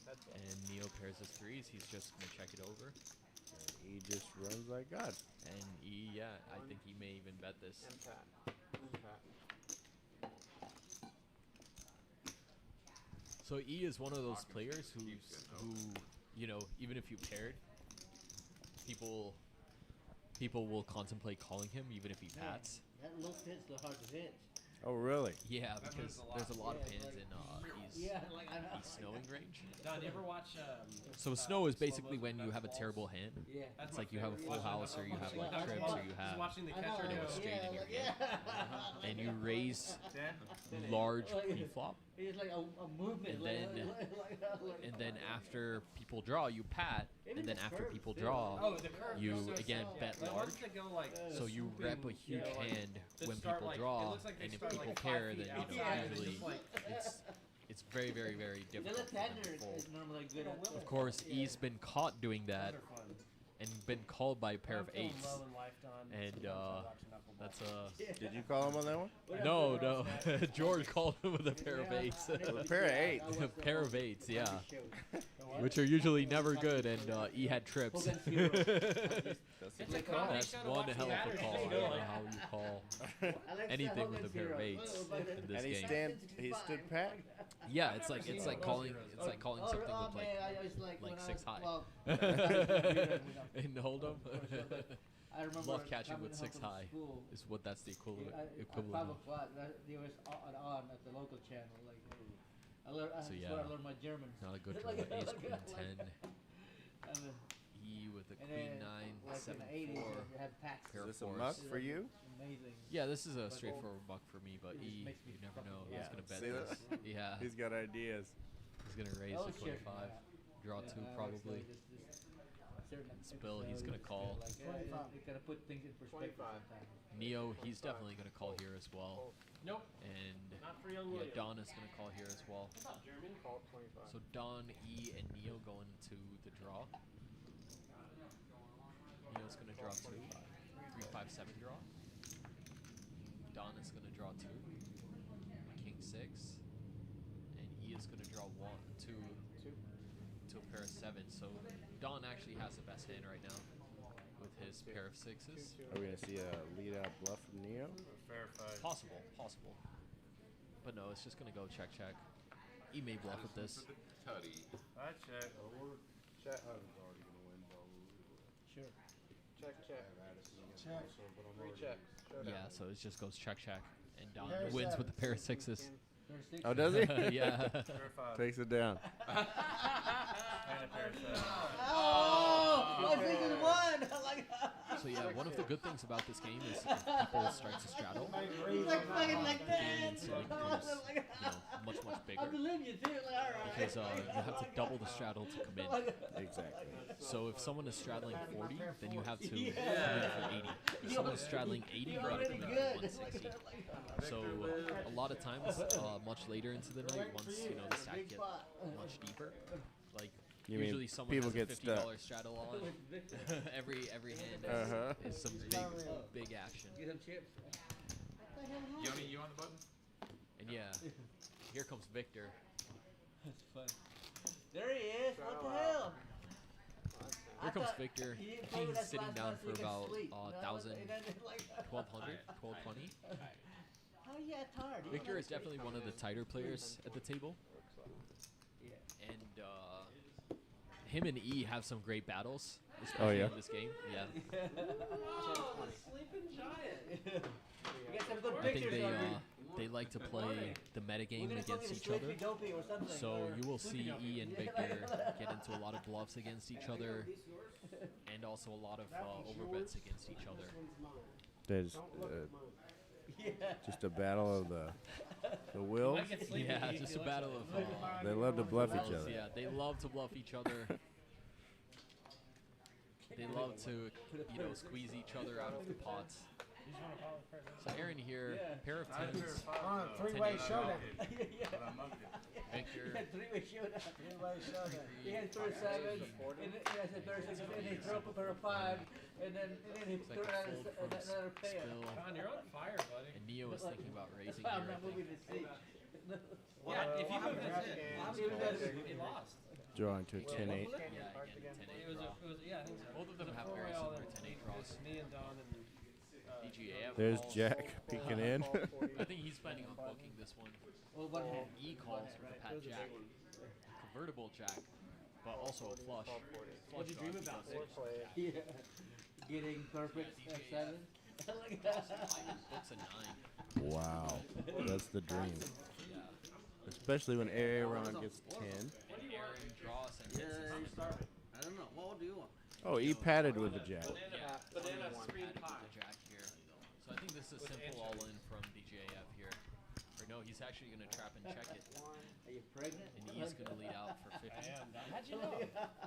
That's all. And Neo pairs his 3s. He's just gonna check it over. And he just runs like God. And E, yeah, I think he may even bet this. And pat. And pat. So E is one of those players who, you know, even if you paired, people will contemplate calling him even if he pats. That low pit's the hard to hit. Oh, really? Yeah, That because moves a lot. there's a lot of Yeah, hands like- in E's, Yeah, like I know. E's snowing range. Don, you ever watch? So snow is basically when you have a terrible hand. Yeah. That's It's my like you have a favorite. full house, or you have like Yeah. trips, or you Just have, watching the I know, catcher it go. was straight in your yeah, hand. and you raise large pre-flop. It's like a movement. And then after people draw, you pat, Even and then the after curves, people too. draw, Oh, the curve. you so again it's, bet the large. ones that go like So you swooping, rep a huge know, like, hand that when start, people like, it draw, looks like they and if start, people like, 5 pair, feet then out. you know Yeah. usually Just, like, it's very very very The difficult for them left-hander to fold. is normally good at Of course, yeah. E's been caught doing that those are fun. and been called by a pair I'm of feeling eights, low in life, Don. and Sometimes I watch enough football. that's Did you call him on that one? no. George called him with a pair of eights. A pair of eights. A pair of eights, yeah. Which are usually never good, and E had trips. That's a good call. That's one hell of a call. I don't know how you call anything with a pair of eights in this And game. he stood pat. Yeah, it's like calling something Oh, with man, I was like, when I 6 was- high. well, In Hold'em, I remember love catching coming with home 6 from high school, is what that's the equivalent. at 5 o'clock, there was on at the local channel. Like, So, I yeah. swear I learned my German. Not a good draw. Like, Ace like, queen like, 10. And then, E with a and queen then, 9, like 7 in the 80s, 4. you had packs. Pair Is of this a fours. muck for you? Amazing. Yeah, this is a But- straightforward buck for me, but It just E, makes me you never fucking know. laugh. He's gonna bet See this. that? Yeah, He's got ideas. he's gonna raise Oh, to shit, 25, yeah. draw Yeah, 2 I always probably. know this certain Spill, he's gonna episodes, call. Like, you gotta put things in perspective 25. sometimes. Neo, he's definitely gonna call here as well, Nope, and not for young yeah, William. Don is gonna call here as well. What's up, German? Call 25. So Don, E, and Neo go into the draw. Neo's gonna draw 2, 3, 5, 7 draw. Don is gonna draw 2, King 6, and E is gonna draw 1, 2 to a pair of 7s. So Don actually has the best hand right now with his pair of 6s. Are we gonna see a lead out bluff from Neo? Fair fight. Possible. But no, it's just gonna go check. E may bluff with this. Tutty. Check. I check. Check. Sure. Check. Check. 3 checks. Showdown. Yeah, so it just goes check, and Don Pair of wins sevens. with a pair of 6s. There's six. Oh, does he? Yeah. Fair five. Takes it down. And a pair of sevens. Oh, my six is one. Like, So yeah, one of the good things about this game is if people start to straddle, he's like fucking like the that. game instantly becomes much I bigger believe you too. Like, all right. because you have to double the straddle to come in. Exactly. So if someone is straddling 40, then you have to come in Yeah. for 80. If someone is straddling 80, you gotta come in for 160. So a lot of times, much later into the night, once you know the stack get much deeper, like You mean usually someone people has a get $50 stuck. straddle on. every hand Uh-huh. is some big action. Get some chips. Yoni, you on the button? And yeah, here comes Victor. That's fun. There he is. What the hell? Here comes Victor. He didn't play with He's us sitting last down night so for he could about sleep. 1,000, And then, like, 1,200, 1,220. How are you tired? You Victor don't is definitely one of the tighter players at the table, Yeah. and him and E have some great battles, Oh, especially yeah? in this game. Yeah, Oh, sleeping giant. You got some good I think pictures on here. they like to play the metagame We're gonna call against you each Sleepy other. Dopey or something, So or you will see Sleepy E and Dopey. Victor get into a lot of bluffs against each other, and also a lot of overbets against each other. There's Yeah. just a battle of the wills. Might get sleepy. Yeah, He just a looks battle like of They love to bluff each wills. other. Yeah, they love to bluff each other. They love to, squeeze each other out of the pots. So Aaron here, pair of I had a pair tens. of fives. Come on, 10 three-way eight. showdown. But I mugged it. He Victor, had three-way showdown. Three-way showdown. He had pair of sevens, and then he has a pair of sixes, and he threw up a pair of five, and then he it's like threw a out fold from another pair. Spill, Don, you're on fire, buddy. and Neo is thinking about That's raising why I'm here. I not think. moving the seat. Yeah, if you move this Draft in, game. last Even call, though- he lost. Drawing to a 10-8. Yeah, again, 10-8 draw. Yeah, I think so. Both of them It was a have very 4-all, similar and 10-8 it draws. was Me and Don and DGAF There's calls. Jack peeking in. I think he's planning on booking this one. Well, one hand. E calls with a pat jack, convertible jack, but also a flush. What'd you draw dream if he about? does it. Yeah. Getting perfect at seven. Like that. Books a 9. Wow, that's the dream. Yeah. Especially when Aaron gets 10. And Aaron draws and hits his number. I don't know. What do you want? Oh, he padded with the jack. Yeah, banana someone screen added pie. with the jack here. So I think this is a simple all-in from DJF here. Or Or no, he's actually gonna trap and check it, Are you pregnant? and he's gonna lead out for 50. I am. How'd you know?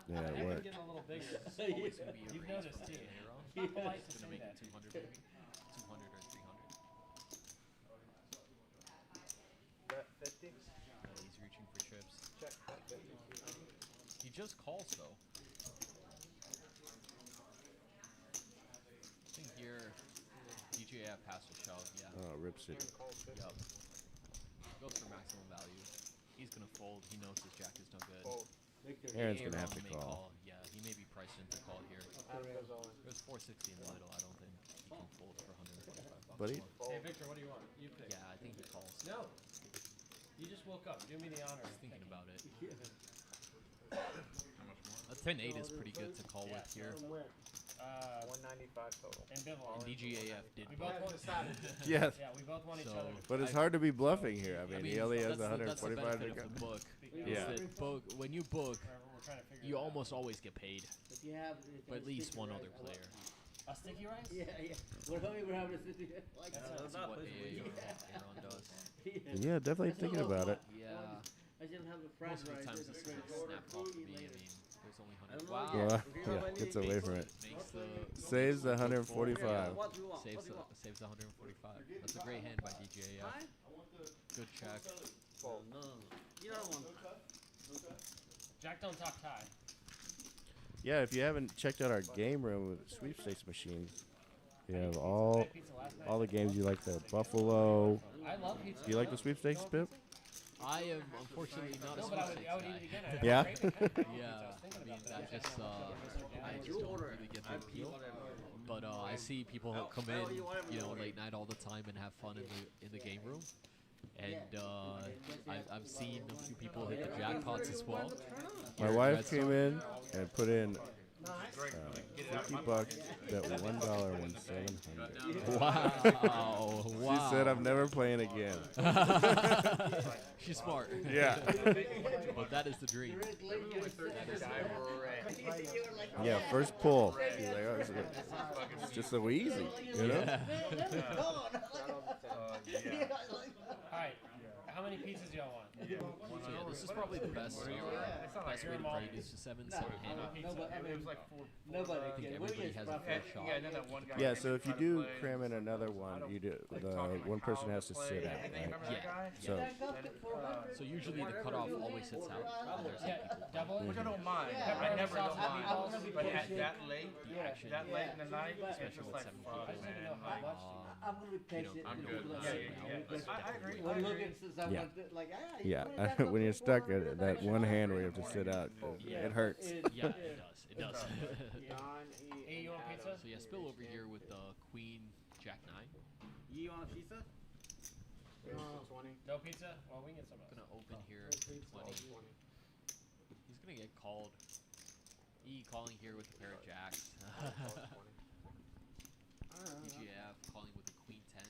Yeah, I it am worked. getting a little bigger. It's always gonna be a You've raise noticed from too. Aaron. It's not polite It's to gonna say make that. it 200 maybe, 200 or 300. Bet 50. He's reaching for chips. Check bet 50. He just calls though. I think here, DJF has to shove. Yeah. Oh, Rip City. Call 50. Yup. Goes for maximum value. He's gonna fold. He knows his jack is no good. Fold. Victor. Aaron's gonna Aaron have to may call. Yeah, he may be priced in to call here. Adam goes all in. There's 460 in the middle. I don't think he can fold for 125 bucks. Buddy? more. Hey, Victor, what do you want? You pick. Yeah, I think he calls. No. You just woke up. Do me the honor. He's thinking about it. How much more? A 10-8 is pretty good to call with here. From where? 195 total. Ambivalent. And DGAF did We both. both want Yes. Yeah, we both want each So- other. But it's hard to be bluffing here. I I mean, mean, he only has that's the 145 to benefit go. of the book. Yeah. Is that book, when you book, We're trying to figure you it out. almost always get paid, If you have, but at least one other player. A sticky rice? Yeah, yeah. We're having a sticky like That's what Aaron does. Yeah, definitely thinking about it. Yeah. I should have the fried Most of rice. the times and this the is French a snap order. off for Eat me. I later. mean, there's only I don't 100. know. Wow. Well, If you have yeah, any- gets away from it. Makes the Saves the 145. What do you want? saves What do you the, want? saves the 145. That's a great hand by DJAF. Pie? Good check. Fold. No, no, no. You don't want pie. Jack don't talk tie. Yeah, if you haven't checked out our game room with sweepstakes machines, you have all Pizza last night. the games you like. The Buffalo. I love pizza. Do you like the sweepstakes, Pip? I am unfortunately not a No, but I would sweepstakes eat it guy. again. I Yeah? had a craving. I Yeah, was thinking I mean, about that that. just, I just don't really get the appeal. But I see people come in, you know, late night all the time and have fun in the game room. And I've seen a few people hit the jackpots as well. My wife came in and put in $50. That $1 won $700. Wow! Wow! She said, "I'm never playing again." She's smart. Yeah. But that is the dream. Yeah, first pull. She's like, "Oh, it's just so easy, you know?" Alright. How many pizzas do y'all want? So yeah, this is probably the best way to play it is to 7-7 hand. Nobody, I It mean, was like 4. nobody I think can. everybody has a fair shot. Yeah, and then that one guy. Yeah, so if you tried to do play, cram in another one, you do the one person has to sit out, right? Remember that guy? So So usually the cutoff always sits out. And there's some Yeah, people double it? Which I don't mind. Yeah. I never don't Happy mind. balls. But at that late, action, that late in the night, it's especially just with like, 7 fuck, people. man. how Like, much? I'm gonna be patient. I'm good. I agree. We're looking for someone Yeah. like, yeah, when you're stuck at that one hand where you have to sit out, it hurts. Yeah, it does. It does. Don, E, Hey, you want and pizza? Adam. So yeah, spill over here with Queen Jack 9. You want a pizza? Here's the 20. No pizza? Well, we can get some else. Gonna open here 20. He's gonna get called. E calling here with a pair of jacks. DGF calling with a Queen 10.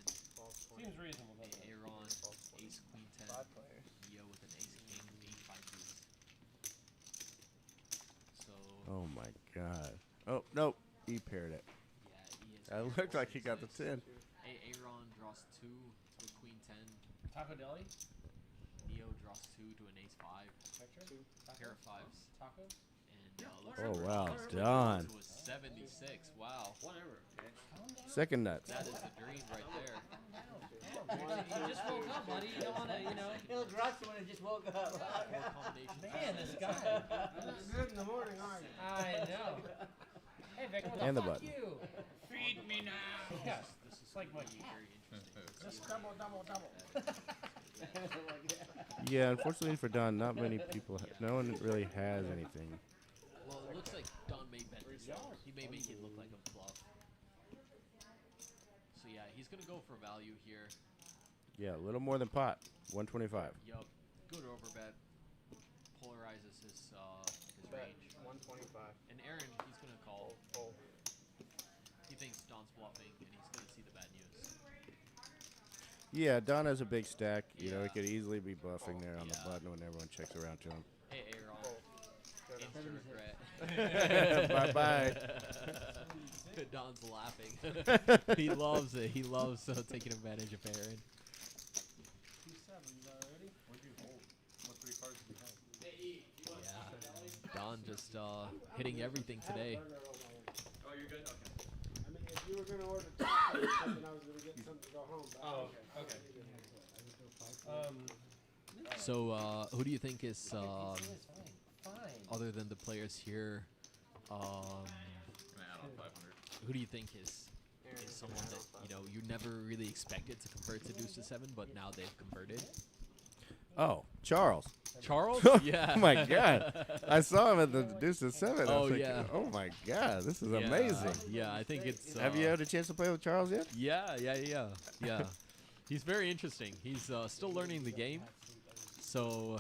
Seems reasonable, doesn't it? Aaron, Ace Queen 10. 5 players. Neo with an Ace King, 8 5 deuce. So Oh my god. Oh nope, he paired it. yeah, It looked like he got the 10. Aaron draws 2 to a Queen 10. Taco Deli? Neo draws 2 to an Ace 5. Victor? Pair of 5s. Tacos? And looks Oh like wow, we're Don. to a 76. Wow. Whatever. Okay. Second nuts. That is the dream right there. You just woke up, buddy. You don't want to, you know. He looked rusty when he just woke up. Four combinations. Man, this guy. Good in the morning, aren't you? I know. Hey, Victor, what And the the fuck button. you? Feed me now. Yeah, This is like my very interesting. Just double. Yeah, unfortunately for Don, not many people. No one really has anything. Well, it looks like Don may bet this out. He may make it look like a bluff. So yeah, he's gonna go for value here. Yeah, a little more than pot. 125. Yup. Good overbet. Polarizes his Bet range. 125. And Aaron, he's gonna call. Fold. He thinks Don's bluffing, and he's gonna see the bad news. Yeah, Don has a big stack. You know, he Yeah. could easily be bluffing there on the Yeah. button when everyone checks around to him. Hey, Aaron. Good. Instant regret. Bye bye. Don's laughing. He loves it. He loves taking advantage of Aaron. Don just hitting everything today. Oh, you're good. Okay. I mean, if you were gonna order tacos or something, I was gonna get something to go home. But Oh, okay. So, who do you think is, Fine. other than the players here, Can I add on 500? who do you think is someone that, you know, you never really expected to convert to Deuce to 7, but now they've converted? Oh, Charles. Charles? Yeah. Oh my God! I saw him at the Deuce of 7. I Oh, was thinking, yeah. oh my God, this is Yeah, amazing. Yeah, I think it's. Have you had a chance to play with Charles yet? Yeah. He's very interesting. He's still learning the game. So,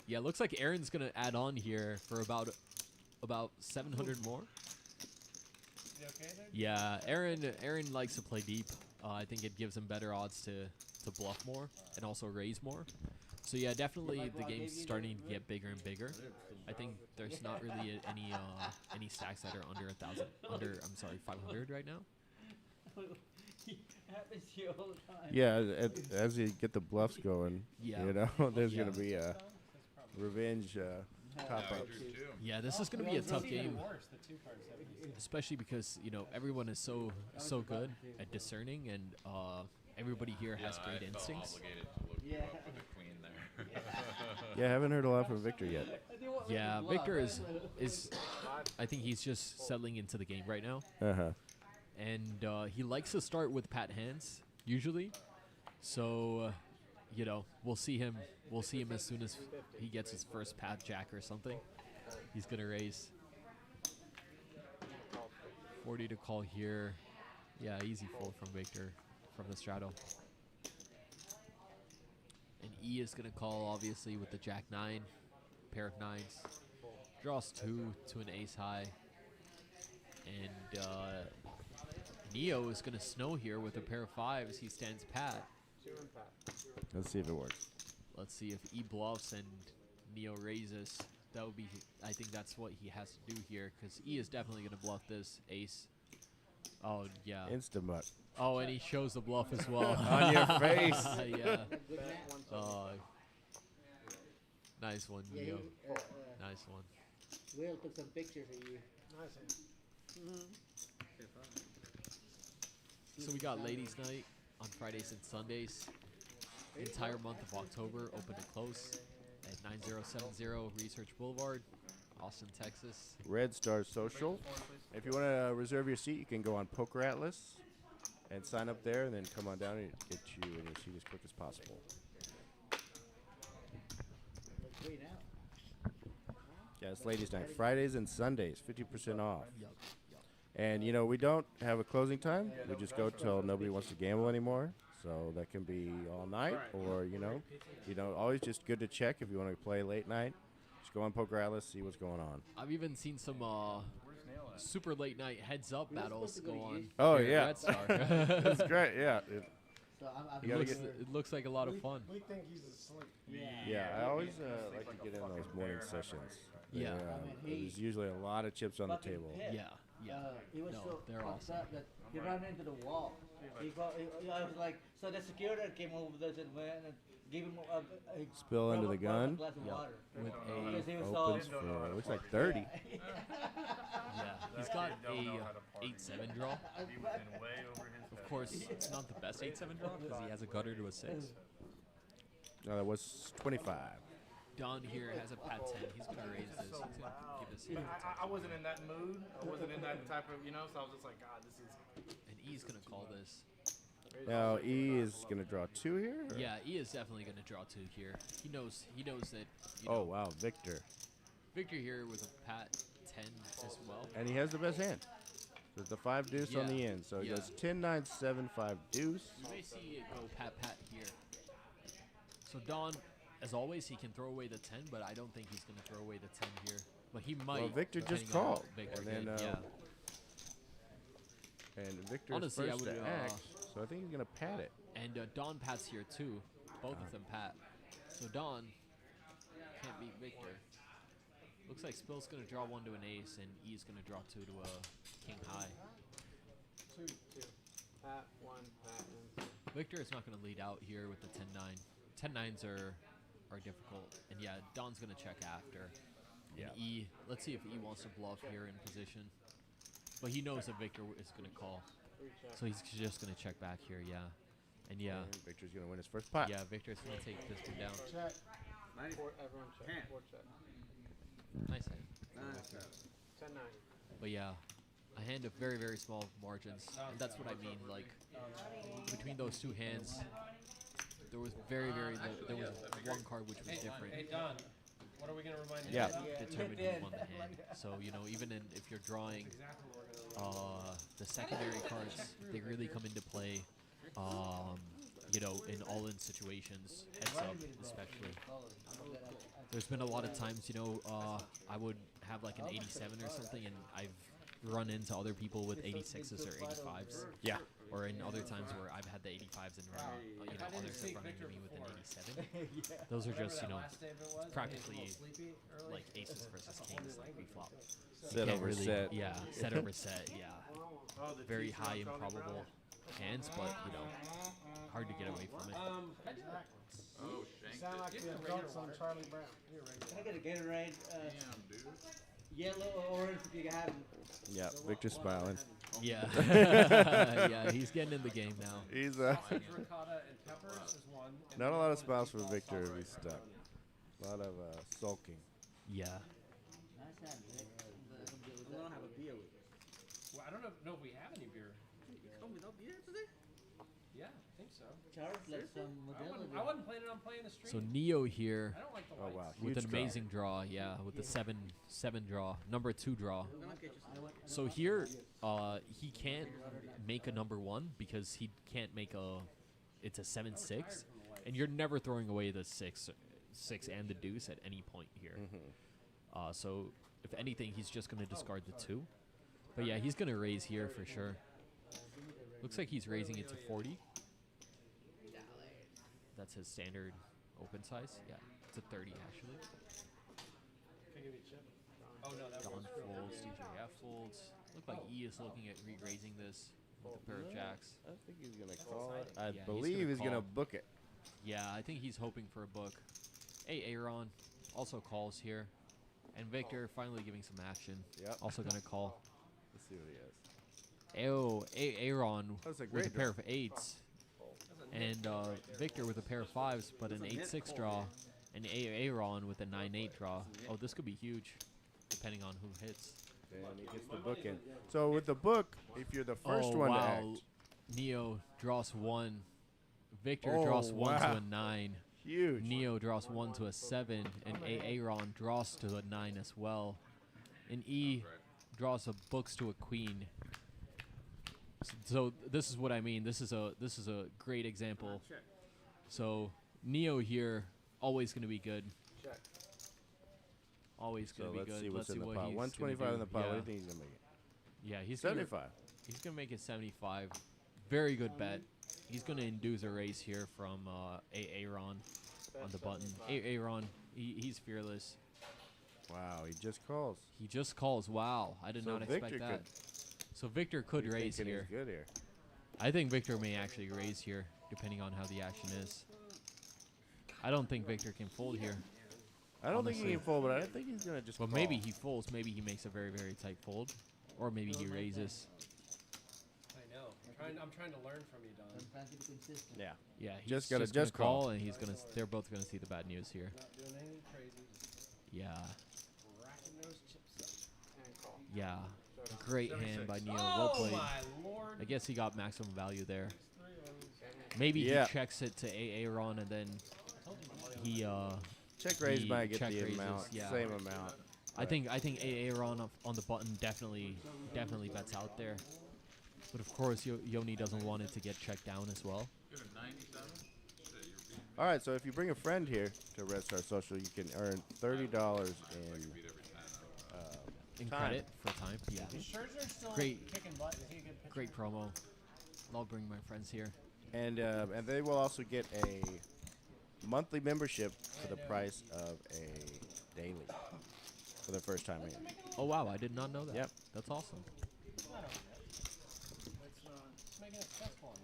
yeah, looks like Aaron's gonna add on here for about 700 more. You okay there? Yeah, Aaron likes to play deep. I think it gives him better odds to bluff more and also raise more. So yeah, definitely the game's starting to get bigger and bigger. I think there's not really any stacks that are under 500 right now. Happens to you all the time. Yeah, as you get the bluffs going, Yeah. you know, there's Yeah. gonna be a revenge pop-ups. Yeah, this is gonna be a tough It's even game, worse, the 2 cards have these. especially because you know everyone is so good at discerning, and everybody here has great I felt instincts. obligated to look you up with a queen there. Yeah, I haven't heard a lot from Victor yet. Yeah, Victor is I think he's just settling into the game right now, Uh-huh. and he likes to start with pat hands usually. So, you know, we'll see him as soon as he gets his first pat jack or something. He's gonna raise 40 to call here. Yeah, easy fold from Victor from the straddle. And E is gonna call obviously with the jack 9, pair of 9s. Draws 2 to an ace high. And Neo is gonna snow here with a pair of 5s. He stands pat. Let's see if it works. Let's see if E bluffs and Neo raises. That would be, I think that's what he has to do here, because E is definitely gonna bluff this ace. Oh yeah. Insta-mutt. Oh, and he shows the bluff as well. On your face. Yeah. Nice one, Yeah, Neo. Nice one. Will took some pictures of you. So we got ladies' night on Fridays and Sundays. Entire month of October, open to close at 9070 Research Boulevard, Austin, Texas. Red Star Social. If you want to reserve your seat, you can go on Poker Atlas and sign up there, and then come on down and get you in your seat as quick as possible. Looks great now. Yeah, it's ladies' night. Fridays and Sundays, 50% off. Yup. And, you know, we don't have a closing time. We just go till nobody wants to gamble anymore. So that can be all night, or, you know, always just good to check if you want to play late night. Just go on Poker Atlas, see what's going on. I've even seen some super late night heads up battles go on. Oh, here at yeah. Red Star. That's great, yeah. So I'm You gotta It looks like a lot of fun. We think he's asleep. Yeah, I always like to get in those morning sessions. Yeah. There's usually a lot of chips on the table. Yeah, yeah. He was No, so they're fucked awesome. up that he ran into the wall. I was like, so the security came over there and went and gave him a Spill into the brought him a gun. glass of Yep. water. With Because he was Opens so for, looks like 30. Yeah, he's got a 8-7 draw. Of course, it's not the best 8-7 draw because he has a gutter to a 6. No, that was 25. Don here has a pat 10. He's gonna raise this. He's gonna give this. I wasn't in that mood. I wasn't in that type of, so I was just like, God, this is. And E's gonna call this. Now, E is going to draw 2 here? or- Yeah, E is definitely gonna draw 2 here. He knows that. You Oh, know, wow, Victor. Victor here with a pat 10 as well. And he has the best hand. There's the 5 deuce on the Yeah, end. So he yeah. goes 10, 9, 7, 5 deuce. You may see it go pat here. So Don, as always, he can throw away the 10, but I don't think he's gonna throw away the 10 here. But he might. Well, Victor just depending on what called. Victor And then, did, yeah. And Victor's Honestly, I first would, to act. So I think he's going to pat it. And Don pats here too. Both of them pat. So Don can't beat Victor. Looks like Spill's gonna draw 1 to an ace, and E's gonna draw 2 to a king high. 2, 2. Pat, 1, pat, and Victor is not gonna lead out here with the 10-9. 10-9s are difficult, and yeah, Don's gonna check after. And E, let's see if E wants to bluff here in position. But he knows that Victor is going to call. So he's just going to check back here, yeah. And yeah. And Victor's going to win his first pot. Yeah, Victor's going to take this one down. Check. Everyone check. 4 check. Nice hand. 10-9. But yeah, a hand of very, very small margins. And that's what I mean, like, between those two hands, there was there was one card which was different. Hey, Don, what are we going to remind you Yeah. about? Determined who won the hand. So, you know, even if you're drawing the secondary cards, they really come into play, you know, in all-in situations, heads up especially. There's been a lot of times, you know, I would have like an 87 or something, and I've run into other people with 86s or 85s. Yeah. Or in other times where I've had the 85s and run, you know, others have run into me with an 87. Those are just, you know, practically like aces versus kings, like pre-flop. Set over set. Yeah, set over set, yeah. Very high improbable hands, but, you know, hard to get away from it. Oh, You sound like the adults on Charlie Brown. Can I get a Gatorade? damn, dude. Yellow or orange if you have them. Yeah, Victor's smiling. Yeah. Yeah, he's getting in the game now. He's Sausage, ricotta, and peppers is one. and not a then lot of one smiles for salt, Victor if salt, he's and stuck. onion. A lot of sulking. Yeah. Nice hand, Vic. I'm gonna have a beer with you. Well, I don't know if we have any beer. You come without beer today? Yeah, I think so. Charles, like some I wasn't planning on playing the stream. So Neo here I don't like the Oh, lights. wow. with Huge an draw. amazing draw, yeah, with the 7 draw, number 2 draw. I'm gonna get you some. So here, he can't make a number 1 because he can't make it's a 7-6, and you're never throwing away the 6 and the deuce at any point here. So if anything, he's just gonna discard the 2. But yeah, he's gonna raise here for sure. Looks like he's raising it to 40. That's his standard open size. Yeah, it's a 30 actually. Can I give you a chip? Oh, no, that Don works. folds, DJF folds. Look like E is looking at re-raising this with a pair of jacks. I think he's going to call it. I Yeah, he's believe gonna he's going to call. book it. Yeah, I think he's hoping for a book. Hey, Aaron also calls here. And Victor finally giving some action. Yep. Also going to call. Let's see what he has. Oh, Aaron That's a with great a pair of 8s. And Victor with a pair of 5s, but an 8-6 draw. And Aaron with a 9-8 draw. Oh, this could be huge, depending on who hits. And he gets the book in. So with the book, if you're the first Oh, one to wow. act, Neo draws 1. Victor Oh, draws 1 to wow. a 9. huge. Neo draws 1 to a 7. And Aaron draws to a 9 as well. And E draws a books to a queen. So this is what I mean. This is a great example. So Neo here always going to be good. Check. Always So going to be let's good. see what's in the what pot. he's 125 gonna in the do. pot. Yeah. What do you think he's going to make it? Yeah, he's gonna 75. He's going to make it 75. Very good bet. He's going to induce a raise here from Aaron on the button. Aaron, he's fearless. Wow, he just calls. He just calls. Wow, I did So not expect Victor that. So Victor could He's raise thinking here. he's good here. I think Victor may actually raise here, depending on how the action is. I don't think Victor can fold here. I don't think Honestly. he can fold, but I think he's going to just But call. maybe he folds. Maybe he makes a very, very tight fold. Or maybe he raises. I know. I'm trying to learn from you, Don. I'm trying to be consistent. Yeah. Yeah, he's Just gotta- gonna just call. and he's gonna. They're both gonna see the bad news here. Not doing anything crazy. Just Yeah, racking those chips And call. yeah. Great hand by Neo. up. Well Oh, played. my lord. I guess he got maximum value there. Maybe Yeah. he checks it to Aaron and then he Check raise he might get check the raises, amount, yeah. same amount. I think Aaron on the button definitely bets out there. But of course Yoni doesn't want it to get checked down as well. Get a 97? Shit, you're beating All right, so if you bring a friend here to Red Star Social, you can earn $30 in beat every 10. In Time. credit for time. Yeah. Is Scherzer still Great. kicking butt? Is he a good pitcher? Great promo. Love bringing my friends here. and they will also get a monthly membership for the price of a daily for the first time in. Oh wow, I did not know that. Yep. That's awesome. It's making it successful on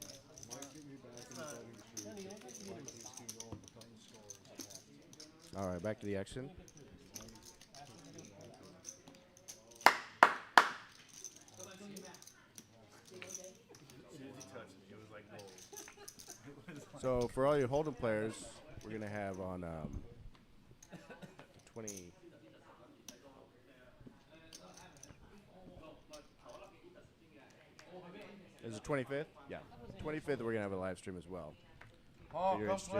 All right, back to the action. So for all your Hold'em players, we're gonna have on 20. Is it 25th? Yeah, 25th. We're gonna have a live stream as well. Paul, you're come interested.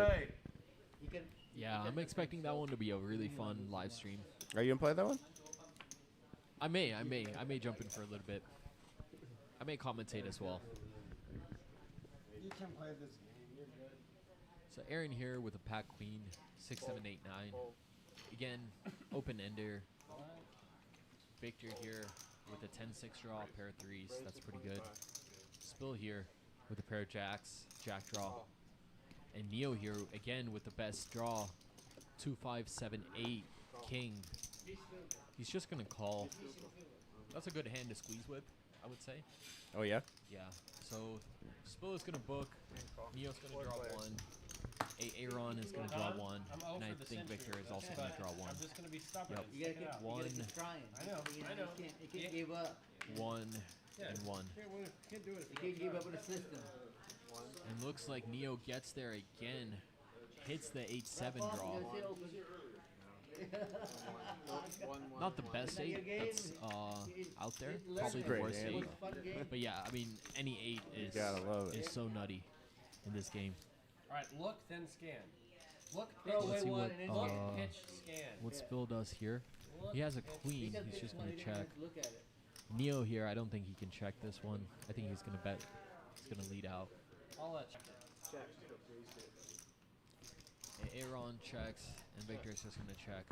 play. Yeah, I'm expecting that one to be a really fun live stream. Are you gonna play that one? I may jump in for a little bit. I may commentate as well. You can play this game. You're good. So Aaron here with a pack queen, 6, 7, 8, 9. Again, open ender. Victor here with a 10-6 draw, pair of threes. That's pretty good. Spill here with a pair of jacks, jack draw. And Neo here again with the best draw, 2, 5, 7, 8, king. He's just gonna call. That's a good hand to squeeze with, I would say. Oh yeah. Yeah. So Spill is gonna book. Neo's gonna draw one. Aaron is gonna draw one, and I think Victor is also gonna draw one. I'm just gonna be stubborn. Yep. And You gotta stick it keep, out. you One. gotta keep trying. I know, I know. You can't give up. One and one. Can't do it. You can't give up with the system. And looks like Neo gets there again. Hits the 8-7 draw. You gotta stay open. Not the best 8 that's out there. Probably the Great worst hand, 8. But yeah, I mean, any 8 gotta love it. is so nutty in this game. All right, look, then scan. Look, Throw pitch, away Let's see one what, and then look, uh, pitch, scan. what Spill does here. He has a queen. doesn't He's pitch just one, going he to doesn't check. have to look at it. Neo here, I don't think he can check this one. I think he's going to bet. He's going to lead out. I'll let you. Aaron checks, and Victor's just going to check.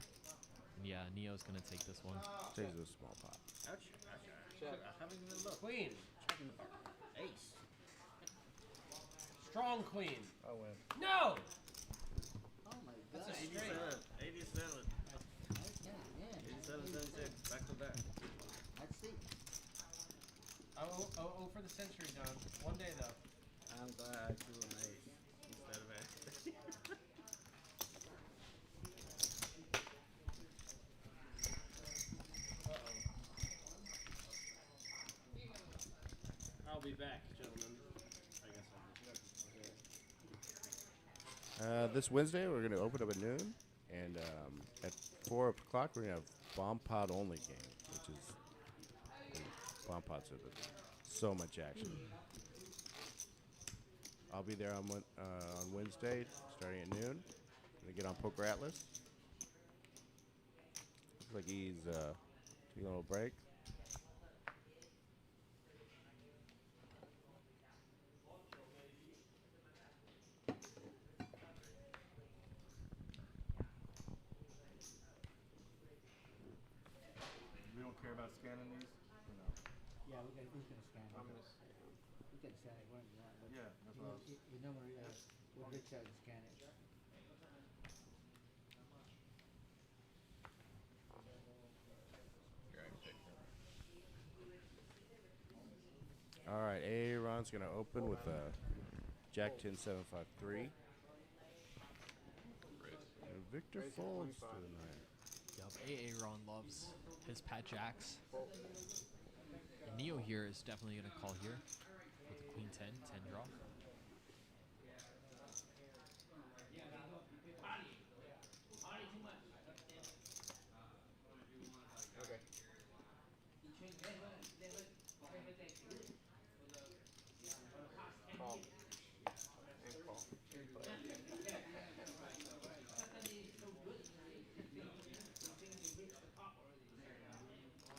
And yeah, Neo's going to take this one. Takes a small pot. Queen. Ace. Strong queen. I win. No! Oh my god. That's a straight. 87. Yeah. 87, 76. Back to back. Let's see. Oh, for the century, Don. One day, though. I'm glad I drew an ace instead of a. I'll be back, gentlemen. I guess This Wednesday, we're going to open up at noon, and at 4 o'clock, we're going to have bomb pod only game, which is bomb pods are so much action. I'll be there on Wednesday, starting at noon. Gonna get on Poker Atlas. Looks like he's taking a little break. We don't care about scanning these? Or no? Yeah, we're gonna scan it. I'm gonna We can scan it. We're not, but Yeah, that's what I was. you normally with Rich side scan it. Here, I can take care of it. All right, Aaron's gonna open with a Jack 10 7 5 3. And Victor folds to the 9. Yup, Aaron loves his Pat Jacks. And Neo here is definitely going to call here with the Queen 10, 10 draw. Okay. Call. And call.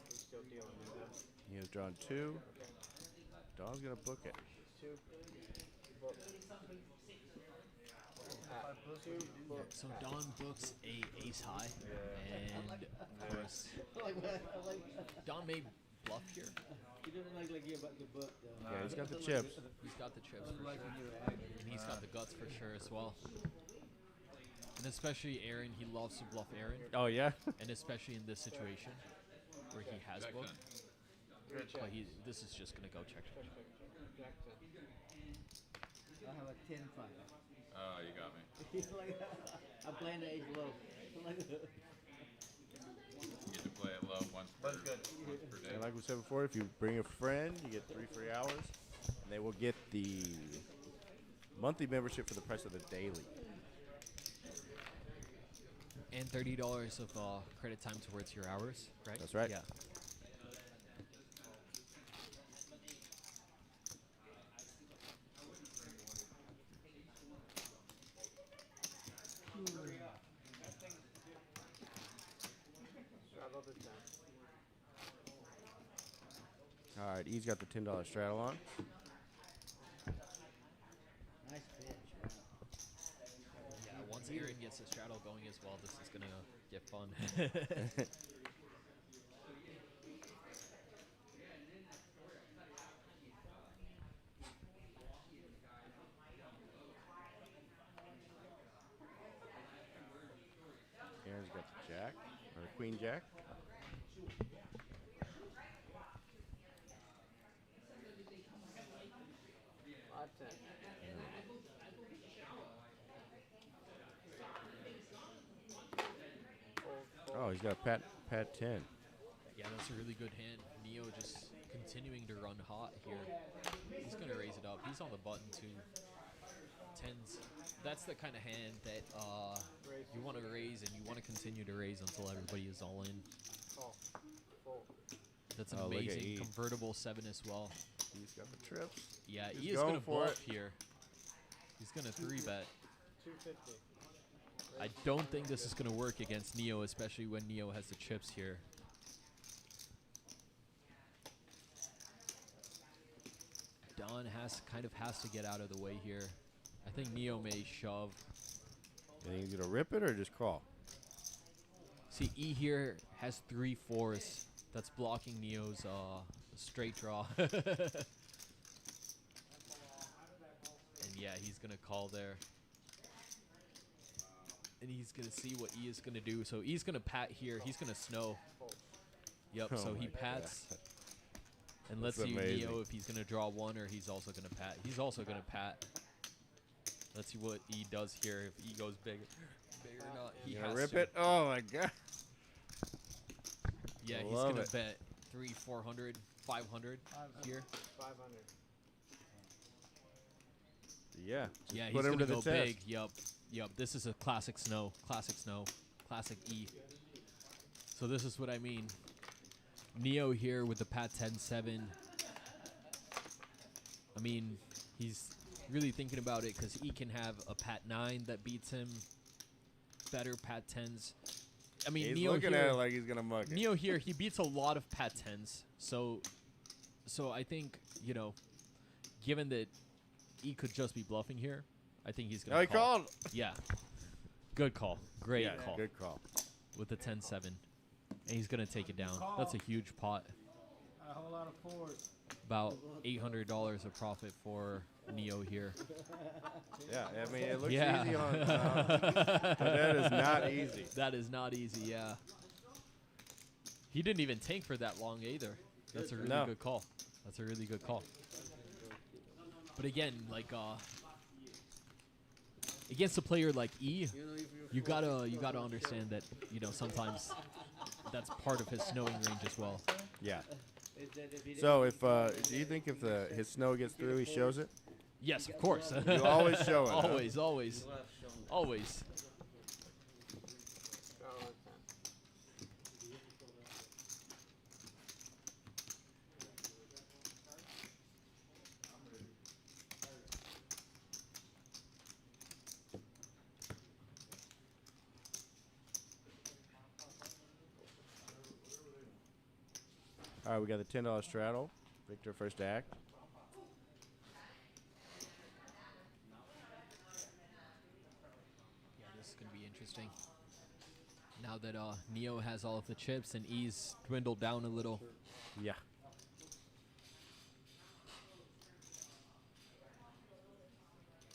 He's still dealing with that. He has drawn 2. Don's gonna book it. 2. Book. Two. Book. So Don books a ace high, and of course, Don may bluff here. You don't like you're about to book though. Yeah, he's got the chips. He's got the chips for Like sure. when you're angry. And he's got the guts for sure as well. And especially Aaron, he loves to bluff Aaron. Oh yeah. And especially in this situation where he has Jack booked. 10. Good check. But this is just gonna go check. Check. Jack 10. I have a 10-5. Oh, you got me. He's like, I'm playing the ace low. I'm like, You get to play it low once per day. And like we said before, if you bring a friend, you get 3 free hours. And they will get the monthly membership for the price of the daily. And $30 of credit time towards your hours, right? That's right. Yeah. Straddle the 10. All right, he's got the $10 straddle on. Nice pitch. Yeah, once Aaron gets the straddle going as well, this is going to get fun. Aaron's got the jack, or queen jack. Oh, he's got a pat 10. Yeah, that's a really good hand. Neo just continuing to run hot here. He's going to raise it up. He's on the button too. Tens. That's the kind of hand that you want to raise and you want to continue to raise until everybody is all in. That's an amazing convertible 7 as well. He's got the trips. Yeah, He's he is going to for bluff here. He's going to 3-bet. 250. I don't think this is going to work against Neo, especially when Neo has the chips here. Don has to get out of the way here. I think Neo may shove. You think he's going to rip it or just call? See, E here has 3 4s. That's blocking Neo's straight draw. And yeah, he's going to call there. And he's going to see what E is going to do. So E's going to pat here. He's going to snow. Yep, Oh so he my pats. God. And let's That's see amazing. Neo if he's going to draw 1 or he's also going to pat. He's also going to pat. Let's see what E does here. If E goes big or not. He You gonna has rip to. it? Oh my God. Yeah, he's Love going it. to bet 300, 400, 500 here. 500. Yeah. Yeah, put he's him going to to the go test. big. Yup. This is a classic snow. Classic snow. Classic E. So this is what I mean. Neo here with the pat 10-7. I mean, he's really thinking about it because E can have a pat 9 that beats him. Better pat 10s. I mean, He's Neo looking here, at it like he's going to mug it. Neo here, he beats a lot of pat 10s. So I think, you know, given that E could just be bluffing here, I think he's going to he called. Yeah. Good call. Great Yeah, call. good call. With the 10-7. And he's going to take it down. That's a huge pot. A whole lot of fours. About $800 of profit for Neo here. Yeah, I mean, it looks Yeah. easy on but that is not easy. That is not easy, yeah. He didn't even tank for that long either. That's a really No. good call. That's a really good call. But again, like against a player like E, you gotta understand that, you know, sometimes that's part of his snowing range as well. Yeah. So if do you think if his snow gets through, he shows it? Yes, of course. You always show it. huh? Always, always. Always. All right, we got the $10 straddle. Victor first act. Yeah, this is going to be interesting. Now that Neo has all of the chips and E's dwindled down a little. Yeah.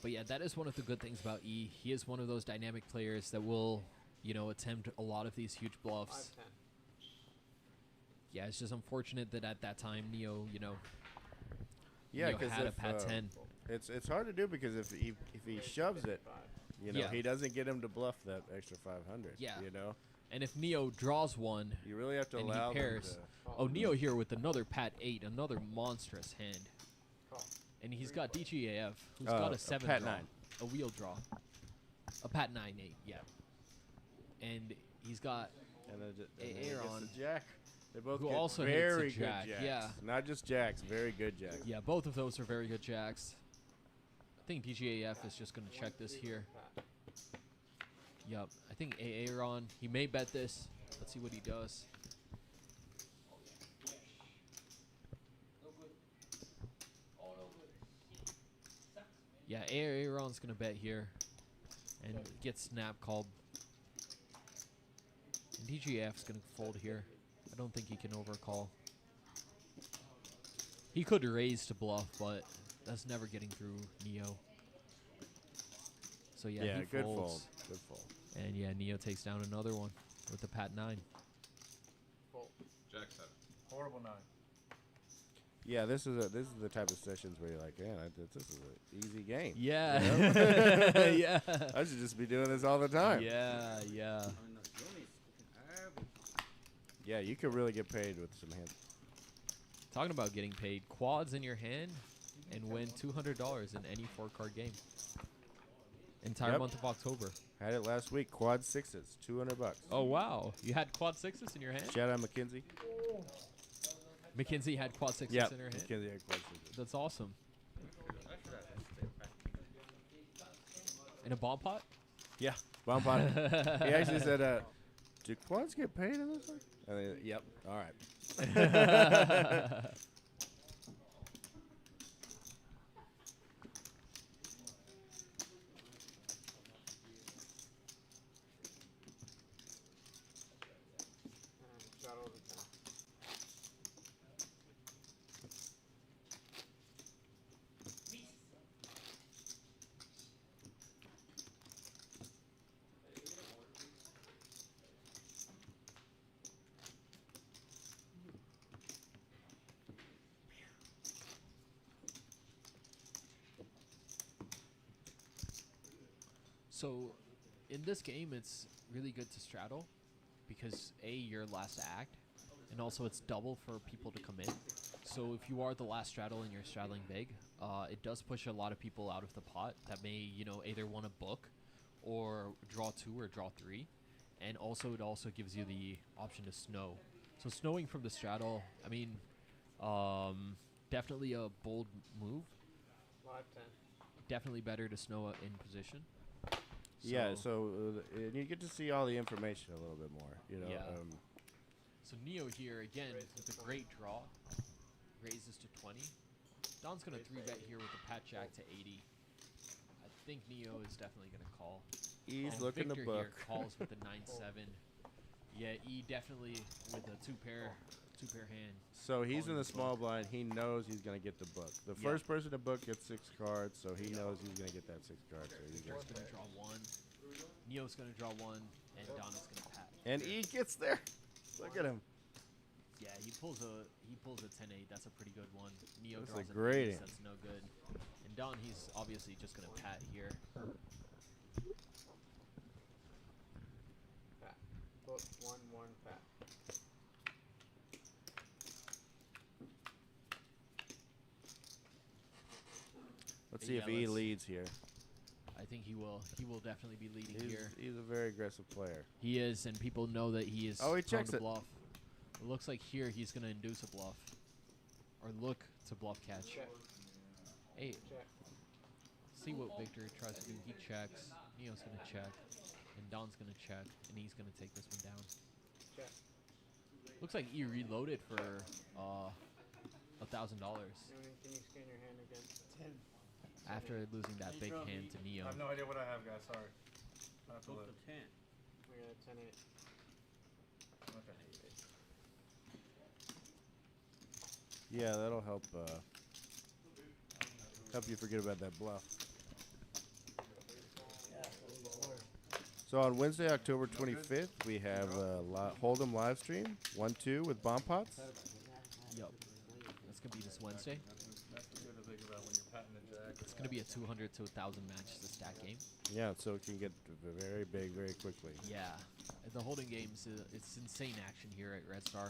But yeah, that is one of the good things about E. He is one of those dynamic players that will, you know, attempt a lot of these huge bluffs. 510. Yeah, it's just unfortunate that at that time Neo, you know, Yeah, Neo because had a pat 10. it's hard to do because if he shoves it, you know, Yeah. he doesn't get him to bluff that extra 500. Yeah. You know, And if Neo draws one you really have to and allow he pairs, them oh, Neo here with another pat 8, another monstrous hand. Call. And he's got DGAF, who's got a 7 Pat draw. 9. A wheel draw. A Pat 9-8, yeah. And he's got And then Aaron, a jack. They both who get also very hits a good jack. jacks. Yeah. Not just jacks, very good jacks. Yeah, both of those are very good jacks. I think DGAF is just going to check this here. Yup. I think Aaron, he may bet this. Let's see what he does. Yeah, Aaron's going to bet here and get snap called. And DGAF's going to fold here. I don't think he can overcall. He could raise to bluff, but that's never getting through Neo. So yeah, he good folds. fold. Good fold. And yeah, Neo takes down another one with the Pat 9. Jack 7. Horrible 9. Yeah, this is the type of sessions where you're like, man, this is an easy game. Yeah. You know? Yeah. I should just be doing this all the time. Yeah, yeah. Yeah, you could really get paid with some hands. Talking about getting paid, quads in your hand and win $200 in any 4-card game. Entire month of October. Had it last week. Quad 6s, $200. Oh wow, you had quad 6s in your hand? Shout out McKinsey. McKinsey had quad 6s Yep, in her hand? McKinsey had quad 6s. That's awesome. In a bomb pot? Yeah, bomb pot. He actually said, do quads get paid in this one? And then, yep, all right. So, in this game, it's really good to straddle because A, you're last act, and also it's double for people to come in. So if you are the last straddle and you're straddling big, it does push a lot of people out of the pot that may, either want to book or draw 2 or draw 3. And also, it also gives you the option to snow. So snowing from the straddle, I mean, definitely a bold move. Live 10. Definitely better to snow in position. Yeah, so you get to see all the information a little bit more, Yeah. So Neo here, again, with a great draw, raises to 20. Don's going to 3-bet here with the Pat Jack to 80. I think Neo is definitely going to call. He's And looking Victor to book. Here calls with the 9-7. Yeah, E definitely with a two-pair hand. So he's in calling the the small book. blind. He knows he's going to get the book. The Yeah. first person to book gets 6 cards, so he knows he's going to get that 6 cards. So he's Victor's going to draw 1. Neo's going to draw 1, and Don is going to pat. and E gets there. Look at him. Yeah, he pulls a 10-8. That's a pretty good one. Neo That's a draws great ace. hand. That's no good. And Don, he's obviously just going to pat here. Pat. Book 1-1 pat. Let's see if Yeah, E let's- leads here. I think he will. He will definitely be leading here. He's a very aggressive player. He is, and people know that he is Oh, he prone checks to it. bluff. It looks like here he's going to induce a bluff. Or look to bluff catch. Check. Hey, Check. see what Victor tries to do. He checks. Neo's going to check. And Don's going to check. And he's going to take this one down. Check. Looks like E reloaded for $1,000 Can you scan your hand again? 10. after losing that big hand to Neo. I have no idea what I have, guys. Sorry. I have to Book look. the 10. We got a 10-8. Okay. Yeah, that'll help you forget about that bluff. So on Wednesday, October 25th, we have Hold'em live stream 1-2 with bomb pots. Yup. That's going to be this Wednesday. That's good to think about when you're patting the jack. It's going to be a 200 to 1,000 match to stack game. Yeah, so it can get very big very quickly. Yeah. The holding games, it's insane action here at Red Star.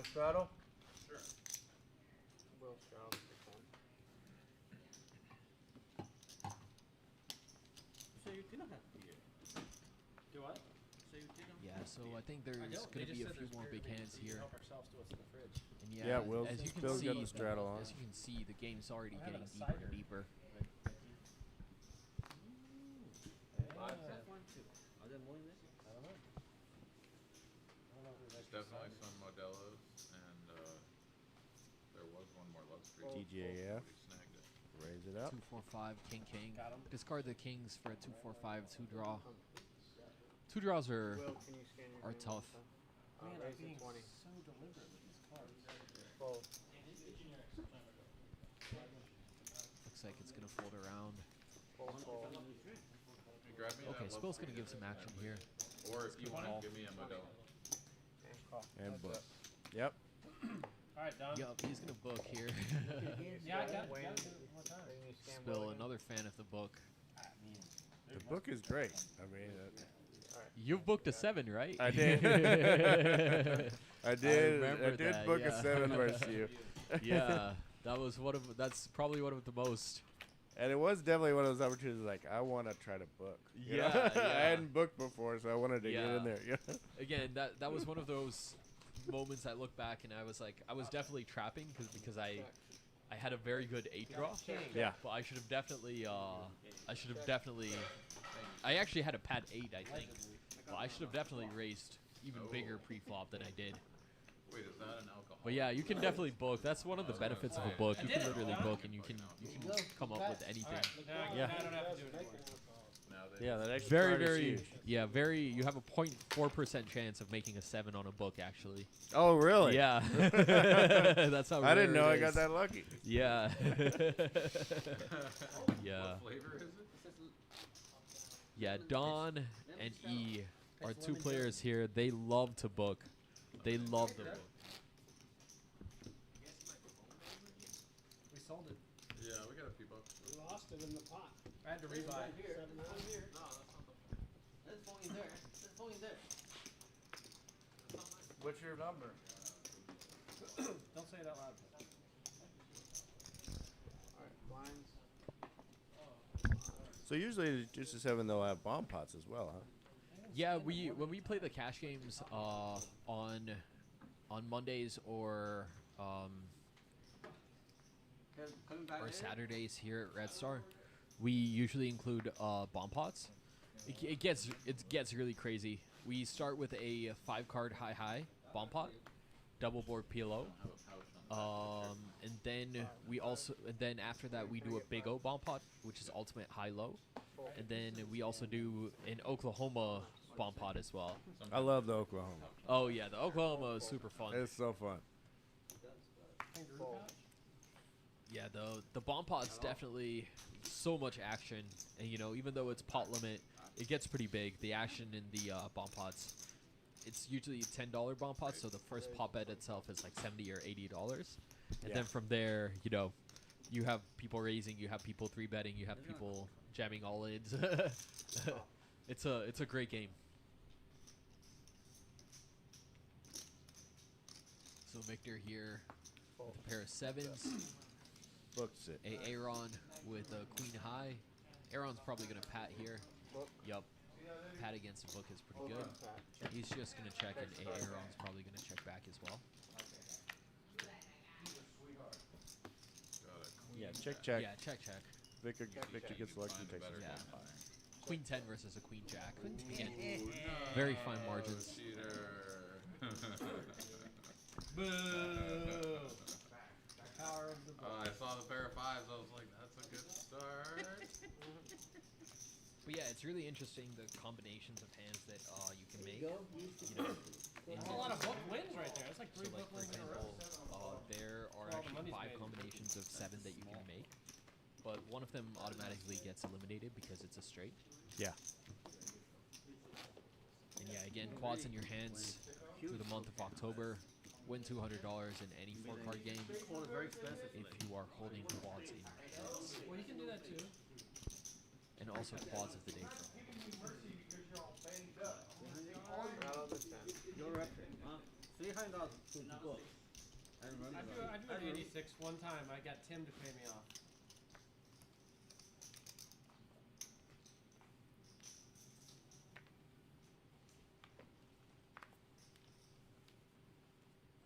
Want to straddle? Sure. We'll straddle if we can. So you didn't have beer. Do what? So you didn't. Yeah, so I think there's I don't. going They to just be a said few there's more beer big that we hands can here. Help ourselves to what's in the fridge. And Yeah, Will as you can Phil's see, got the straddle on. as you can see, the game's already I have getting a deeper and cider. deeper. What's that one too? Are there more in this? I don't know. I don't know if there's There's extra definitely cider. some Modelo's, and there was one more Love Street. TGAF. We snagged it. Raise it up. 2-4-5, king. Got 'em. Discard the kings for a 2-4-5 2-draw. 2 draws are Will, can you scan your are name tough. also? Man, I'm Raise being to 20. so deliberate with these cards. Fold. Looks like it's gonna fold around. Fold, fold. Hey, grab me Okay, that Love Spill's gonna Street give some and action that here. Or if you want to give me a Modelo. And call. And That's book. it. Yep. All right, Don. Yup, he's gonna book here. Yeah, I got it. Wayne, Got it one more time. then you scan Spill, Will again. another fan of the book. I mean, The book is great. I mean, Alright. You've booked a 7, right? I did. I did. I remember did that, book yeah. a 7 versus you. Yeah, that was that's probably one of the most. And it was definitely one of those opportunities like, I want to try to book. you know? Yeah, I yeah. hadn't booked before, so I wanted to get Yeah. in there. You know? Again, that was one of those moments I look back and I was like, I was definitely trapping because I had a very good 8 draw. Yeah. But I should have definitely I actually had a pad 8, I think. But I should have definitely raised even bigger pre-flop than I did. Wait, is that an alcohol? But yeah, you can definitely book. That's one of the benefits of a book. You can literally book and you can come up with anything. Yeah. I don't have to do it anymore. Now they Yeah, that extra Very, card is very, huge. yeah, very. You have a 0.4% chance of making a 7 on a book, actually. Oh, really? Yeah, that's how. I didn't rare know it I got is. that lucky. Yeah. Yeah. What flavor is it? Yeah, Don and E are 2 players here. They love to book. They love the book. We sold it. Yeah, we got a few bucks. We lost it in the pot. I had to rebuy. That's going there. That's going there. What's your number? Don't say it out loud. Alright, blinds. So usually just a 7 they'll have bomb pots as well, huh? Yeah, when we play the cash games on Mondays or Coming back later? Saturdays here at Red Star, we usually include bomb pots. It gets really crazy. We start with a 5-card high bomb pot, double board PLO, and then after that we do a big O bomb pot, which is ultimate high low, and then we also do an Oklahoma bomb pot as well. I love the Oklahoma. Oh yeah, the Oklahoma is super fun. It's so fun. Yeah, the bomb pot's definitely so much action, and even though it's pot limit, it gets pretty big. The action in the bomb pots, it's usually $10 bomb pots, so the first pot bet itself is like $70 or $80, and then from there, you have people raising, you have people 3-betting, you have people jamming all ins. It's a great game. So Victor here with a pair of 7s. Books it. Aaron with a queen high. Aaron's probably gonna pat here. Yup. Pat against the book is pretty good. He's just gonna check, and Aaron's probably gonna check back as well. Yeah, check. Yeah, check. Victor gets lucky and takes his Yeah. bomb pot. Queen 10 versus a queen jack. Again, very fine margins. Cheater. Boo! Power of the book. I saw the pair of 5s. I was like, that's a good start. But yeah, it's really interesting the combinations of hands that you can make. That's a lot of book wins right there. That's like 3 So, like, book for wins in a row. example, there are All the actually money's 5 made. combinations of 7 that you can make, but one of them automatically gets eliminated because it's a straight. Yeah. And yeah, again, quads in your hands through the month of October. Win $200 in any 4-card game if you are holding quads in your hands. Well, you can do that too. And also quads of the day. Straddle the 10. You're up. $300 to go. I remember. I drew an 86 one time. I got Tim to pay me off.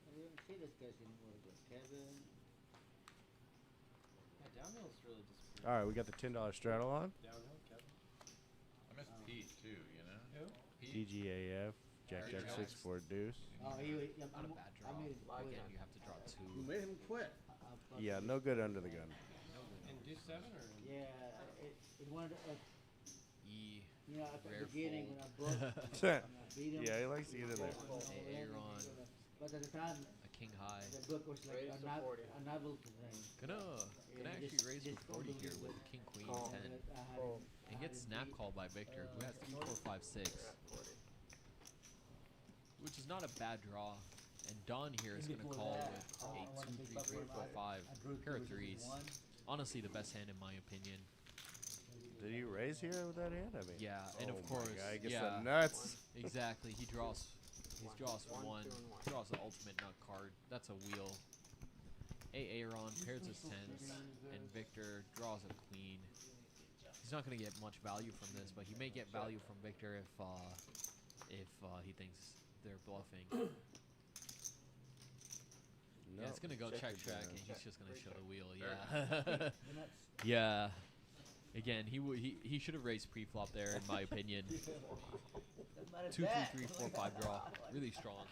I don't see this guys anymore. Kevin. Yeah, downhill's really disappeared. All right, we got the $10 straddle on. Downhill, Kevin. I miss Pete too, you know? Who? Pete. TGAF, Jack There Jack you go. 6 for a deuce. Oh, Not a bad draw. Again, you have to draw You 2. made him quit. Yeah, no good under the gun. In deuce 7 or? Yeah, it wanted E. you know, at the Rare beginning fold. when I booked, and I beat him. Yeah, he likes to get in there. Aaron. But at the time, A king high. the book was like Raise to 40. a novelty thing. Gonna Yeah, actually just- raise just with 40 here with unbelievable. king queen Call. 10. I had Fold. And gets snap called by Victor, who has 3, 4, 5, 6, which is not a bad draw. And Don here is gonna call with a 2, 3, 4, 4, 5, pair of threes. Honestly, the best hand in my opinion. Did he raise here with that hand? I mean, Yeah, and oh of my course, God, he gets yeah, the nuts. exactly. He draws One, one, two, and one. draws the ultimate nut card. That's a wheel. Aaron pairs his tens, and Victor draws a queen. He's not gonna get much value from this, but he may get value from Victor if he thinks they're bluffing. No, Yeah, it's gonna go check again. and he's just gonna show the wheel. Yeah, yeah. Again, he should have raised pre-flop there, in my opinion. 2, 3, 3, 4, 5 draw, really strong.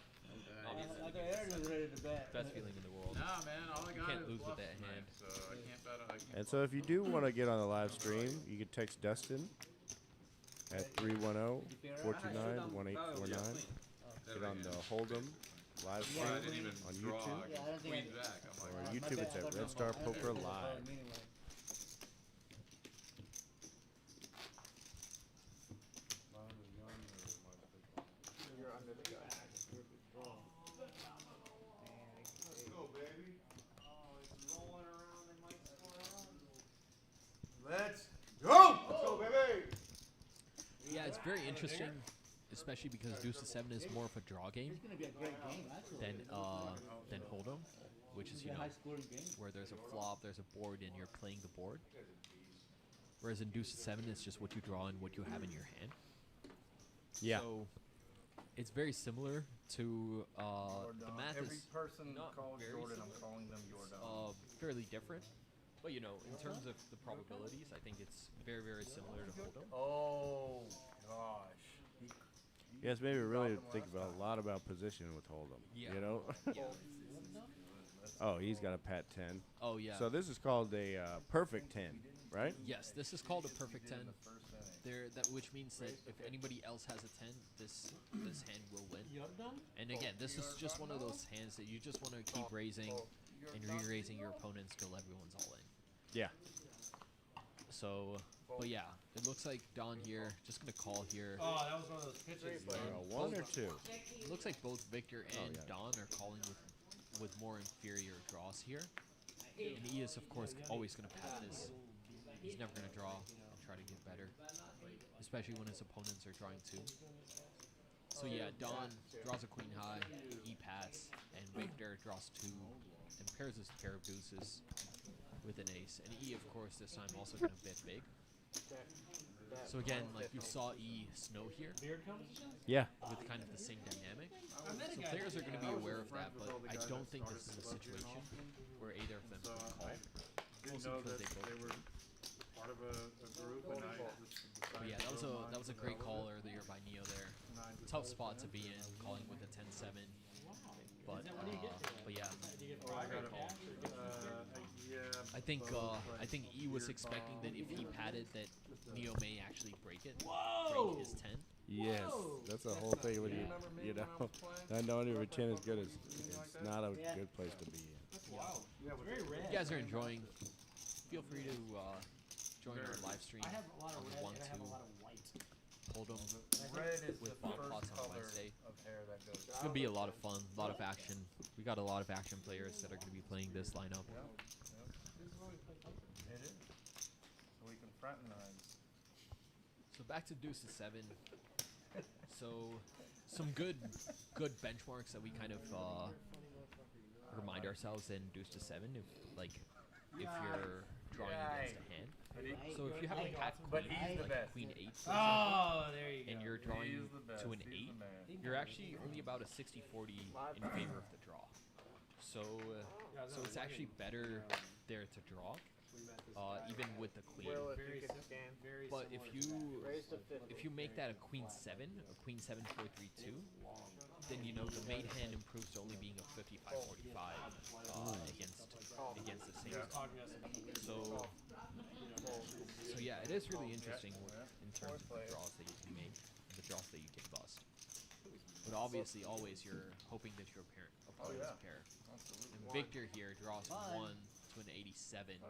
Obviously, I thought Aaron was ready to bet. best feeling in the world. Nah, man, all I got can't is lose with bluff that tonight, hand. so I can't bet. I can't And so if you do want to get on the live stream, you can text Dustin at 310-429-1849. Get on the Hold'em live Well, I stream didn't even on draw. YouTube. I Yeah, I don't think queen back. I'm Or like, YouTube, it's at Red Star Poker Live. You're under the gun. Let's go! Let's go, baby! Yeah, it's very interesting, especially because Deuce to 7 is more of a draw game It's gonna be a great game, actually. than Hold'em, which is, It's a high scoring game. where there's a flop, there's a board, and you're playing the board. Whereas in Deuce to 7, it's just what you draw and what you have in your hand. Yeah. So it's very similar to the math Every is person not calls very Jordan, I'm similar. calling them Jordan. Fairly different. But you know, in terms of the probabilities, I think it's very, very similar to Hold'em. Oh, gosh. Yes, maybe really think about a lot about position with Hold'em. Yeah. You know? Yeah. Oh, he's got a pat 10. Oh yeah. So this is called a perfect 10, right? Yes, this is called a perfect 10. Which means that if anybody else has a 10, this hand will win. And again, this is just one of those hands that you just want to keep raising and re-raising your opponents till everyone's all in. Yeah. So, but yeah, it looks like Don here, just gonna call here. Oh, that was one of those pitches. One or two? It looks like both Victor and yeah. Don are calling with more inferior draws here. And he is, of course, always gonna pat this. He's never gonna draw and try to get better, especially when his opponents are drawing too. So yeah, Don draws a queen high, he pats, and Victor draws 2 and pairs his pair of deuces with an ace. And E, of course, this time also gonna bet big. So again, like you saw E snow here Beard competition? Yeah. with kind of the same dynamic. So players are gonna be aware of that, but I don't think this is a situation where either of them So can call. I didn't Mostly know because that they they both. were part of a group, and I just But decided yeah, to go mine that was a for great the call other. earlier by Neo there. Nine to Tough 12. spot to be in, calling with a 10-7. But yeah, Oh, I got it. Yeah. I think both, I think E was weird expecting that if he call. patted that Neo may actually break it, Whoa! break his 10. Yes. That's the whole thing when you know, not knowing your 10 is good. It's not a good place to be in. Wow. Very If red. you guys are enjoying, feel free to join our live stream I have a lot of on red the 1 and I have a 2 lot of white. Hold'em. Red is with the bomb first plots on color Wednesday. of hair that goes. It's gonna be a lot of fun, a lot of action. We got a lot of action players that are gonna be playing this lineup. It is. So we can fraternize. So back to Deuce to 7. So, some good benchmarks that we kind of remind ourselves in deuce to 7 if you're drawing against a hand. So if you have a pat But queen, he's the like best. queen 8 for Oh, there you example, and go. you're drawing He's the best. to an He's 8, the man. you're actually only about a 60-40 in favor of the draw. So it's actually better there to draw, even with the queen. Will, if Very you could sim- scan. very But similar if to that. Raise to 50. you make that a queen 7, a queen 7 4-3-2, then you know the mate hand improves to only being a 55-45 against the same. So yeah, it is really interesting in terms of the draws that you can make, the draws that you can bust. But obviously, always you're hoping that your opponent's pair. Absolutely. And Victor here draws 1 to an 87.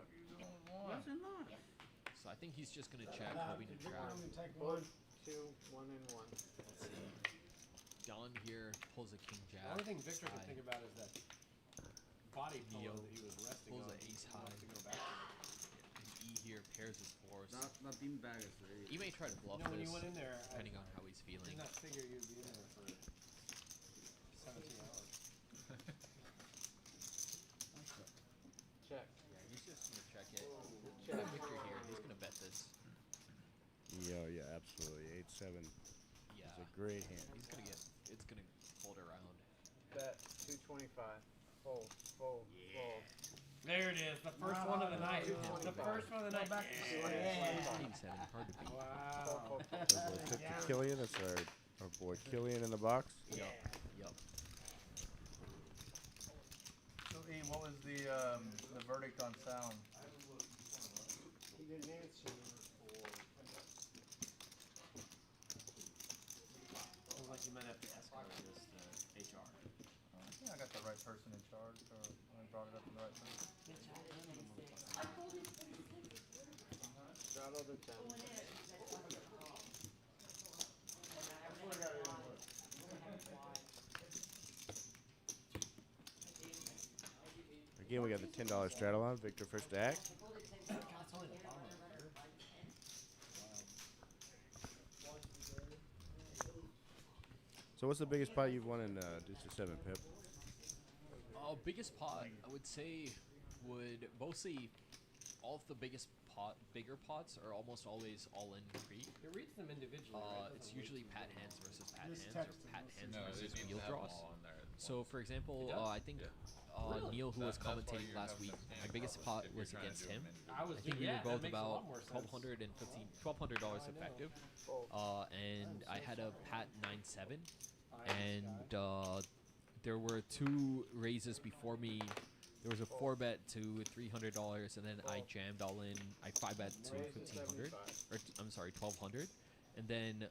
So I think he's just gonna check, hoping to trap. I'm gonna take Board one. 2, 1 and 1. Let's see. Don here pulls a king The jack. only thing Victor can high. think about is that body Neo pillow that he was resting pulls on. an ace He high. wants to go back. And E here pairs his fours. Not being baggers. He may try to bluff You know, when this, you went in there, I depending on how he's did feeling. not figure you'd be in there for 17 hours. Check. Yeah, he's just gonna check it. Check. Victor here, he's gonna bet this. Yeah, absolutely. 8-7 Yeah, is a great hand. he's gonna get. It's gonna fold around. Bet 225. Fold, fold, fold. There it is, the first one of the night. The first one of the night. King 7, hard to beat. Wow. Our boy tip to Killian. That's our boy Killian in the box. Yup. So, E, what was the verdict on sound? He didn't answer. Sounds like you might have to escalate this to HR. I think I got the right person in charge, or I brought it up to the right person. Straddle the 10. Again, we got the $10 straddle on. Victor first to act. So what's the biggest pot you've won in deuce to 7, Pip? Biggest pot, I would say, would mostly all of the bigger pots are almost always all in pre. It reads them individually. Right? It's usually pat hands versus pat This hands or text pat is hands No, versus it needs wheel to have them draws. all on there. So, for example, I think Neil, who was That's why commentating you last have week, some my hand biggest problems pot if you're was trying to against do him. them in- I was I think we yeah, were both that makes a about lot more sense. $1,200 effective, and I had a pat 9-7, and there were 2 raises before me. There was a 4-bet to $300, and then I jammed all in. I 5-bet to 1,500, or I'm sorry, 1,200, and then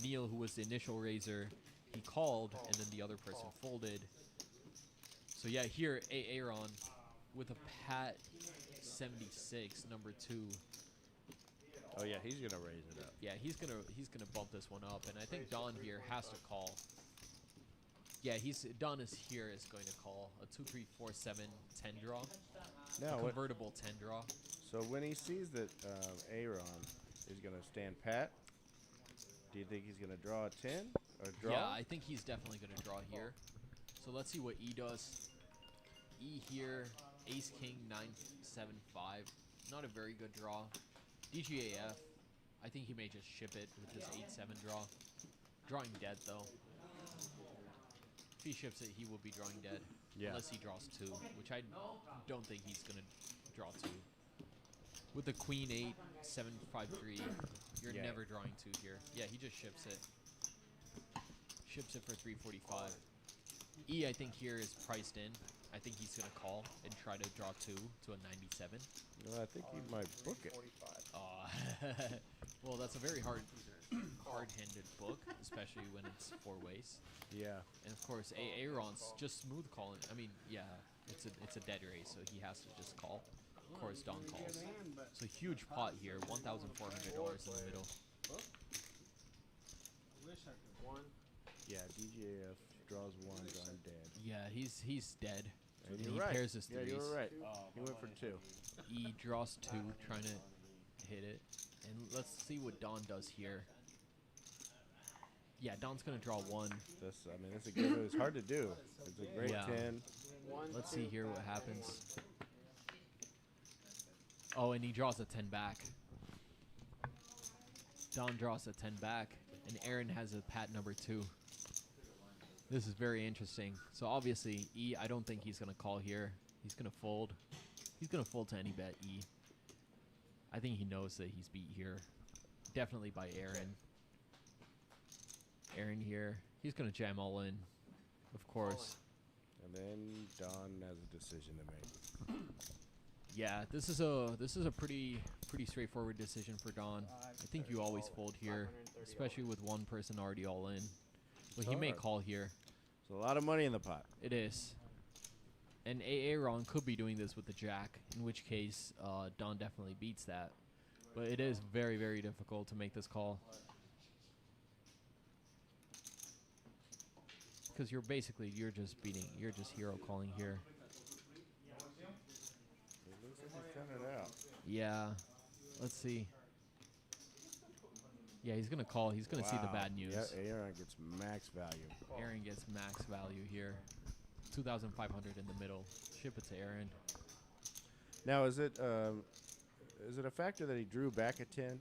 Neil, who was the initial raiser, he called, and then the other person folded. So yeah, here Aaron with a pat 76, number 2. Oh yeah, he's gonna raise it up. Yeah, he's gonna bump this one up, and I think Don here has to call. Yeah, Don is going to call a 2, 3, 4, 7, 10 draw. Now, A convertible 10 draw. so when he sees that Aaron is gonna stand pat, do you think he's gonna draw a 10 or draw? Yeah, I think he's definitely gonna draw here. So let's see what E does. E here, Ace King 9-7-5. Not a very good draw. DGAF. I think he may just ship it with his 8-7 draw. Drawing dead though. If he ships it, he will be drawing dead. Yeah. Unless he draws 2, which I don't think he's gonna draw 2. With the Queen 8, 7-5-3, you're Yeah. never drawing 2 here. Yeah, he just ships it. Ships it for 345. E, I think here is priced in. I think he's gonna call and try to draw 2 to a 97. No, I think he might book it. Well, that's a very hard-handed book, especially when it's 4 ways. Yeah. And of course, Aaron's just smooth calling. I mean, yeah, it's a dead race, so he has to just call. Of course, Don calls. So huge pot here, $1,400 in the middle. One. Yeah, DJF draws 1, drawing dead. Yeah, he's dead. And he you're right. pairs his Yeah, threes. you were right. He went for 2. E draws 2, trying to hit it. And let's see what Don does here. Yeah, Don's gonna draw 1. This, I mean, it's a good. It's hard to do. It's a great Yeah. 10. Let's see here what happens. Oh, and he draws a 10 back. Don draws a 10 back, and Aaron has a pat number 2. This is very interesting. So obviously, E, I don't think he's gonna call here. He's gonna fold. He's gonna fold to any bet, E. I think he knows that he's beat here. Definitely by Aaron. Aaron here. He's gonna jam all in, of course. And then Don has a decision to make. Yeah, this is a pretty straightforward decision for Don. I think you always fold here, especially with one person already all in. Well, he may call here. There's a lot of money in the pot. It is. And Aaron could be doing this with the jack, in which case Don definitely beats that. But it is very, very difficult to make this call. Because you're just hero calling here. It looks like he's cutting it out. Yeah. Let's see. Yeah, he's going to call. He's going to see the bad news. Yeah, Aaron gets max value. Aaron gets max value here. 2,500 in the middle. Ship it to Aaron. Now, is it a factor that he drew back a 10?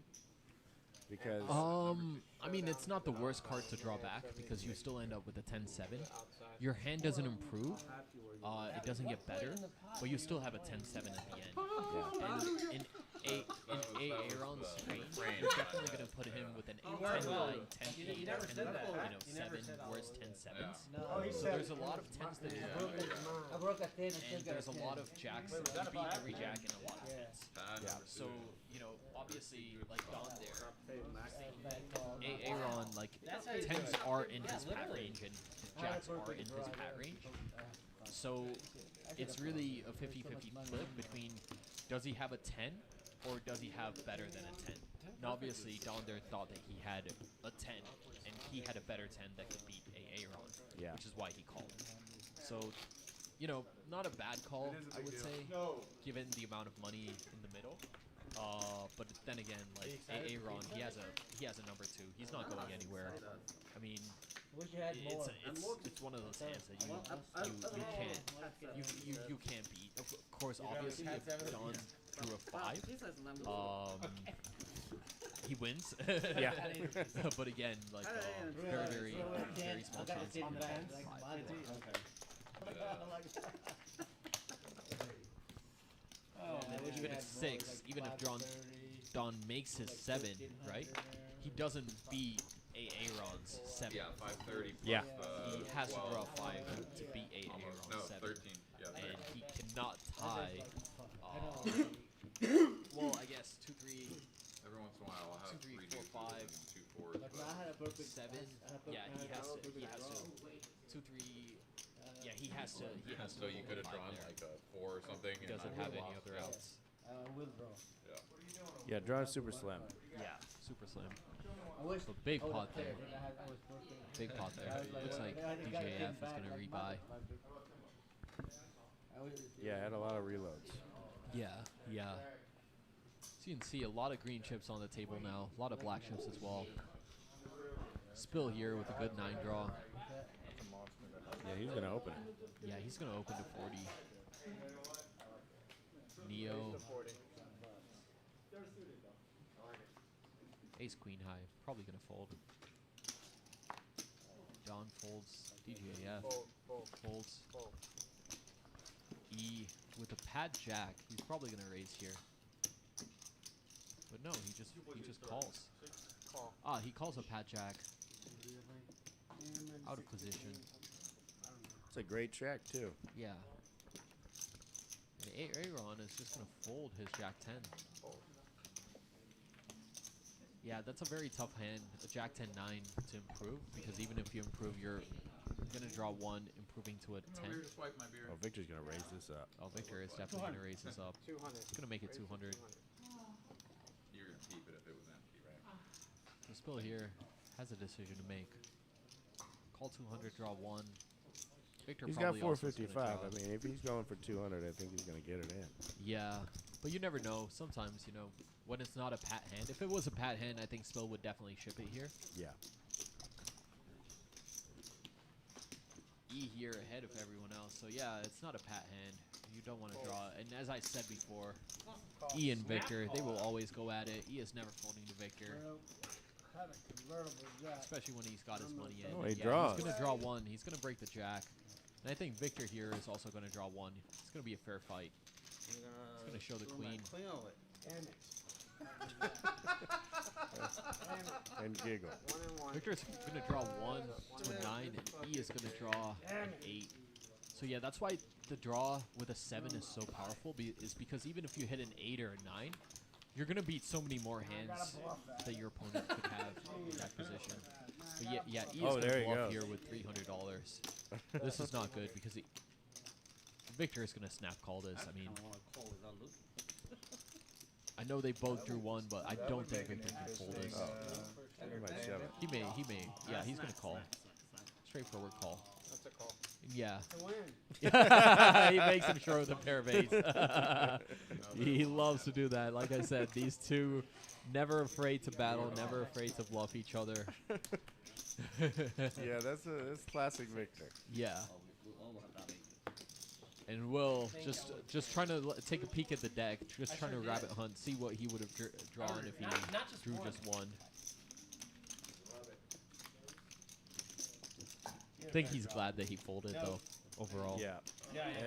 Because I mean, it's not the worst card to draw back because you still end up with a 10-7. Your hand doesn't improve. It doesn't get better, but you still have a 10-7 at the end. Yeah. And in Aaron's range, you're definitely going to put him with an 10-9, 10-8, 10-7, worst 10-7s. So there's a lot of 10s that you I broke a 10 and still and got there's a a 10. lot of jacks. You beat every jack in a lot of hits. Yeah. So, obviously, like Don there, Aaron, like, 10s are in his pat range and his jacks are in his pat range. So, it's really a 50-50 flip between does he have a 10 or does he have better than a 10? And obviously, Don there thought that he had a 10 and he had a better 10 that could beat Aaron, which is why he called. So, not a bad call, I would say, given the amount of money in the middle. But then again, like Aaron, he has a number 2. He's not going anywhere. I mean, it's one of those hands that you can't beat. Of course, obviously, if Don drew a 5, he wins. Yeah. But again, like very small chance. He wins by 5. Even at 6, even if Don makes his 7, right? He doesn't beat Aaron's 7. Yeah, 530 plus Yeah. He has to draw 5 to beat Aaron's 7. 13. Yeah, And he cannot tie. Well, I guess 2, 3, every once in a while I'll have 2, 3, 3 4, 5, deuces and 2 fours. But I had a perfect 7. Yeah, he has to. 2, 3. Yeah, he has to. So you could have drawn there. like a 4 or something. He doesn't have any other outs. will draw. Yeah, drawing super slim. Yeah, super slim. I wish So big I was pot there. prepared, and I was working. Big pot there. Looks like DJF is going to rebuy. Yeah, had a lot of reloads. Yeah. So you can see a lot of green chips on the table now. A lot of black chips as well. Spill here with a good 9 draw. Yeah, he's going to open it. Yeah, he's going to open to 40. Neo. Ace queen high. Probably going to fold. John folds. DJF folds. E with a pad jack. He's probably going to raise here. But no, he just calls. He calls a pad jack. Out of position. It's a great track, too. Yeah. And Aaron is just going to fold his jack 10. Yeah, that's a very tough hand, a jack 10-9 to improve, because even if you improve, you're going to draw 1, improving to a 10. Oh, Victor's going to raise this up. Oh, Victor is definitely going to raise this up. 200. He's going to make it 200. You're going to keep it if it was empty, right? So Spill here has a decision to make. Call 200, draw 1. Victor He's got probably also is 455. gonna I draw. mean, if he's going for 200, I think he's going to get it in. Yeah, but you never know. Sometimes, when it's not a pat hand. If it was a pat hand, I think Spill would definitely ship it here. Yeah. E here ahead of everyone else. So yeah, it's not a pat hand. You don't want to draw. And as I said before, E and Victor, they will always go at it. E is never folding to Victor. Well, had a convertible jack. Especially when he's got his money in. Oh, he Yeah, draws. he's going to draw one. He's going to break the jack. And I think Victor here is also going to draw one. It's going to be a fair fight. It's going to show the queen. Damn it. And giggle. 1 and 1. Victor's going to draw 1 to a 9, and E is going to draw an 8. So yeah, that's why the draw with a 7 is so powerful, is because even if you hit an 8 or a 9, you're going to beat so many more hands that your opponent could have in that position. But yeah, E is going to bluff here with $300. This is not good because Victor is going to snap call this. I mean, I know they both drew 1, but I don't think Victor can fold this. He may. Yeah, he's going to call. Straightforward call. That's a call. Yeah. To win. He makes him show with a pair of eights. He loves to do that. Like I said, these two never afraid to battle, never afraid to bluff each other. Yeah, that's classic Victor. Yeah. And Will just trying to take a peek at the deck, just trying to rabbit hunt, see what he would have drawn if he drew just one. I think he's glad that he folded though, overall. Yeah.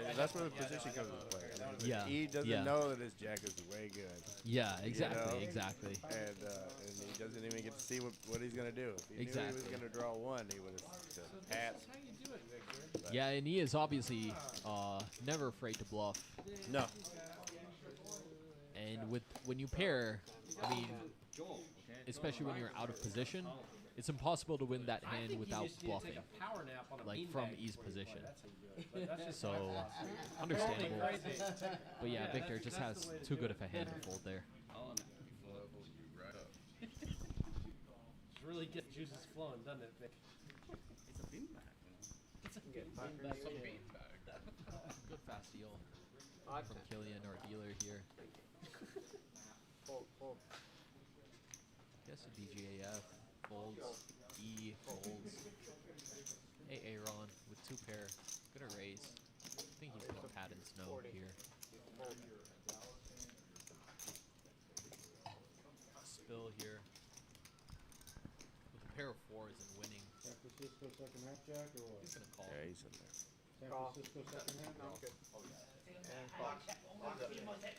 And that's where the position comes into play. I mean, Yeah. He doesn't know that his jack is way good. Yeah, exactly, you know? exactly. And he doesn't even get to see what he's going to do. If he knew he was going to draw 1, he would have just passed. Yeah, and he is obviously never afraid to bluff. No. And when you pair, I mean, especially when you're out of position, it's impossible to win that hand without bluffing, like from E's position. So, understandable. But yeah, Victor just has too good of a hand to fold there. It's really get juices flowing, doesn't it, Vic? It's a beanbag. It's a good beanbag. Good fast deal from Killian, our dealer here. Fold. Yes, a DGAF. Folds, E, folds. Hey, Aaron, with 2 pair. Gonna raise. I think he's gonna pat and snow here. Spill here. With a pair of 4s and winning. San Francisco second half jack or what? He's gonna call. Yeah, he's in there. San Francisco second half? No, good. And call.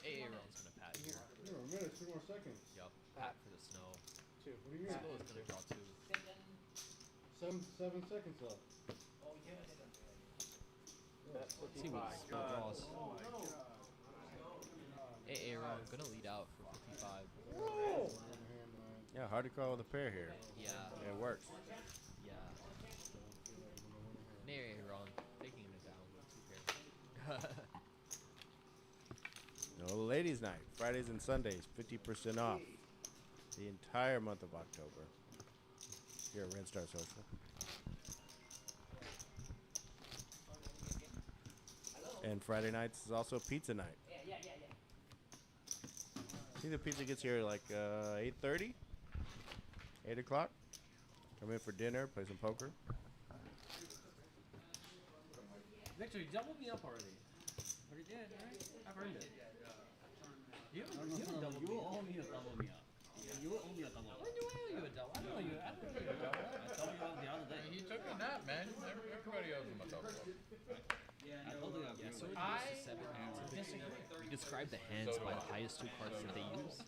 Hey, Aaron's gonna pat here. No, a minute, 2 more seconds. Yup, pat for the snow. 2. What do you mean? Spill is gonna draw 2. 7 seconds left. That's Let's see what Spill draws. Hey, Aaron, gonna lead out for 55. Yeah, hard to call with a pair here. Yeah. Yeah, it works. Yeah. Nay, Aaron, taking it down with 2 pair. No, ladies' night, Fridays and Sundays, 50% off the entire month of October here at Rinstar Social. And Friday nights is also pizza night. I think the pizza gets here like 8:30, 8 o'clock. Come in for dinner, play some poker. Victor, you doubled me up already. Already did, right? I've earned it. You doubled me. You owe me a double me up. You owe me a double. When do I owe you a double? I don't owe you. I don't owe you a double. I told you the other day. He took a nap, man. Everybody owes him a double. I told you Yeah, so it goes to 7. We describe the hands by the highest 2 cards that they use.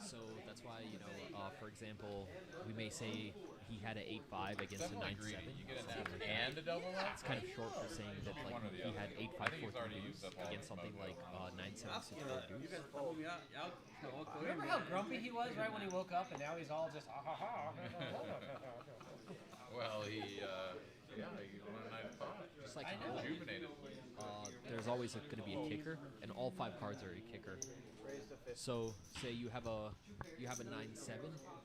So that's why, for example, we may say he had an 8-5 against a 9-7. You get a nap and a double up? It's kind of short for saying that like he had 8-5-4 deuce against something like 9-7-6-4 you deuce. guys double me up. Remember how grumpy he was right when he woke up, and now he's all just ah ha ha. Well, he won a night of thought. Just like rejuvenated. there's always going to be a kicker, and all 5 cards are a kicker. So say you have a 9-7,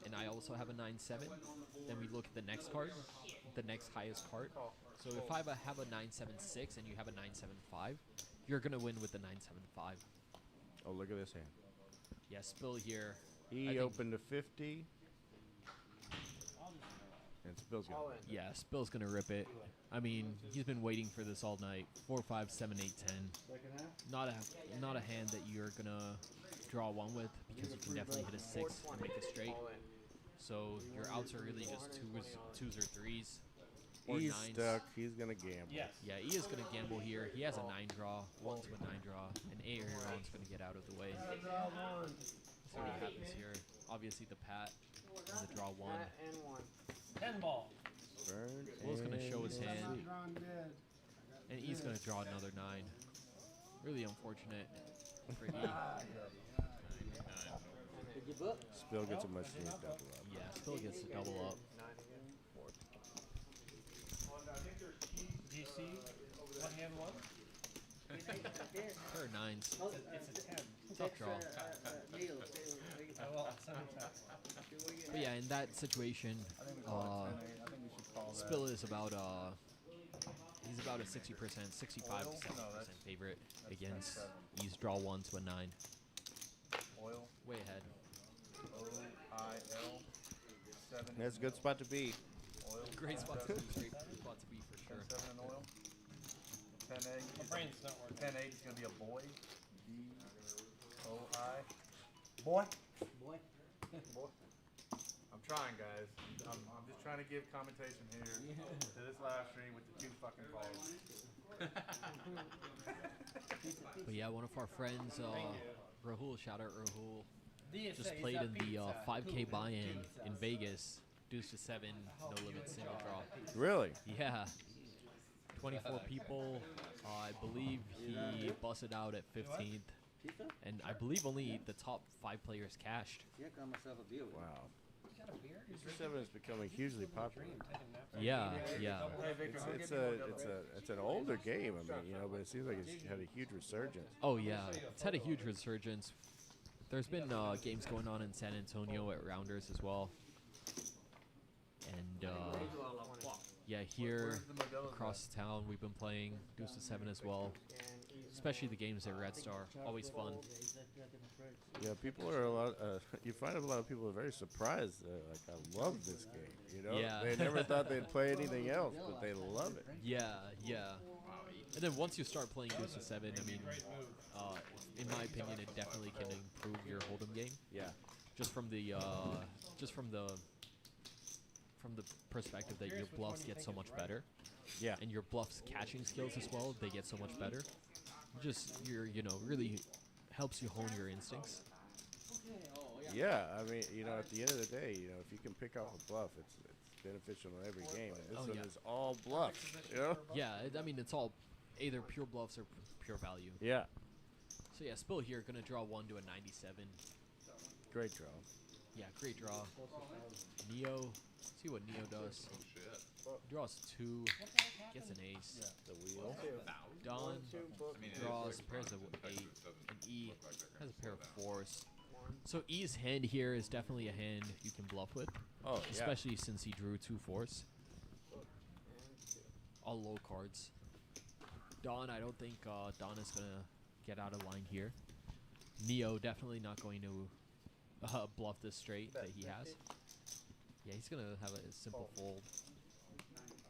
and I also have a 9-7. Then we look at the next card, the next highest card. So if I have a 9-7-6 and you have a 9-7-5, you're gonna win with the 9-7-5. Oh, look at this hand. Yeah, Spill here. He opened to 50, And Spill's All gonna. in. Yeah, Spill's gonna rip it. I mean, he's been waiting for this all night. 4, 5, 7, 8, 10. Not a hand that you're gonna draw one with because you can definitely hit a 6 and make a straight. All in. So your outs are really just twos or threes or He's nines. stuck. He's gonna gamble. Yes. Yeah, he is gonna gamble here. He has a 9 draw, 1 to a 9 draw, and Aaron's gonna get out of the way. See what happens here. Obviously the pat and the draw 1. Pat and 1. 10 ball. Burn. Will's gonna show his and- hand, Drawn dead. and he's gonna draw another 9. Really unfortunate for E. Did you book? Spill gets a much needed double up. Yeah, still gets the double up. 9 again. GC. What hand one? Or 9s. It's a 10. Tough draw. Neil. Oh, well, 7 times. But yeah, in that situation, I think we call it 10-8. I think we should call that. Spill is about he's about a 60%, 65 to 70% favorite against E's draw 1 to a 9. Oil. Way ahead. OIL. 7. That's a good spot to be. Oil. Great spot to be, great spot to be for sure. 7 in oil. 10-8. My brain's not working. 10-8 is gonna be a boy. B-O-I. Boy. Boy. Boy. I'm trying, guys. I'm just trying to give commentation here to this live stream with the 2 fucking calls. But yeah, one of our friends, Rahul, shout out Rahul, Dice just is played a in the pizza. 5K buy-in Pizza. in Vegas, deuce to 7, no limit single draw. Really? Yeah. 24 people. I believe he busted out at 15th. Pizza? And I believe only the top 5 players cashed. Yeah, got myself a beer with Wow. You got a beer? Mr. 7 is becoming hugely popular. Yeah, yeah. It's an older game. I mean, but it seems like it's had a huge resurgence. Oh yeah, it's had a huge resurgence. There's been games going on in San Antonio at Rounders as well. And yeah, here across town we've been playing Deuce to 7 as well. Especially the games at Red Star, always fun. Yeah, people are a lot. You find a lot of people are very surprised. Like, I love this game. Yeah. They never thought they'd play anything else, but they love it. Yeah, yeah. And then once you start playing Deuce to 7, I mean, in my opinion, it definitely can improve your hold'em game. Yeah. Just from the perspective that your bluffs get so much better. Yeah. And your bluffs catching skills as well, they get so much better. Just really helps you hone your instincts. Yeah, I mean, at the end of the day, if you can pick off a bluff, it's beneficial in every game. And this one is all bluffs, Yeah, I mean, it's all either pure bluffs or pure value. Yeah. So yeah, Spill here, gonna draw 1 to a 97. Great draw. Yeah, great draw. Neo, see what Neo does. Oh shit. Draws 2, gets an ace. The wheel. Don I mean, it is draws like pairs of the fact 8, that it doesn't and E look like they're has a gonna pair of slow down. 4s. So E's hand here is definitely a hand you can bluff with, Oh, especially since he drew 2 4s. All low cards. Don, I don't think Don is gonna get out of line here. Neo definitely not going to bluff this straight that he has. Yeah, he's gonna have a simple fold.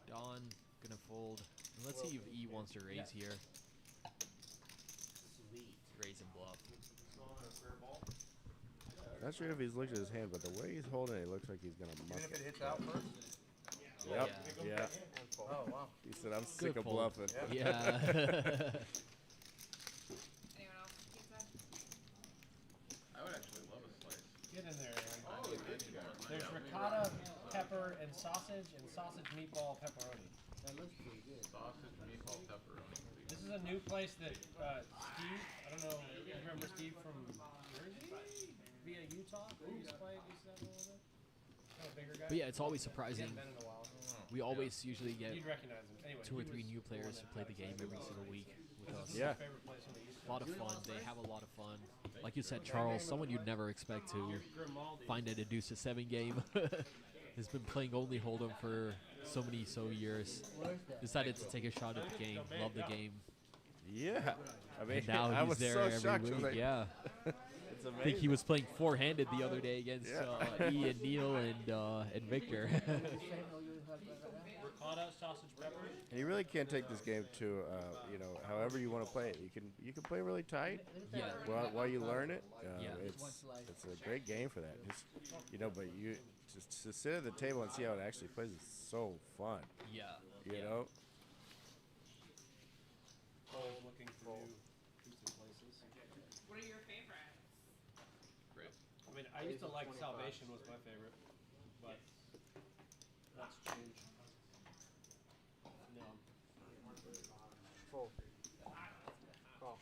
Don gonna fold. And let's see if E wants to raise here. Raise and bluff. Not sure if he's looked at his hand, but the way he's holding it, it looks like he's gonna muck Even if it it. hits out first? Yep. Yeah. Oh, wow. He said, "I'm sick Good of fold. bluffing." Yeah. Anyone else? Pizza? I would actually love a slice. Get in there. Oh, There's ricotta, pepper, and sausage meatball pepperoni. That looks pretty good. Sausage, meatball, pepperoni. This is a new place that Steve, I don't know, you remember Steve from Jersey? Via Utah? He used to play Deuce 7 a little bit? Kind of bigger guy. But yeah, it's always He surprising. hasn't been in a while. We always usually get You'd recognize him. Anyway, 2 or he 3 was new the players one to that play had the us game play every this single week. week with This us. is Yeah. my favorite place in the East A lot of Coast. fun. They have a lot of fun. Like you said, Charles, someone you'd never expect to find at a Deuce to 7 game. Has been playing only Hold'em for so years. Decided to take a shot at the game. Love the game. Yeah. I mean, And now I he's was there so every shocked. I was week. like, Yeah. It's I think amazing. he was playing 4-handed the other day against Yeah. E and Neil and Victor. Ricotta, sausage, pepper. And you really can't take this game to, you know, however you want to play it. You can play really tight. Yeah. While you learn it. Yeah. It's a great game for that. Just, you know, but you just to sit at the table and see how it actually plays is so fun. Yeah. You know. Looking for new pizza places. What are your favorites? Great. I mean, I used to like Salvation was my favorite, but that's changed. No. Full. Call.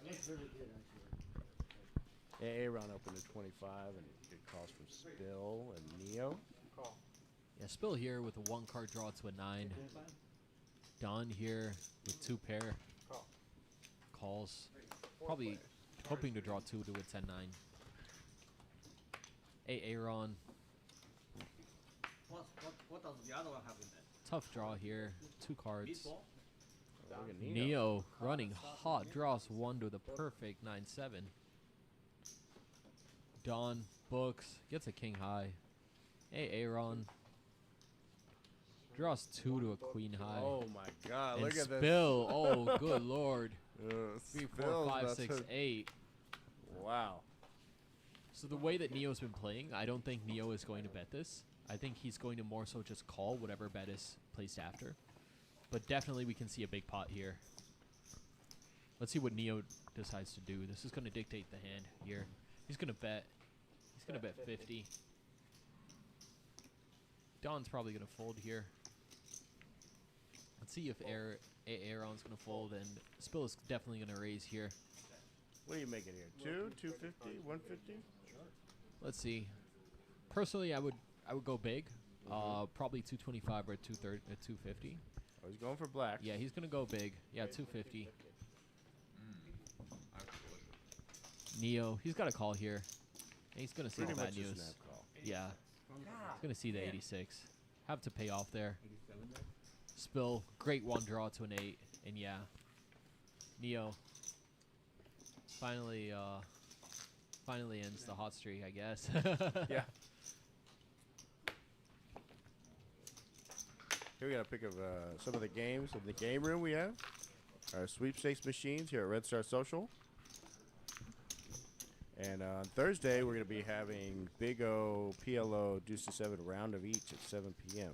That's really good, actually. Aaron opened at 25, and it calls for Spill and Neo. Call. Yeah, Spill here with a 1-card draw to a 9. Don here with 2 pair. Call. Calls. Probably hoping to draw 2 to a 10-9. Aaron. What does the other one have in there? Tough draw here. 2 cards. Meatball? Oh, look at Neo running hot. Draws 1 to the perfect 9-7. Don books. Gets a king high. Aaron. Draws 2 to a queen high. Oh my God! And Look at this. Spill. Oh, good lord. 3, 4, Spill's 5, about 6, to- 8. Wow. So the way that Neo's been playing, I don't think Neo is going to bet this. I think he's going to more so just call whatever bet is placed after. But definitely we can see a big pot here. Let's see what Neo decides to do. This is going to dictate the hand here. He's going to bet. He's going to bet 50. Don's probably going to fold here. Let's see if Aaron's going to fold, and Spill is definitely going to raise here. What are you making here? 250, 150? Let's see. Personally, I would go big. Probably 225 or 250. Oh, he's going for black. Yeah, he's gonna go big. Yeah, 250. Neo, he's got a call here. And he's gonna see Pretty the bad much a news. snap call. Yeah, he's gonna see the 86. Have to pay off there. Spill, great 1 draw to an 8, and yeah, Neo finally ends the hot streak, I guess. Yeah. Here we got a pick of some of the games in the game room we have. Our sweepstakes machines here at Red Star Social. And on Thursday, we're going to be having Big O, PLO, Deuce to 7 round of each at 7 p.m.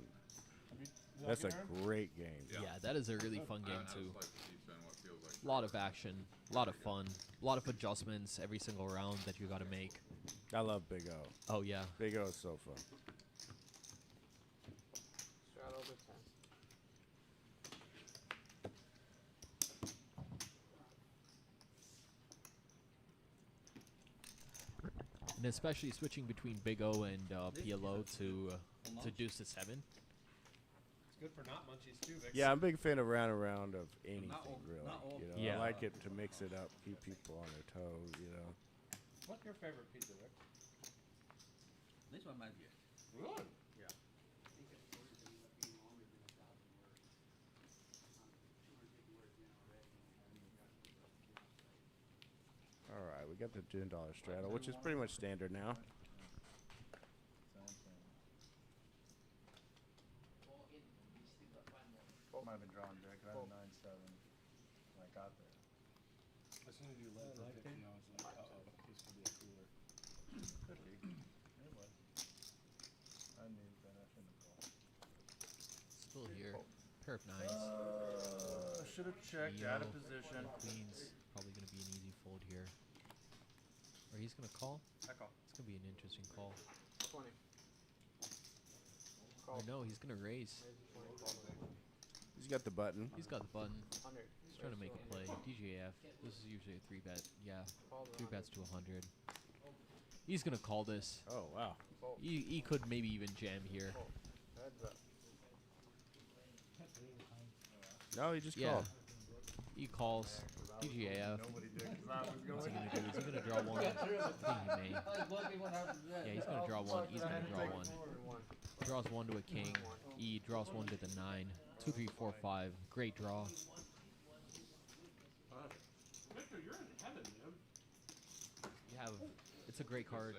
That's a great game. Yeah, that is a really fun game I too. just like to keep in what feels like A lot of action, a lot of fun, a lot of adjustments every single round that you got to make. I love Big O. Oh yeah. Big O is so fun. Straddle the 10. And especially switching between Big O and PLO to Deuce to 7. It's good for not munchies too, Vic. Yeah, I'm a big fan of round and round of anything, all- really. not all. You know, Yeah. I like it to mix it up, keep people on their toes, you know. What's your favorite pizza, Vic? This one might be it. Really? Yeah. All right, we got the $10 straddle, which is pretty much standard now. Might have been drawn direct. I had a 9-7 when I got there. As soon as you let the Vic know, it's like, uh-oh, this could be a cooler. Could be. It was. I knew that I shouldn't have called. Still here. Pair of 9s. Should have checked. Neo, Out of position. Queens. Probably going to be an easy fold here. Or he's going to call? I call. It's going to be an interesting call. 20. Or no, he's going to raise. Raise the 20, call the He's got the button. He's got the button. 100. He's trying to make a play. DJF. This is usually a 3-bet. Yeah. Call the 3 bets to 100. He's going to call this. Oh, wow. Fold. He could maybe even jam here. Fold. Heads up. No, he just Yeah. called. He calls. DGAF. Nobody did because I was What's he going. going to do? Is he going to draw 1? I think he may. Yeah, he's going to draw 1. He's going to draw 1. And 1. Draws 1 to a king. E draws 1 to the 9. 2, 3, 4, 5. Great draw. Victor, you're in heaven, man. You have. It's a great card.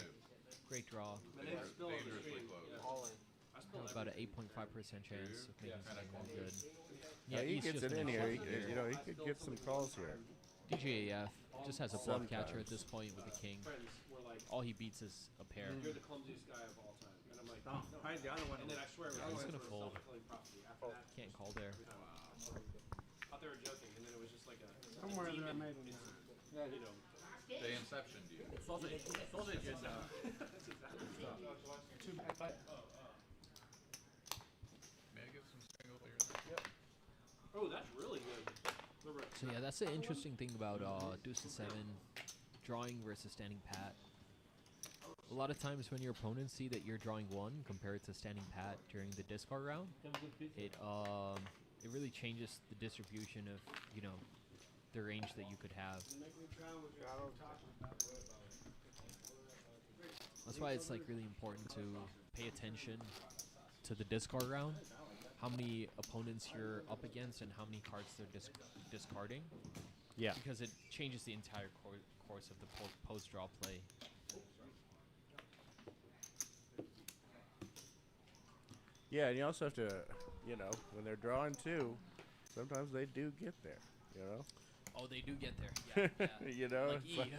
Great draw. My name's Bill on the Dangerously street. close. All in. have about an 8.5% chance of making something really good. Yeah, he he's gets just it in gonna here. shove He, it. you know, he could get some calls here. DJAF just has a bluff catcher at Sometimes. this point with the king. Friends were like, All he beats is a pair. "You're the clumsiest guy of all time," and I'm like, No, find the other one. And then I swear, Yeah, he's gonna fold. self-fulfilling prophecy. After that, Can't call there. thought they were joking, and then it was just like a Somewhere there demon, I made one. you know. They inceptioned you. Sausage and That's exactly May I get some single figures? Oh, that's really good. So yeah, that's the interesting thing about Deuce to 7, drawing versus standing pat. A lot of times when your opponents see that you're drawing 1 compared to standing pat during the discard round, it really changes the distribution of, you know, the range that you could have. That's why it's like really important to pay attention to the discard round, how many opponents you're up against and how many cards they're discarding. Yeah. Because it changes the entire course of the post-draw play. Yeah, and you also have to, you know, when they're drawing 2, sometimes they do get there, you know? Oh, they do get there. Yeah, yeah. You know? Like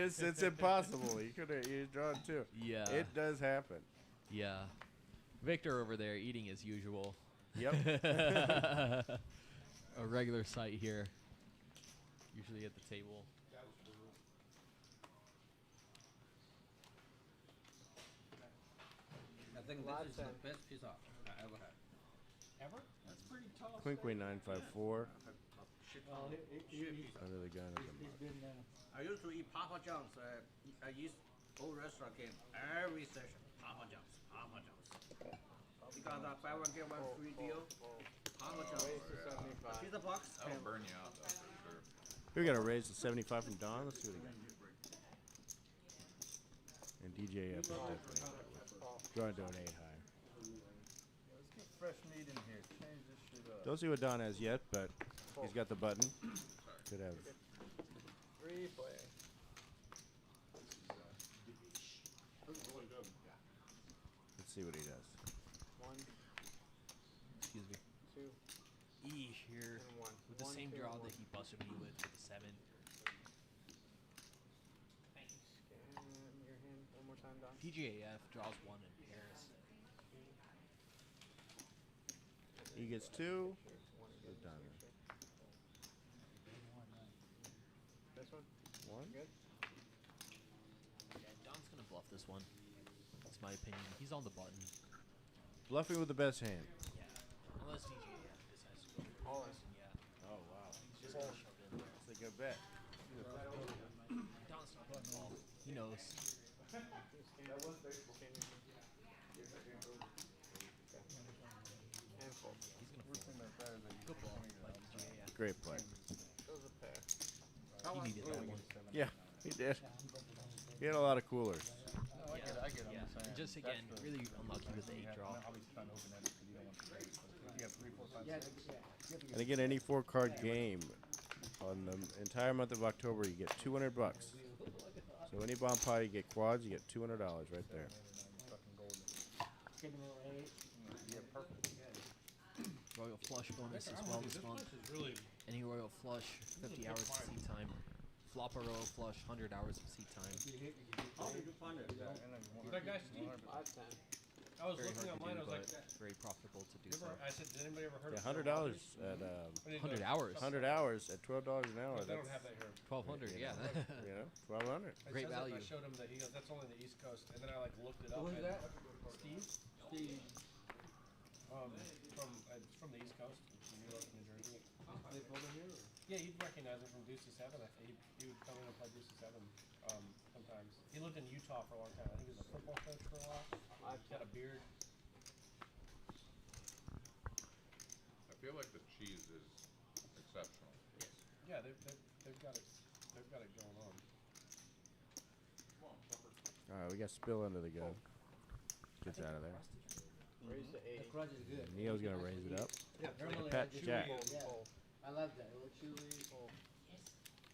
It's like, it's impossible. You're drawing 2. Yeah. It does happen. Yeah. Victor over there eating as usual. Yep. A regular sight here. Usually at the table. I think this is the best pizza I ever had. Ever? That's pretty tough. Queen 954. Well, Under the gun. he's been I used to eat Papa John's. I used old restaurant game every session. Papa John's, Papa John's. Because buy one get one free deal. Papa John's. Pizza box. That'll burn you out, though, for sure. We got a raise to 75 from Don. Let's do it again. And DJ up definitely. Drawing to an 8 high. Let's get fresh meat in here. Change this shit up. Don't see what Don has yet, but he's got the button. Could have. 3 play. Let's see what he does. 1, Excuse me. 2, Here and 1. with the 1, same 2, draw and that 1. he busted me with the 7. Scan your hand one more time, Don. DJAF draws 1 in pairs. He gets 2. One Good again. Don. This one? 1. Good. Yeah, Don's gonna bluff this one. That's my opinion. He's on the button. Bluffing with the best hand. Yeah. Unless DJAF decides to go for All in. this, yeah. Oh, wow. He's just gonna shove in there. That's a good bet. Don's not gonna call. He knows. Scan your and full. He's gonna fold. Good ball by DJAF. Great play. Shows a pair. He needed that one. Yeah, he did. He had a lot of coolers. No, I get it. I get it. Yeah. I'm just saying. And just again, That's the- really unlucky with the 8 Yeah, draw. I'm obviously trying to open that because you don't want to trade. But if you have 3, 4, 5, Yeah, 6. And again, any 4-card game on the entire month of October, you get $200. So any bomb pie, you get quads, you get $200 right there. Fucking golden. Give him a 8. Yeah, perfect. Royal flush bonus as well this month. This is really Any royal flush, 50 hours of seat time. Flop a royal flush, 100 hours of seat time. How did you find it? Yeah, and then that guy Steve. 5, 10. I was Very looking hard to online. I do, was but like, very profitable to do so. I said, did anybody ever heard Yeah, of $100 at 100 hours. 100 hours at $12 an hour. They don't That's, have that here. 1200, yeah. you know, 1,200. It Great says it, value. I showed him that he goes, that's only the East Coast, and then I like looked it up. Who was and that? Steve, Steve. from the East Coast, from New York, New Jersey. They over here? Or? Yeah, you'd recognize him from Deuce to 7. He would come in and play Deuce to 7 sometimes. He lived in Utah for a long time. I think he was a football coach for a while. He had a beard. I feel like the cheese is exceptional. Yeah, they've got it. They've got it going on. All right, we got Spill under the gun. Gets out of there. Raise to 8. The crunch is good. Neo's going to raise it up. Normally Pat I just Jack. Yeah. I love that. A little chewy.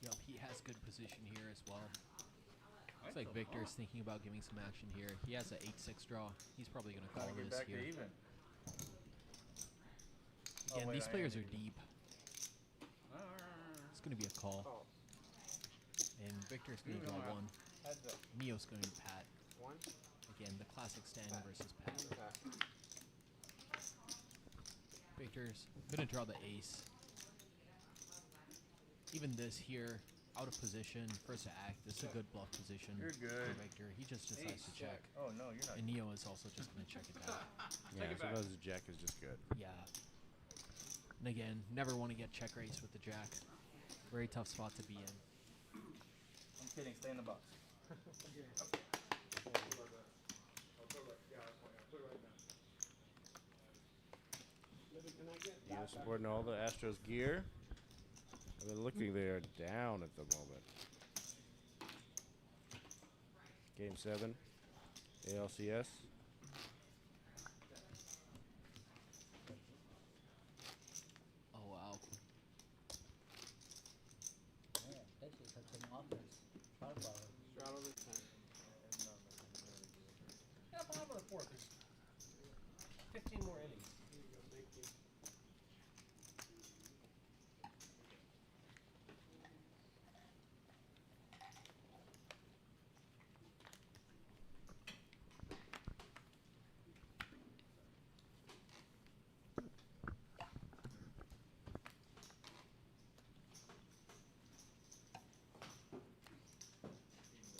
Yep, he has good position here as well. Looks like Victor's thinking about giving some action here. He has an 8-6 draw. He's probably going to call Trying to get this back here. to even. Again, wait, these I players am are deep. It's going to be a call. Call. And Victor's going to draw one. Heads up. Neo's going to be Pat. 1. Again, the classic stand versus Pat. Pat. Victor's going to draw the ace. Even this here, out of position, first to act. This is a good bluff position You're good. for Victor. He just decides to check. Oh no, you're not. And Neo is also just going to check it back. Yeah, sometimes the jack is just good. Yeah. And again, never want to get check raised with the jack. Very tough spot to be in. I'm kidding. Stay in the box. You're supporting all the Astros gear. They're looking, they are down at the moment. Game 7, ALCS. Oh, wow. Yeah, Texas had some offense. Firepower. Straddle the 10. Yeah, bottom of the fourth. There's 15 more innings. Here you go. Thank you.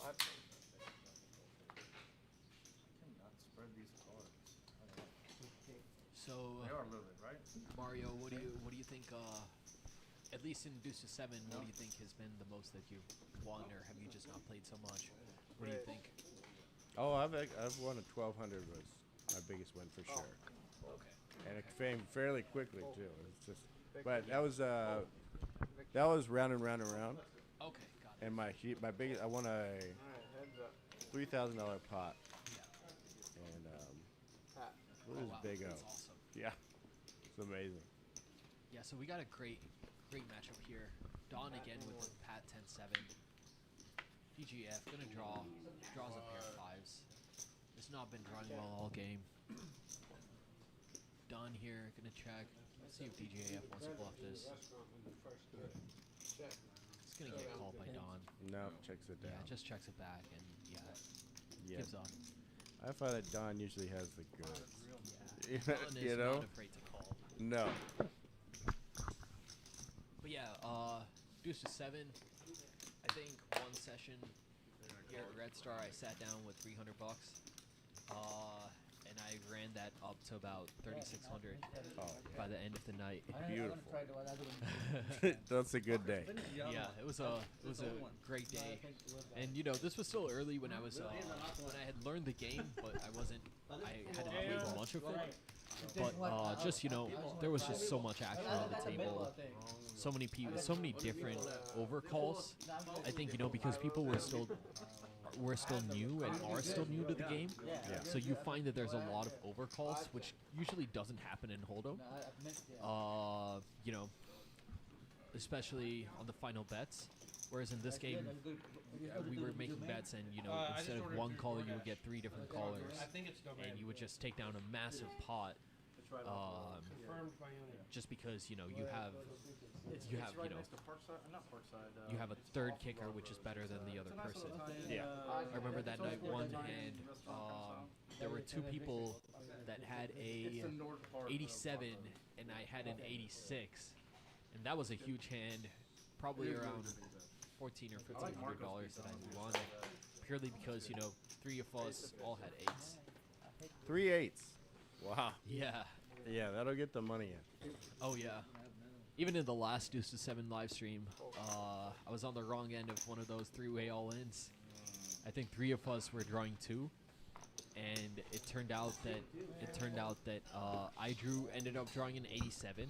Live. Cannot spread these cards. So, They are a little bit, right? Mario, what do you think? At least in Deuce to 7, what do you think has been the most that you've won, or have you just not played so much? What do you think? Oh, I've won a 1200 was my biggest win for sure. Okay. And it came fairly quickly too. It's just, but that was round and round and round. Okay, got it. And my biggest, I won a All right, heads up. $3,000 pot. Yeah. And Pat. what is wow, Big O? that's awesome. Yeah, it's amazing. Yeah, so we got a great matchup here. Don again with the Pat 10-7. DGF gonna draws a pair of fives. It's not been drawing well all game. Don here gonna check. Let's see if DGAF wants to bluff this. Check. It's gonna get called by Don. No, checks it Yeah, down. just checks it back and Yeah. gives up. I find that Don usually has the goods. Yeah. Don is You know? not afraid to call. No. But yeah, Deuce to 7. I think one session here at Red Star, I sat down with $300, and I ran that up to about 3,600 by the end of the night. Beautiful. I'm gonna try the other one. That's a good day. Yeah, it was a great day, and this was still early when I was when I had learned the game, but I hadn't played much of it. But just there was just so much action on the table, so many people, so many different overcalls. I think because people were still new and are still new to the game, so you find that there's a lot of overcalls, which usually doesn't happen in Hold'em. Especially on the final bets. Whereas in this game, we were making bets, and instead of one caller, you would get 3 different callers, and you would just take down a massive pot. Just because you have you have a third kicker, which is better than the other person. Yeah. I remember that night one hand, there were 2 people that had a 87 and I had an 86, and that was a huge hand, probably around $1,400 or $1,500 that I won, purely because 3 of us all had 8s. 3 8s. Wow. Yeah. Yeah, that'll get the money in. Oh yeah. Even in the last Deuce to 7 live stream, I was on the wrong end of one of those 3-way all-ins. I think 3 of us were drawing 2, and it turned out that ended up drawing an 87.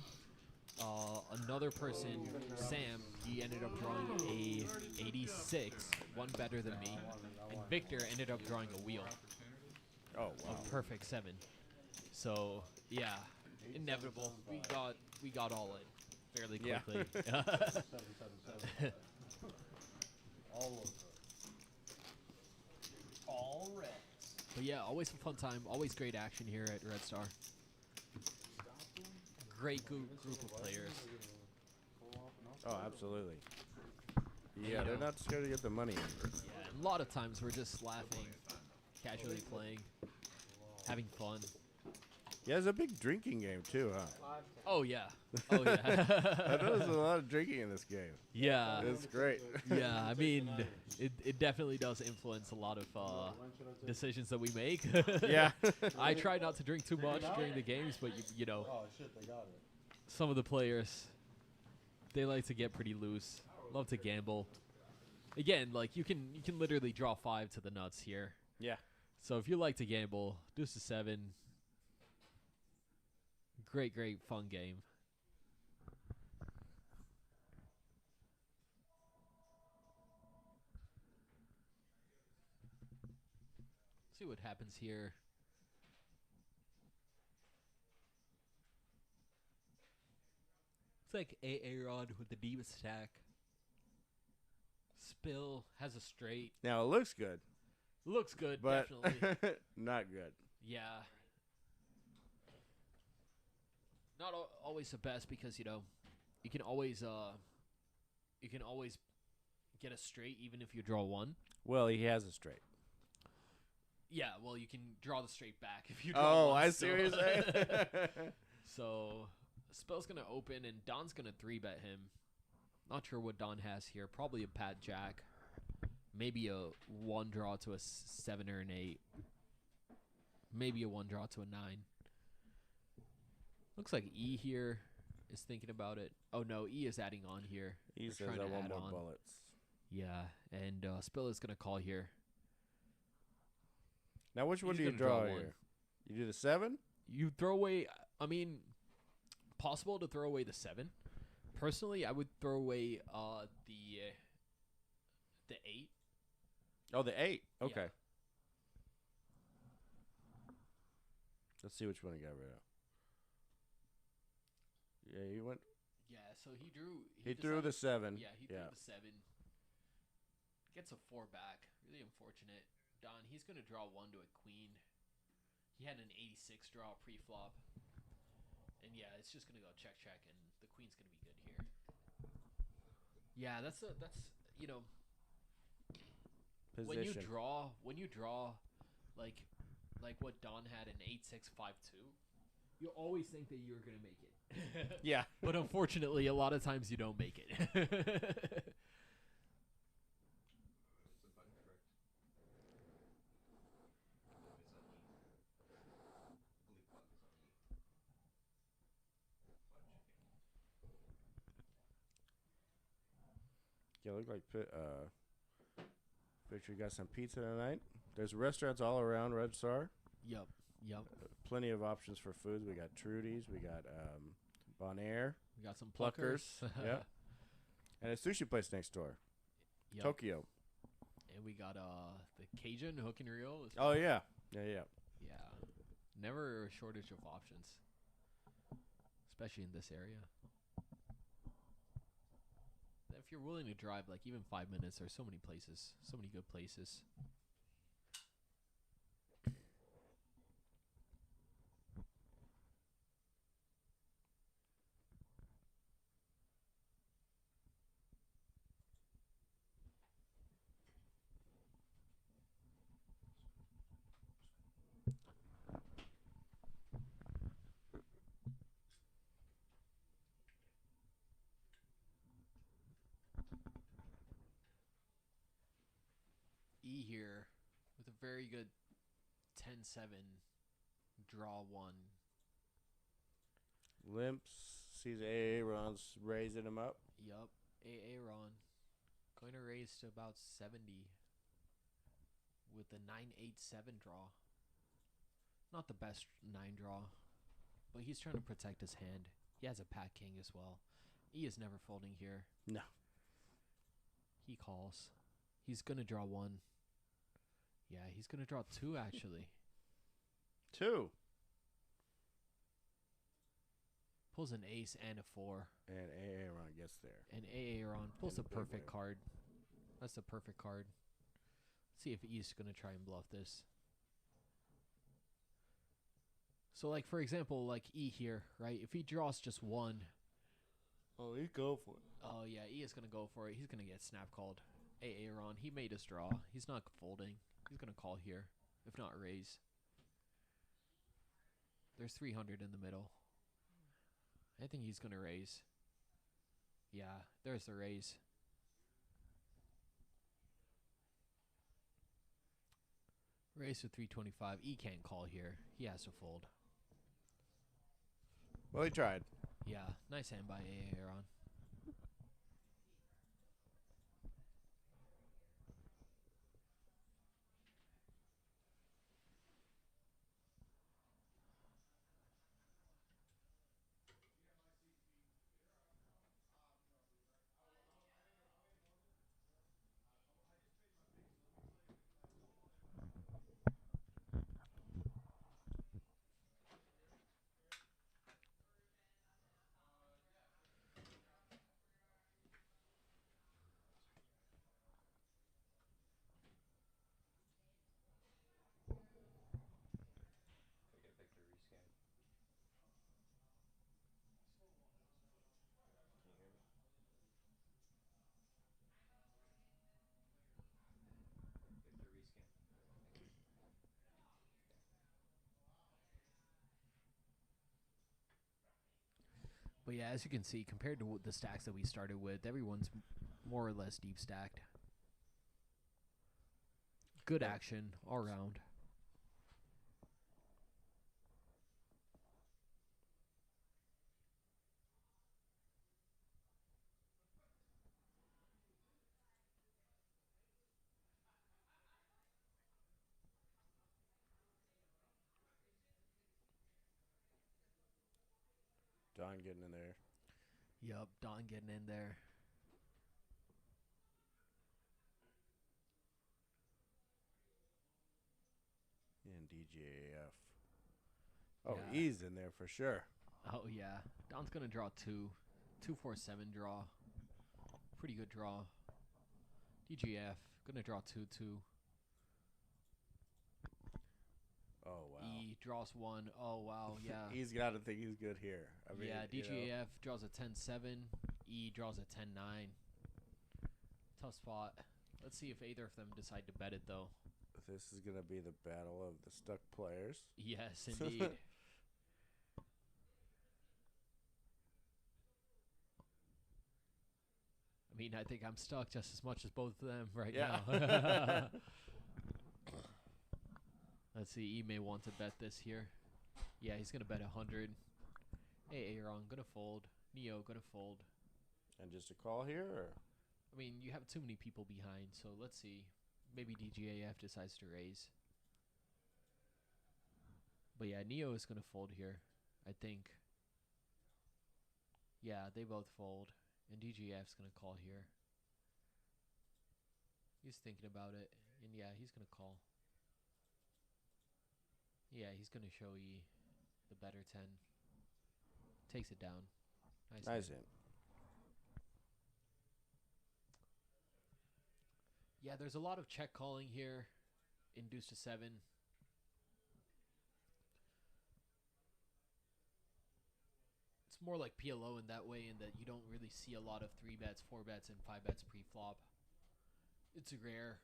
Another person, Sam, he ended up drawing a 86, one better than me, and Victor ended up drawing a wheel. Oh wow. A perfect 7. So yeah, inevitable. We got all in fairly quickly. All of always a fun time. Always great action here at Red Star. Great group of players. Oh, absolutely. You Yeah, they're know. not scared to get the money in. Yeah, and a lot of times we're just laughing, casually playing, having fun. Yeah, it's a big drinking game too, huh? Oh yeah. Oh yeah. I know there's a lot of drinking in this game. Yeah. It's great. Yeah, I mean, it definitely does influence a lot of decisions that we make. Yeah. I try not to drink too much during the games, but you know, Oh shit, they got it. some of the players, they like to get pretty loose. Love to gamble. Again, like you can literally draw 5 to the nuts here. Yeah. So if you like to gamble, deuce to 7. Great fun game. See what happens here. It's like AA Rod with the Diva stack. Spill has a straight. Now it looks good, Looks good, but definitely. not good. Yeah. Not always the best because, you know, you can always get a straight even if you draw 1. Well, he has a straight. Yeah, well, you can draw the straight back if you draw 1. Oh, I see what you're saying. So, Spell's going to open, and Don's going to 3-bet him. Not sure what Don has here. Probably a Pat Jack. Maybe a 1 draw to a 7 or an 8. Maybe a 1 draw to a 9. Looks like E here is thinking about it. Oh, no, E is adding on here. He They're says trying I to want add more on. bullets. Yeah, and Spill is going to call here. Now, which one He's do you gonna draw draw 1. here? You do the 7? You throw away, I mean, possible to throw away the 7. Personally, I would throw away the 8. Oh, the 8. Okay. Yeah. Let's see which one he got rid of. Yeah, he went. Yeah, so he drew. He threw the 7. Yeah, he threw the 7. Gets a 4 back. Really unfortunate. Don, he's going to draw 1 to a queen. He had an 86 draw pre-flop. And yeah, it's just going to go check, and the queen's going to be good here. Yeah, that's you know, Position. when you draw like what Don had an 8-6-5-2, you always think that you're going to make it. Yeah. But unfortunately, a lot of times you don't make it. Yeah, look like Victor got some pizza tonight. There's restaurants all around Red Star. Yep. Plenty of options for food. We got Trudy's. We got Bon Air. We got some pluckers. Yeah. And a sushi place next door. Yep. Tokyo. And we got the Cajun hook and reel. Oh, yeah. Yeah. Yeah. Never a shortage of options. Especially in this area. If you're willing to drive like even 5 minutes, there's so many places, so many good places. E here with a very good 10-7 draw 1. Limps sees AA runs raising him up. Yup. AA Ron going to raise to about 70 with the 9-8-7 draw. Not the best 9 draw, but he's trying to protect his hand. He has a Pat King as well. E is never folding here. No. He calls. He's going to draw 1. Yeah, he's going to draw 2 actually. 2. Pulls an ace and a 4. And AA Ron gets there. And AA Ron pulls a And big perfect win. card. That's the perfect card. Let's see if E's going to try and bluff this. So, like, for example, like E here, right? If he draws just one. Oh, he go for it. Oh, yeah, E is going to go for it. He's going to get snap called. Aaron, he made his draw. He's not folding. He's going to call here, if not raise. There's 300 in the middle. I think he's going to raise. Yeah, there's the raise. Raise to 325. E can't call here. He has to fold. Well, he tried. Yeah, nice hand by Aaron. But yeah, as you can see, compared to the stacks that we started with, everyone's more or less deep stacked. Good action all around. Don getting in there. Yup, Don getting in there. And DJAF. Oh, Yeah. he's in there for sure. Oh, yeah. Don's going to draw 2. 2-4-7 draw. Pretty good draw. DGF. Going to draw 2-2. Oh, wow. E draws 1. Oh, wow. Yeah. He's got to think he's good here. I mean, yeah, you know. DGAF draws a 10-7. E draws a 10-9. Tough spot. Let's see if either of them decide to bet it, though. This is going to be the battle of the stuck players. Yes, indeed. I mean, I think I'm stuck just as much as both of them right now. Let's see. E may want to bet this here. Yeah, he's going to bet 100. Hey, Aaron, going to fold. Neo, going to fold. And just a call here? Or? I mean, you have too many people behind, so let's see. Maybe DGAF decides to raise. But yeah, Neo is going to fold here, I think. Yeah, they both fold. And DGAF's going to call here. He's thinking about it. And yeah, he's going to call. Yeah, he's going to show E the better 10. Takes it down. Nice hand. Yeah, there's a lot of check calling here in deuce to 7. It's more like PLO in that way, in that you don't really see a lot of 3 bets, 4 bets, and 5 bets pre-flop. It's rare.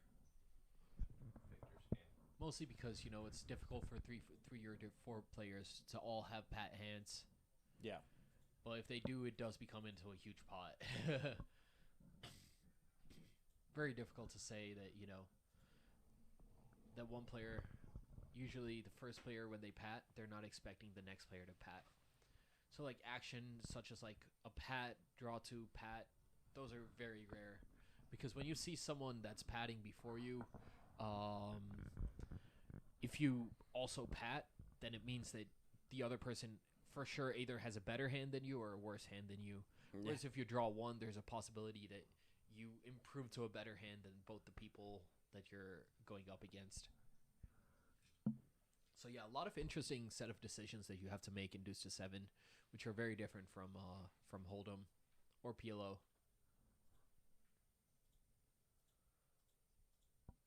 Mostly because, you know, it's difficult for 3 or 4 players to all have pat hands. Yeah. But if they do, it does become into a huge pot. Very difficult to say that, you know, that one player, usually the first player when they pat, they're not expecting the next player to pat. So like action such as like a pat, draw 2, pat, those are very rare. Because when you see someone that's patting before you, if you also pat, then it means that the other person for sure either has a better hand than you or a worse hand than you. Yeah. Whereas if you draw 1, there's a possibility that you improve to a better hand than both the people that you're going up against. So yeah, a lot of interesting set of decisions that you have to make in deuce to 7, which are very different from Hold'em or PLO.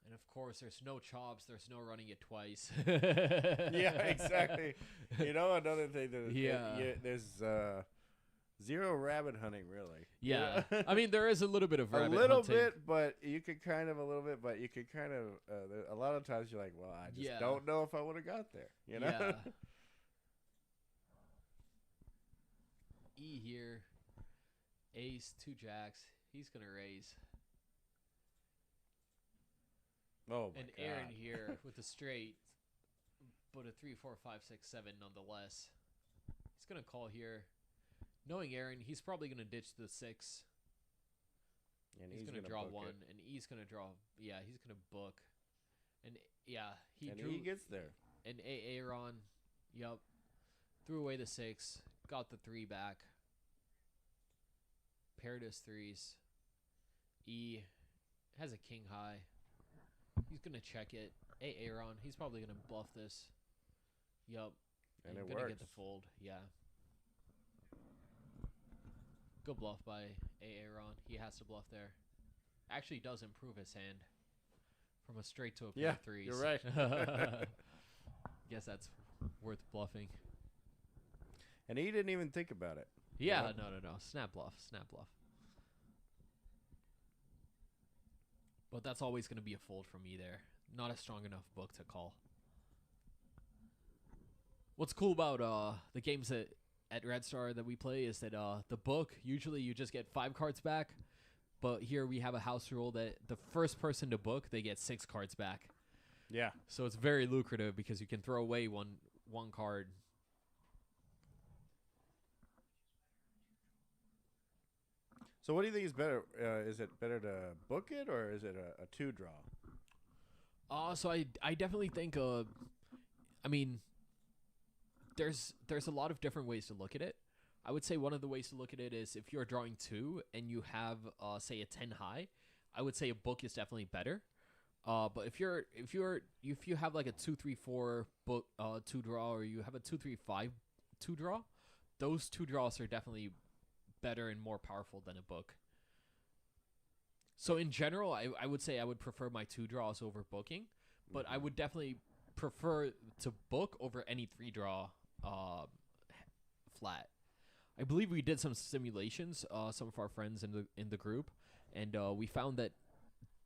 And of of course, there's no chops. There's no running it twice. Yeah, exactly. You know, another thing that there's zero rabbit hunting really. Yeah, I mean there is a little bit of a rabbit little hunting. bit, but you could kind of a lot of times you're like, well, I just don't know if I would have got there. You know. Yeah. E here, ace, 2 jacks. He's gonna raise. Oh my and God. Aaron here with a straight, but a 3, 4, 5, 6, 7 nonetheless. He's gonna call here. Knowing Aaron, he's probably gonna ditch the 6. And he's gonna draw 1, and E's gonna draw. Yeah, he's gonna book. And yeah, he gets there. And Aaron, yup, threw away the 6, got the 3 back. Paired his 3s. E has a king high. He's gonna check it. Aaron, he's probably gonna bluff this. Yup. And it gonna works. get the fold. Yeah. Good bluff by Aaron. He has to bluff there. Actually does improve his hand from a straight to a pair of 3s. You're right. Guess that's worth bluffing. And he didn't even think about it. Yeah, no. Snap bluff. But that's always going to be a fold from me there. Not a strong enough book to call. What's cool about the games at Red Star that we play is that the book, usually you just get 5 cards back. But here we have a house rule that the first person to book, they get 6 cards back. Yeah. So it's very lucrative because you can throw away one card. So what do you think is better? Is it better to book it or is it a 2 draw? So I definitely think I mean there's a lot of different ways to look at it. I would say one of the ways to look at it is if you're drawing 2 and you have say a 10 high, I would say a book is definitely better. But if you have like a 2-3-4 book 2 draw, or you have a 2-3-5 2 draw, those 2 draws are definitely better and more powerful than a book. So in general, I would say I would prefer my 2 draws over booking, but I would definitely prefer to book over any 3 draw flat. I believe we did some simulations, some of our friends in the group, and we found that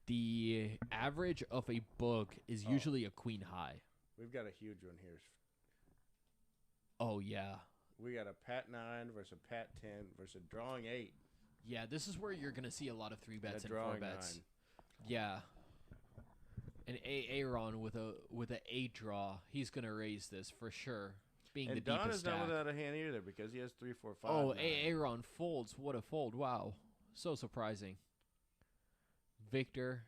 the average of a book is usually a queen high. We've got a huge one here. Oh yeah. We got a pat 9 versus a pat 10 versus a drawing 8. Yeah, this is where you're gonna see a lot of 3 bets and 4 drawing bets. 9. Yeah. And Aaron with a 8 draw, he's gonna raise this for sure. Being And the Don deepest is not stack. without a hand either because he has 3, 4, 5. Oh, 9. Aaron folds. What a fold! Wow, so surprising. Victor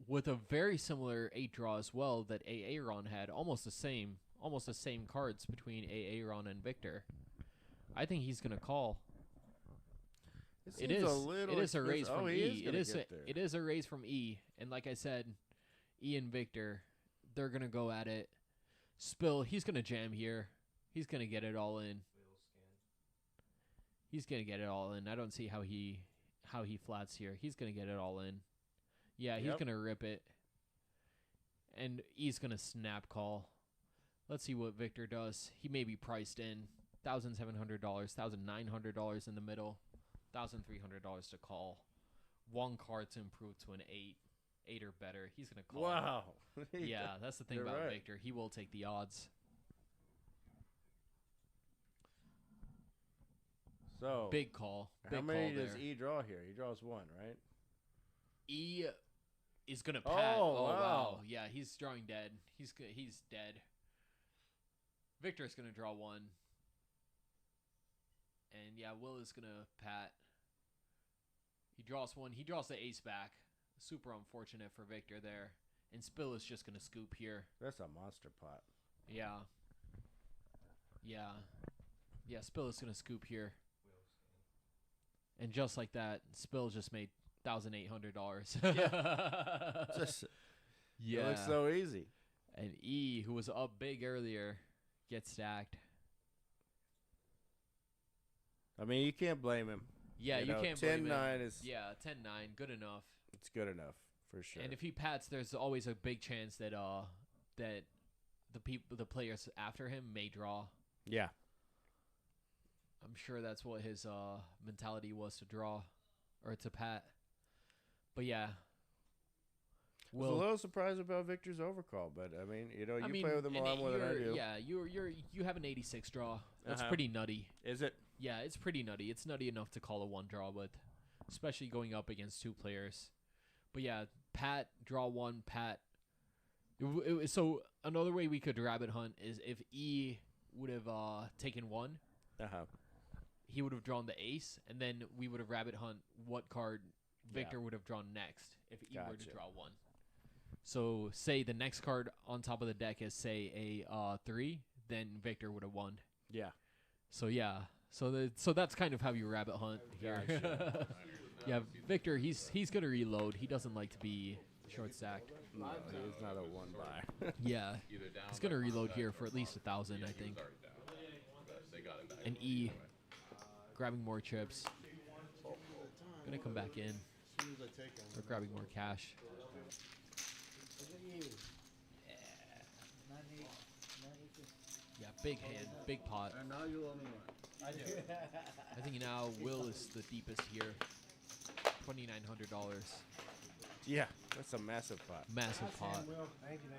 with a very similar 8 draw as well that Aaron had, almost the same cards between Aaron and Victor. I think he's gonna call. It is a raise from E. It is a raise from E, and like I said, E and Victor, they're gonna go at it. Spill, he's gonna jam here. He's gonna get it all in. He's gonna get it all in. I don't see how he flats here. He's gonna get it all in. Yeah, he's gonna rip it. And E's gonna snap call. Let's see what Victor does. He may be priced in. $1,700, $1,900 in the middle, $1,300 to call. 1 card to improve to an 8 or better. He's gonna call. Wow. Yeah, that's the thing You're about right. Victor. He will take the odds. So Big call. How Big many call does there. E draw here? He draws 1, right? E is gonna pat. Oh, wow. wow. Yeah, he's drawing dead. He's dead. Victor's gonna draw 1. And yeah, Will is gonna pat. He draws 1. He draws the ace back. Super unfortunate for Victor there. And Spill is just gonna scoop here. That's a monster pot. Yeah. Yeah. Yeah, Spill is gonna scoop here. And just like that, Spill just made $1,800. Just, yeah. It looks so easy. And E, who was up big earlier, gets stacked. I mean, you can't blame him. Yeah, you know, can't blame him. 10-9 is... Yeah, 10-9, good enough. It's good enough For sure. And if he pats, there's always a big chance that that the players after him may draw. Yeah. I'm sure that's what his mentality was, to draw or to pat. But yeah. I was a little surprised about Victor's overcall, but I mean, you play with him a lot more than I do. Yeah, you have an 86 draw. That's pretty nutty. Is it? Yeah, it's pretty nutty. It's nutty enough to call a one draw with, especially going up against two players. But yeah, pat, draw one, pat. So another way we could rabbit hunt is if E would have taken one, he would have drawn the ace, and then we would have rabbit hunt what card Victor would have drawn next if E were to draw one. So say the next card on top of the deck is, say, a 3, then Victor would have won. Yeah. So yeah, so that's kind of how you rabbit hunt here. Gotcha. Yeah, Victor, he's gonna reload. He doesn't like to be short stacked. No, he's not a one buy. Yeah, he's gonna reload here for at least 1,000, I think. And E, grabbing more chips. Gonna come back in. Or grabbing more cash. Yeah, big hand, big pot. And now you owe me one. I do. I think now Will is the deepest here. $2,900. Yeah, that's a massive pot. Massive pot. Thank you.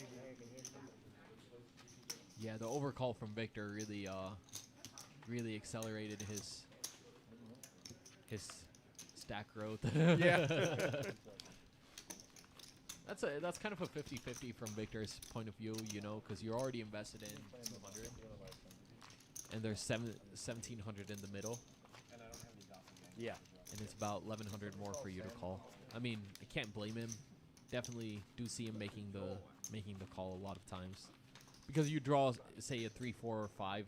Yeah, the overcall from Victor really accelerated his stack growth. Yeah. That's kind of a 50-50 from Victor's point of view, because you're already invested in 200, and there's 1,700 in the middle. Yeah. And it's about 1,100 more for you to call. I mean, I can't blame him. Definitely do see him making the call a lot of times, because you draw, say, a 3, 4, or 5,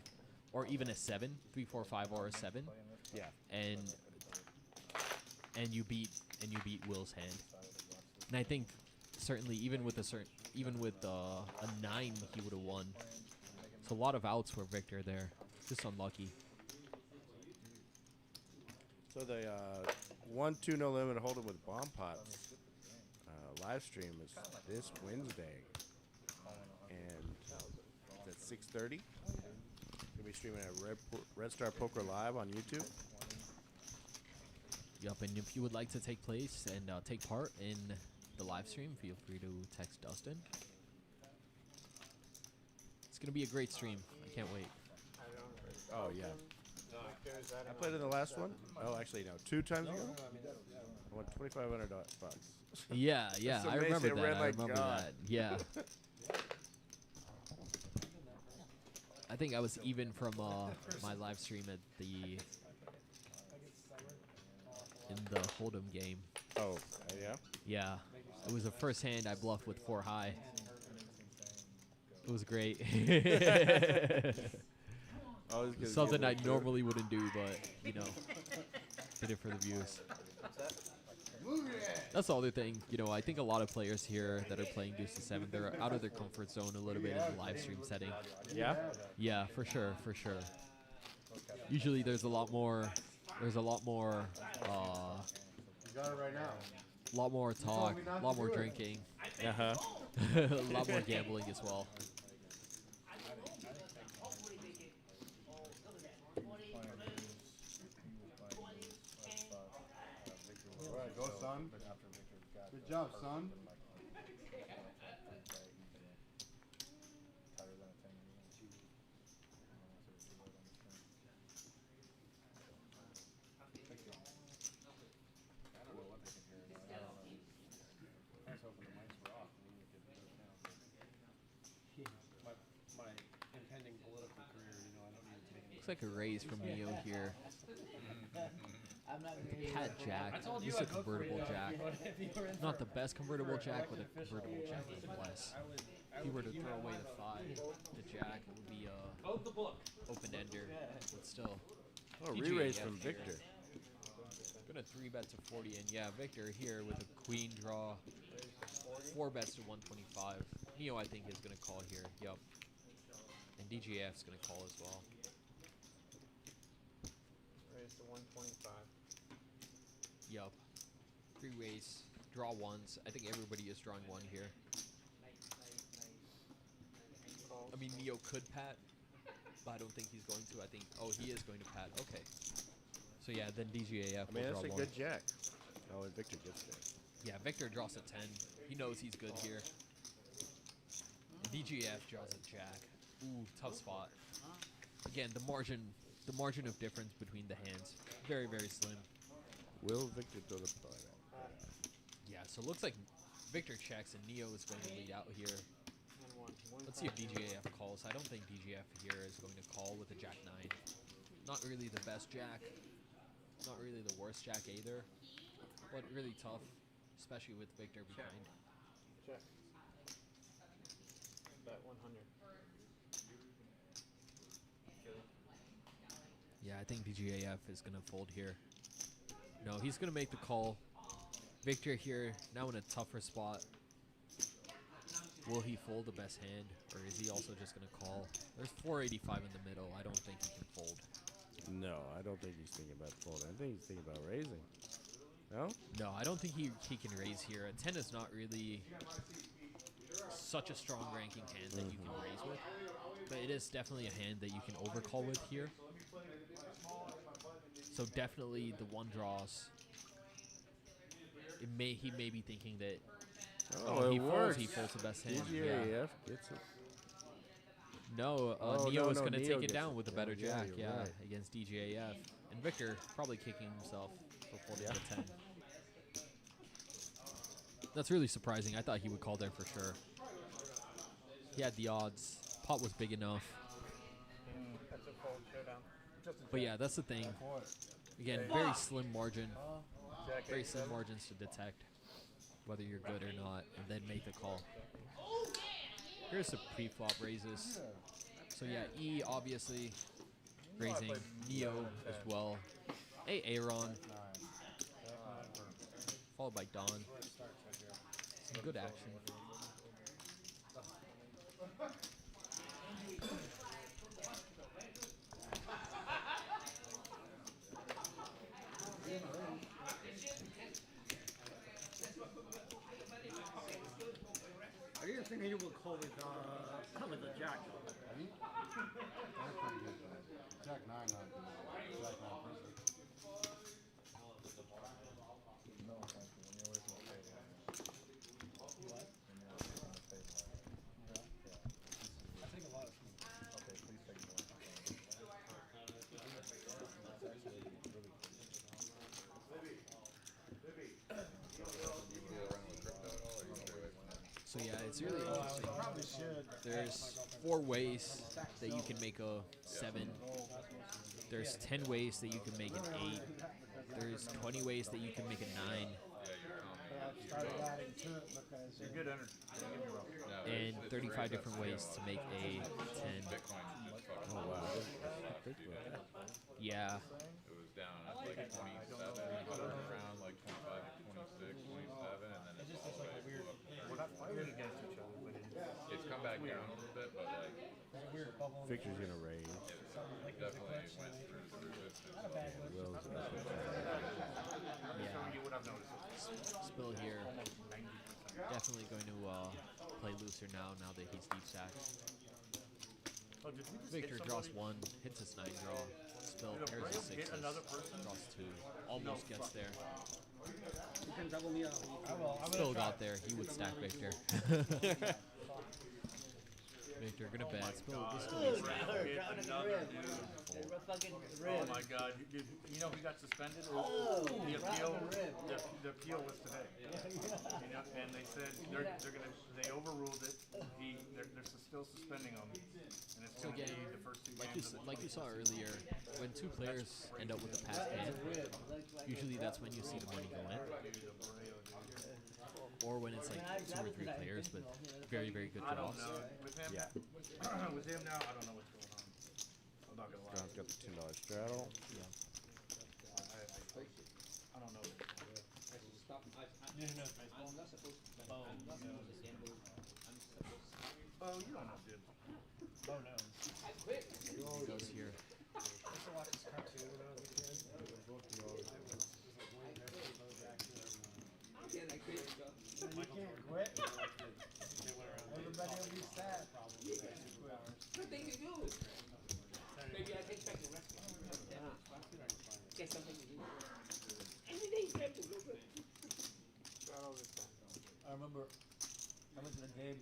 or even a 7, 3, 4, 5, or a 7. Yeah. And you beat Will's hand. And I think certainly even with a 9, he would have won. So a lot of outs for Victor there. Just unlucky. So the 1-2 no limit hold'em with bomb pots live stream is this Wednesday, and it's at 6:30. Gonna be streaming at Red Star Poker Live on YouTube. Yup, and if you would like to take place and take part in the live stream, feel free to text Dustin. It's gonna be a great stream. I can't wait. Oh yeah. I played in the last one. Oh, actually no, 2 times ago. I won $2,500 bucks. Yeah, That's I remember amazing. that. I My remember God. that. Yeah. I think I was even from my live stream at in the Hold'em game. Oh, yeah? Yeah. It was the first hand I bluffed with 4 high. It was great. Something I normally wouldn't do, but, did it for the views. That's the other thing. I think a lot of players here that are playing Deuce to 7, they're out of their comfort zone a little bit in the live stream setting. Yeah? Yeah, for sure. Usually there's a lot more You got it right now. a lot more talk, a lot more drinking, Uh-huh. a lot more gambling as well. All right, go, son. Good job, son. Looks like a raise from Neo here. I'm not Pat Jack. This is a convertible jack. Not the best convertible jack, but a convertible jack nonetheless. If he were to throw away the 5, the jack, it would be a open-ender, but still. Oh, PGA re-raise F from here. Victor. Gonna 3-bet to 40, and yeah, Victor here with a queen draw. 4 bets to 125. Neo, I think, is gonna call here. Yup. And DGF's gonna call as well. Raise to 125. Yup. 3 raise, draw ones. I think everybody is drawing one here. I mean, Neo could pat, but I don't think he's going to. I think, oh, he is going to pat. Okay. So yeah, then DGAF I mean, will that's draw a one. good jack. Oh, and Victor gets there. Yeah, Victor draws a 10. He knows he's good here. DGF draws a jack. Ooh, tough spot. Again, the margin of difference between the hands, very, very slim. Will Victor throw the play? Yeah, so it looks like Victor checks and Neo is going to lead out here. Let's see if DGAF calls. I don't think DGF here is going to call with a jack 9. Not really the best jack. Not really the worst jack either. But really tough, especially with Victor behind. Check. Bet 100. Yeah, I think DGAF is going to fold here. No, he's going to make the call. Victor here, now in a tougher spot. Will he fold the best hand, or is he also just going to call? There's 485 in the middle. I don't think he can fold. No, I don't think he's thinking about folding. I think he's thinking about raising. No? No, I don't think he can raise here. A 10 is not really such a strong ranking hand that you can raise with. But it is definitely a hand that you can overcall with here. So definitely the one draws. He may be thinking that he folds the best hand. DGAF gets it. No, Neo is going to take it down with a better jack, right. against DGAF. And Victor probably kicking himself for folding the 10. That's really surprising. I thought he would call there for sure. He had the odds. Pot was big enough. That's a fold showdown. But yeah, that's the thing. Again, very slim margin. Very slim margins to detect whether you're good or not, and then make the call. Here's the pre-flop raises. So yeah, E obviously raising, Neo as well. Aaron. Followed by Don. Some good action. I didn't think he would call with the jack. Jack 9 not good. Jack 9 person. No, thank you. When you're away from the table. What? When you're away from the table. Yeah. I take a lot of food. Okay, please take more. That's actually really cool. So yeah, it's really interesting. There's 4 ways that you can make a 7. There's 10 ways that you can make an 8. There's 20 ways that you can make a 9. You're good under. Don't get me wrong. And 35 different ways to make a 10. Oh, wow. Yeah. It was down at like 27, around like 25 to 26, 27, and then it's all the way up. We're not fighting against each other, but It's come back down a little bit, but like Victor's going to raise. definitely went through the resistance. Will's going to Yeah. you would have noticed. Spill here. Definitely going to play looser now that he's deep stacked. Oh, did we just Victor hit draws somebody? 1, hits his 9 draw. Spill Did a pairs braille of hit 6s, another person? draws 2. Almost gets there. You can double me up. Spill got there. He would stack Victor. Victor gonna bet. Spill. This is gonna be stacked. Hit another dude. Oh my God! You know who got suspended? The appeal was today. You know, and they said they overruled it. They're still suspending him, and it's So going to again, be the first 2 games. like you saw earlier, when 2 players end up with a passed hand, usually that's when you see the money go in. Or when it's like 2 or 3 players, but very, very good I don't draws. know. With him, Yeah. with him now, I don't know what's going on. I'm not gonna lie. John's got the $10 straddle. Yeah. I don't know. Oh, you don't know, dude. Oh no. He goes here. I used to watch this cartoon when I was a kid. It was both the old. quit. Everybody will be sad. Good thing to do. Maybe I take back the restaurant. Get something to do. Every day you have to go good. Not all the time. I remember I went to the game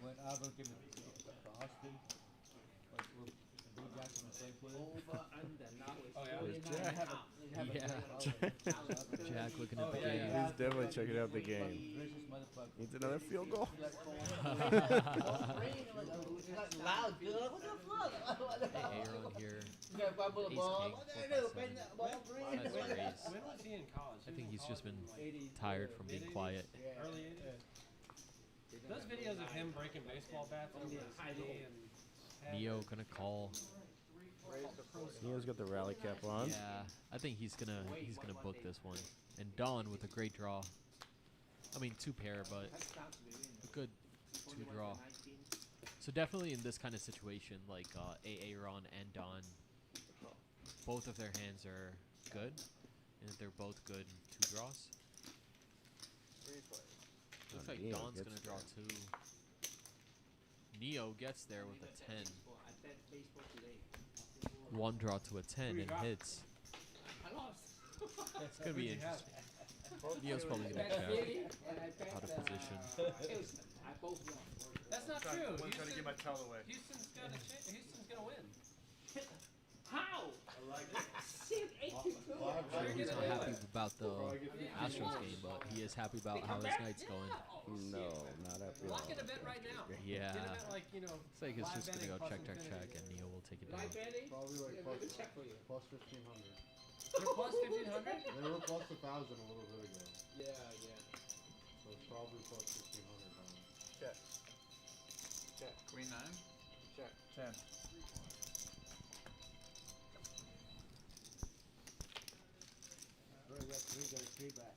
when Auburn came to Austin. Like, with Bill Jackson was playing for them. Over under now is Oh, yeah. 49 Jack? pounds. Jack looking at Oh, the yeah, game. He's definitely checking out the game. Vicious motherfucker. Needs another field goal. Loud, dude. What the fuck? Hey, Aaron here. You gotta fumble the Ace ball. king, What 4, they do? 5, 7. Bend that ball green. Nice raise. When was he in college? I think he's just been 80s. tired from being quiet. Early 80s? Those videos of him breaking baseball bats on the CD and... Neo gonna call. Neo's got the rally cap on. Yeah, I think he's gonna book this one. And Don with a great draw. I mean, 2 pair, but a good 2 draw. So definitely in this kind of situation, like Aaron and Don, both of their hands are good, and they're both good 2 draws. Looks like Neo Don's gets gonna draw 2. Neo gets there with a 10. 1 draw to a 10 and hits. I lost. It's gonna be interesting. Neo's probably gonna check out of position. I both won. That's not I'm true. trying to get my towel away. Houston's gonna win. How? Shit, 8-2. He's not happy about the Astros game, but he is happy about how his night's going. No, not happy at all. Lock in a bet right now. Yeah. Get him at like, It's like it's just gonna go check, check, check, and Neo will take it down. Live betting? Probably like Yeah, plus, let me check for you. plus 1,500. You're plus 1,500? They were plus 1,000 a little bit ago. Yeah. So it's probably plus 1,500 now. Check. Check. Queen 9? Check. 10. Bro, you got 3 back.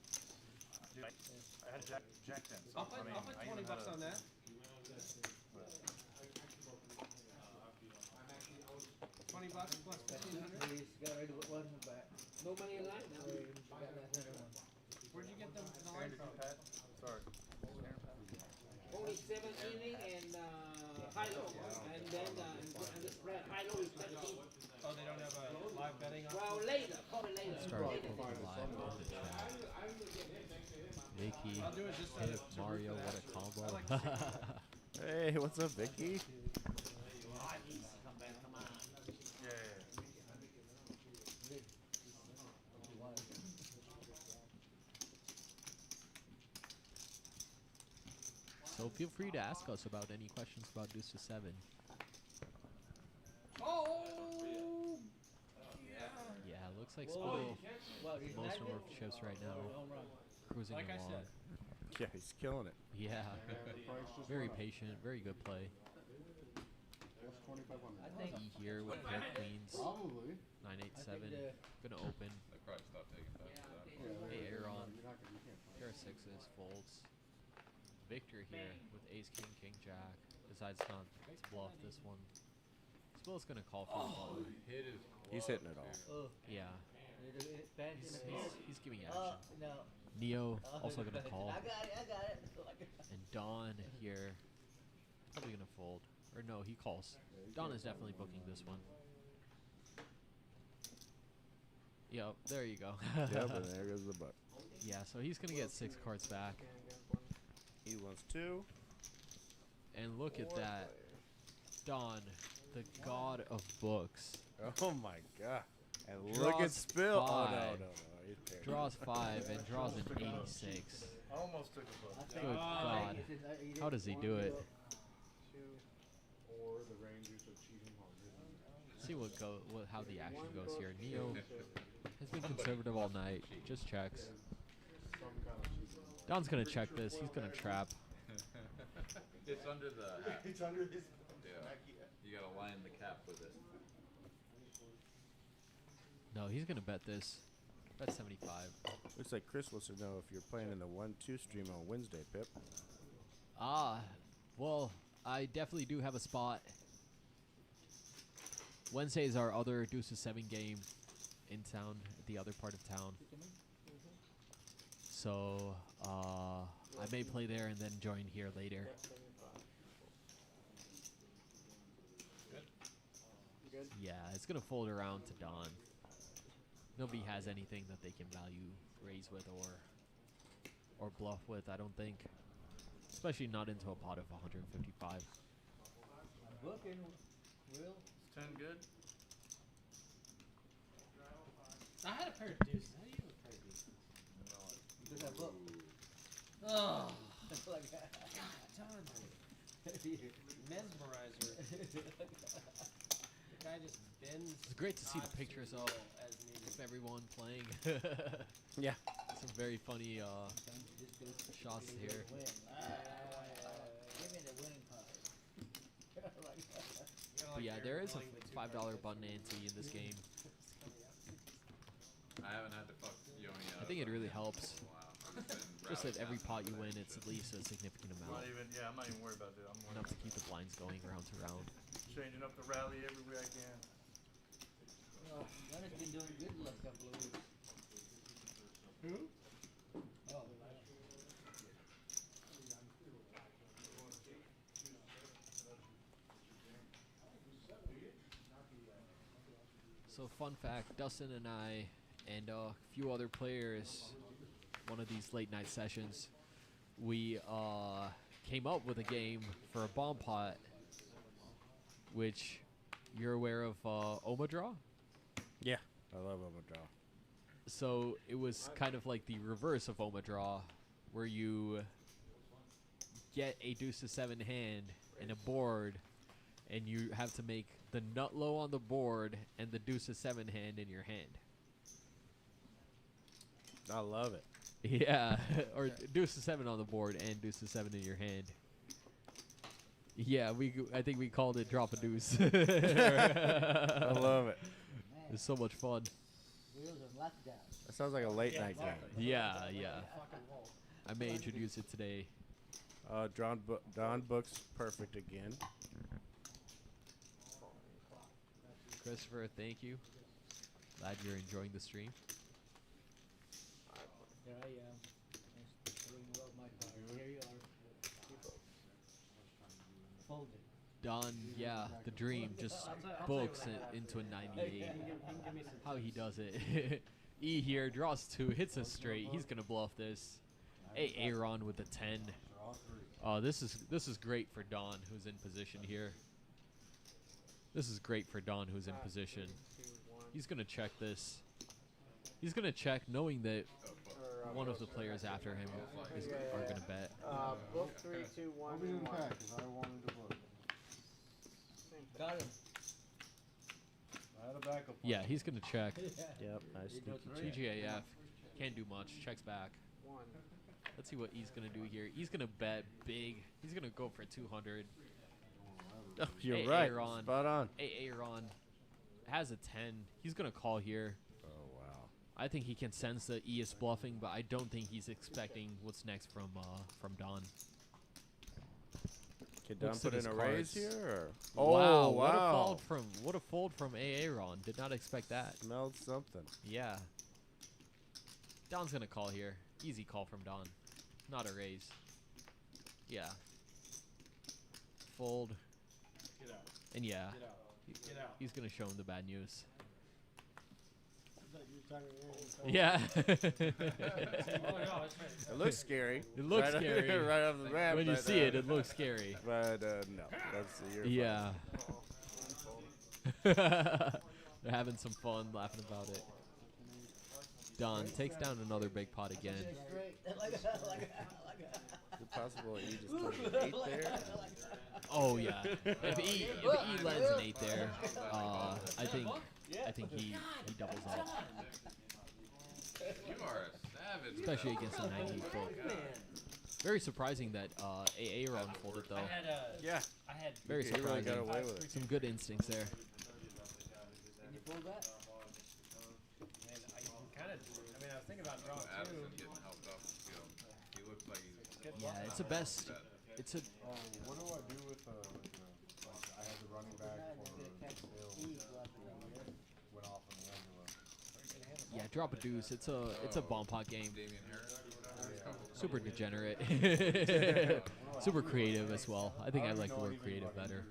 Dude, I had Jack 10. So, I'll put 20 bucks on that. 20 bucks plus 1,500. He's got ready to put 1 back. No money in line now. He got that other one. Where'd you get them the line from? Sorry. Only 7 inning and high low. And then and the spread high low is 17. Oh, they don't have a live betting option? Well, later. Call it later. Start Later. poking live on the chat. Vicky, I'll do it just hit to Mario, root for what that. a combo. I like to see that. Hey, what's up, Vicky? So feel free to ask us about any questions about Deuce to 7. Oh! Yeah, looks like Whoa. Spill Well, he's most not number good. of chips right now, Home run. cruising Like I along. said. Yeah, he's killing it. Yeah, The price just very went up. patient, very good play. Plus 2,500. I think E here with pair queens, Probably. 987, gonna open. They probably stopped taking bets for that. Yeah, Hey, Aaron, You're not gonna, you can't find pair of 6s, folds. Victor here with ace, king, king, jack. Decides not to bluff this one. Spill's gonna call for the button. Hit his He's hitting it all. Oh, Yeah, fancy he's, in the he's giving action. no. Neo also gonna call. I got it. And Don here, probably gonna fold. Or no, he calls. Don is definitely booking this one. Yep, there you go. Yeah, but there goes the butt. Yeah, so he's gonna get 6 cards back. He wants 2. And look at that. Don, the god of books. Oh my god. And look at Draws Spill. Oh, no, 5. no, no. He's paired. Draws 5 and draws an 86. I almost took a book. Good god. How does he do it? Or the Rangers are cheating harder. See how the action goes here. Neo has been conservative all night. Just checks. Some kind of cheating. Don's gonna check this. He's gonna trap. It's under the hat. It's under his Yeah. You gotta line the cap with it. No, he's gonna bet this. Bet 75. Looks like Chris wants to know if you're playing in the 1-2 stream on Wednesday, Pip. Well, I definitely do have a spot. Wednesday is our other Deuces 7 game in town, the other part of town. So I may play there and then join here later. Good? Yeah, it's gonna fold around to Dawn. Nobody has anything that they can value raise with or bluff with, I don't think. Especially not into a pot of 155. I'm booking, Will. Is 10 good? I had a pair of deuces. How do you have a pair of deuces? Because I book. Oh, Like that. God, mesmerizer. The guy just bends. It's great to see the odds pictures to of roll as needed. everyone playing. Yeah. Some very funny shots here. Give me the winning part. But yeah, there is a $5 button ante in this game. I haven't had to fuck Yoni up. I think it really helps. Wow. I've been Just that rallying every down pot you for win, shit. it's at least a significant I'm amount. not even, yeah, I'm not even worried about it. I'm Enough to keep the blinds going round to round. changing up the rally every way I can. Leonard's been doing good the last couple of weeks. Who? Oh, So fun fact, Dustin and I and a few other players, one of these late night sessions, we came up with a game for a bomb pot, which you're aware of Omadraw? Yeah. I love overdraw. So it was kind of like the reverse of Omadraw, where you get a deuce to 7 hand and a board, and you have to make the nut low on the board and the deuce to 7 hand in your hand. I love it. Yeah, or deuce to 7 on the board and deuce to 7 in your hand. Yeah, I think we called it drop a deuce. I love it. It's so much fun. wheels are locked down. That sounds like a late night game. Yeah, yeah. I may introduce it today. Don Book's perfect again. Christopher, thank you. Glad you're enjoying the stream. Here I am. Just putting you up my card. Here you are. Folded. Don, yeah, the dream just books it into a 98. How he does it. E here draws 2, hits a straight. He's gonna bluff this. Aaron with the 10. This is great for Don, who's in position here. This is great for Don, who's in position. He's gonna check this. He's gonna check, knowing that one of the players after him are gonna bet. Book 3, 2, 1, I'll be in 1. pack because I wanted to book. Got him. I had a backup. Yeah, he's gonna check. Yep, nice sneaky check. TGAF can't do much. Checks back. 1. Let's see what he's gonna do here. He's gonna bet big. He's gonna go for 200. Oh, you're right. Aaron. Spot on. Aaron has a 10. He's gonna call here. Oh wow. I think he can sense that E is bluffing, but I don't think he's expecting what's next from Don. Can Don Looks put at in a his raise cards. here? Or? Wow, Oh wow. wow. What a fold from Aaron. Did not expect that. Smelled something. Yeah. Don's gonna call here. Easy call from Don. Not a raise. Yeah. Fold. Get out. And yeah. Get out. Get out. He's gonna show him the bad news. Yeah. Yeah. Oh, no, it's right. It looks scary. It looks right scary. right off the bat. When you but, see it, it looks scary. But no, that's your Yeah. They're having some fun, laughing about it. Don takes down another big pot again. Is it possible he just put an 8 there? Oh yeah. If E lands an 8 there, I think he doubles up. You are a savage. Especially against a 98 book. Very surprising that Aaron folded though. Yeah. I had Very He really got surprising. away with it. Some good instincts there. Can you fold that? and I kind of. I mean, I was thinking about drawing Addison two. getting helped up. You know, he looks like he's. Yeah, it's a best. It's a What do I do with I had the running back for Bill went off in the Angela. yeah. Drop a deuce. It's a bomb pot game. Damian Harris or whatever. super degenerate, super creative as well. I think I like the word creative better.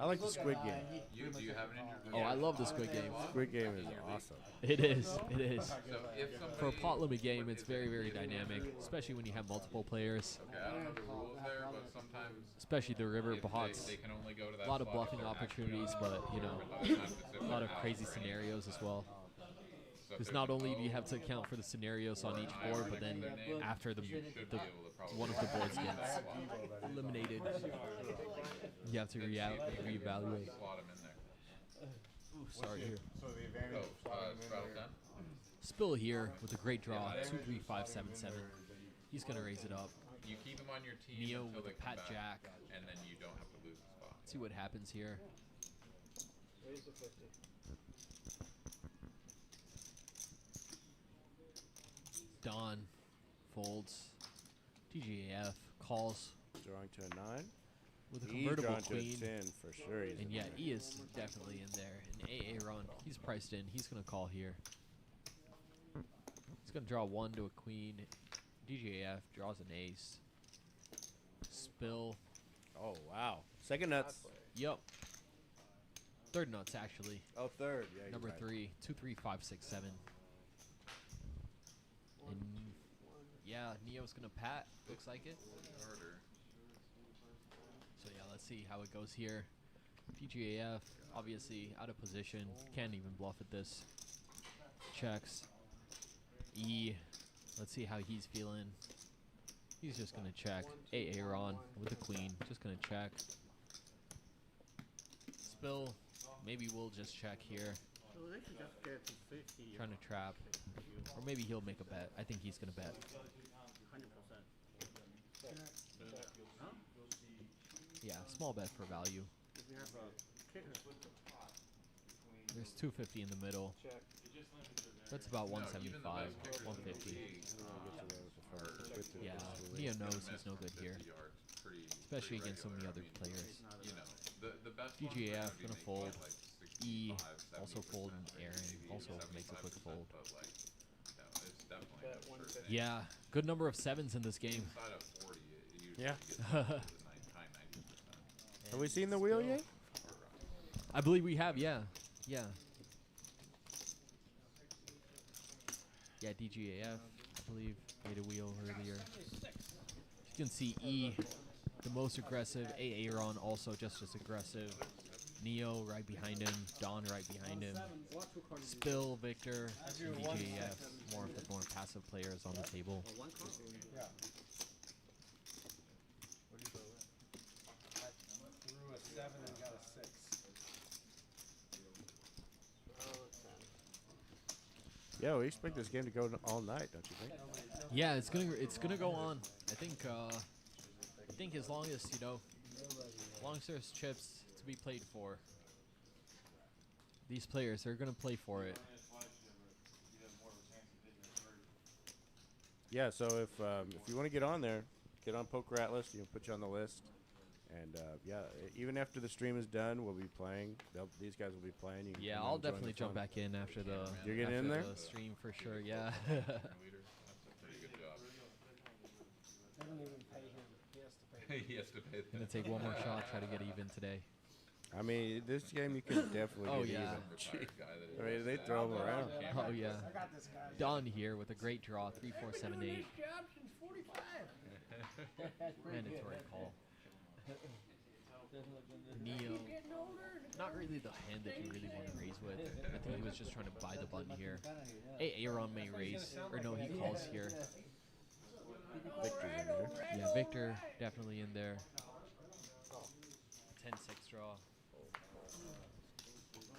I like the Squid Game. Do you have an injured Oh, I love the Squid Game. Squid Game is awesome. It is. It is. So if For a somebody, pot limit game, it's very, very dynamic, especially when you have multiple players. okay, I don't know the rules there, but sometimes Especially the river if bots. they can only go to that A lot of spot if bluffing they're actually opportunities, on but you the know, river, but other times it's if a lot they're of out crazy for any scenarios as well. So if Because there's not an only do you O have to account for the scenarios on each board, but then after the one of the boards gets eliminated, you have to reevaluate. slot 'em in there. Ooh, sorry here. So the advantage of slotting them in Straddle there. 10. Spill here with a great draw, 2, 3, 5, 7, 7. He's gonna raise it up. You keep them on your team Neo until with they a come Pat back, Jack. and then you don't have to lose the spot. See what happens here. Raise the 50. Don folds. TGAF calls Drawing to a 9. with a E convertible drawing to a queen. 10 for sure. He's And in yeah, there. E is definitely in there. And Aaron, he's priced in. He's going to call here. He's going to draw 1 to a queen. DJF draws an ace. Spill. Oh, wow. Second nuts. Yup. Third nuts, actually. Oh, third. Yeah, you're Number right. 3. 2, 3, 5, 6, 7. And yeah, Neo's going to pat. Looks like it. Harder. So yeah, let's see how it goes here. PGAF, obviously out of position. Can't even bluff at this. Checks. E. Let's see how he's feeling. He's just going to check. Aaron with the queen. Just going to check. Spill. Maybe we'll just check here. So they should just get to 50. Trying to trap. Or maybe he'll make a bet. I think he's going to bet. 100%. Yeah, small bet for value. If you have a kicker. There's 250 in the middle. Check. That's about No, even the 175, best kickers in the 150. league Yeah, Neo knows he's no good here. Especially against so many other players. You know, the best DGAF ones are gonna make fold. like E 65, also 70%, fold, and Aaron maybe also makes a quick 75%, fold. But like, no, it's definitely Bet no 150. Yeah, good number of 7s in this game. Inside of 40, it usually Yeah. gets to the high 90%. Have we seen the wheel yet? I believe we have, yeah. Yeah. Yeah, DGAF, I believe, made a wheel earlier. You can see E, the most aggressive. Aaron also just as aggressive. Neo right behind him. Don right behind him. Spill, Victor, and DGAF, more of the more passive players on the table. What do you throw in? I threw a 7 and got a 6. Yeah, we expect this game to go all night, don't you think? Yeah, it's gonna go on. I think as long as there's chips to be played for, these players are gonna play for it. Yeah, so if you want to get on there, get on Poker Atlas. You can put you on the list. And yeah, even after the stream is done, we'll be playing. These guys will be playing. You can Yeah, come out I'll and join definitely the jump fun. back in after the You're getting in after there? the stream for sure. Yeah. Leader, that's a pretty good job. I don't even pay him. He has to pay. He has to pay the Gonna take one more shot, try to get even today. I mean, this game you can definitely Oh, get yeah. even. retired guy that I mean, they throw them around. Oh yeah. I got this guy. Don here with a great draw, 3, 4, 7, 8. job since 45. That's pretty Mandatory good. call. Doesn't look good. Neo. Getting older. Not really the hand that you really want to raise with. I think he was just trying to buy the button here. Aaron may raise, or no, he calls here. Victor's in there. Yeah, Victor definitely in there. 10-6 draw.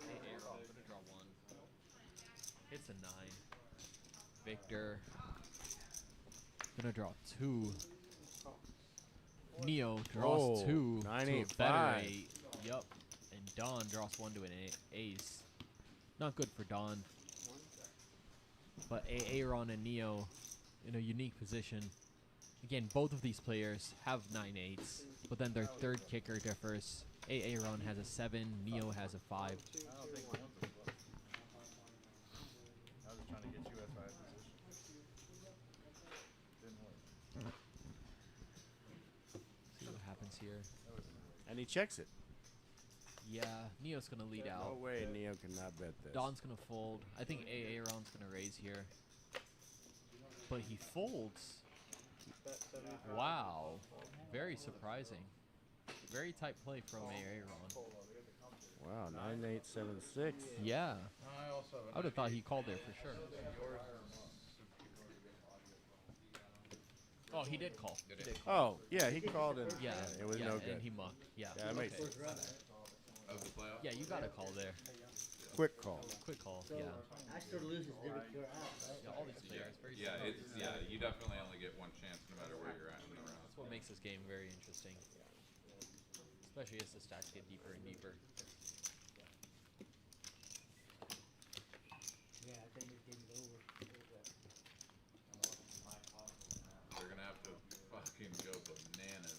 Aaron gonna draw 1. Hits a 9. Victor gonna draw 2. Neo draws Oh, 2 9, to a 8, better 5. 8. Yup. And Don draws 1 to an ace. Not good for Don. But Aaron and Neo in a unique position. Again, both of these players have 9-8s, but then their third kicker differs. Aaron has a 7, Neo has a 5. I don't think one's a bluff. I was trying to get you outside position. And he checks it. Yeah, Neo's gonna lead out. No way Neo cannot bet this. Don's gonna fold. I think Aaron's gonna raise here. But he folds. Bet 75. Wow. Very surprising. Very tight play from Aaron. Wow, 9876. Yeah. I also. I would have thought he called there for sure. Oh, he did call. He did call. Oh, yeah, he called in. Yeah, it was no good. And he mucked. Yeah. Yeah, that makes sense. Of the playoff? Yeah, you got to call there. Quick call. Quick call. So, Yeah. Astro loses, you're out, right? Yeah, all these players. Very Yeah, surprising. you definitely only get one chance no matter where you're at in the round. That's what makes this game very interesting. Especially as the stacks get deeper and deeper. Yeah, I think this game is over. They're gonna have to fucking go bananas.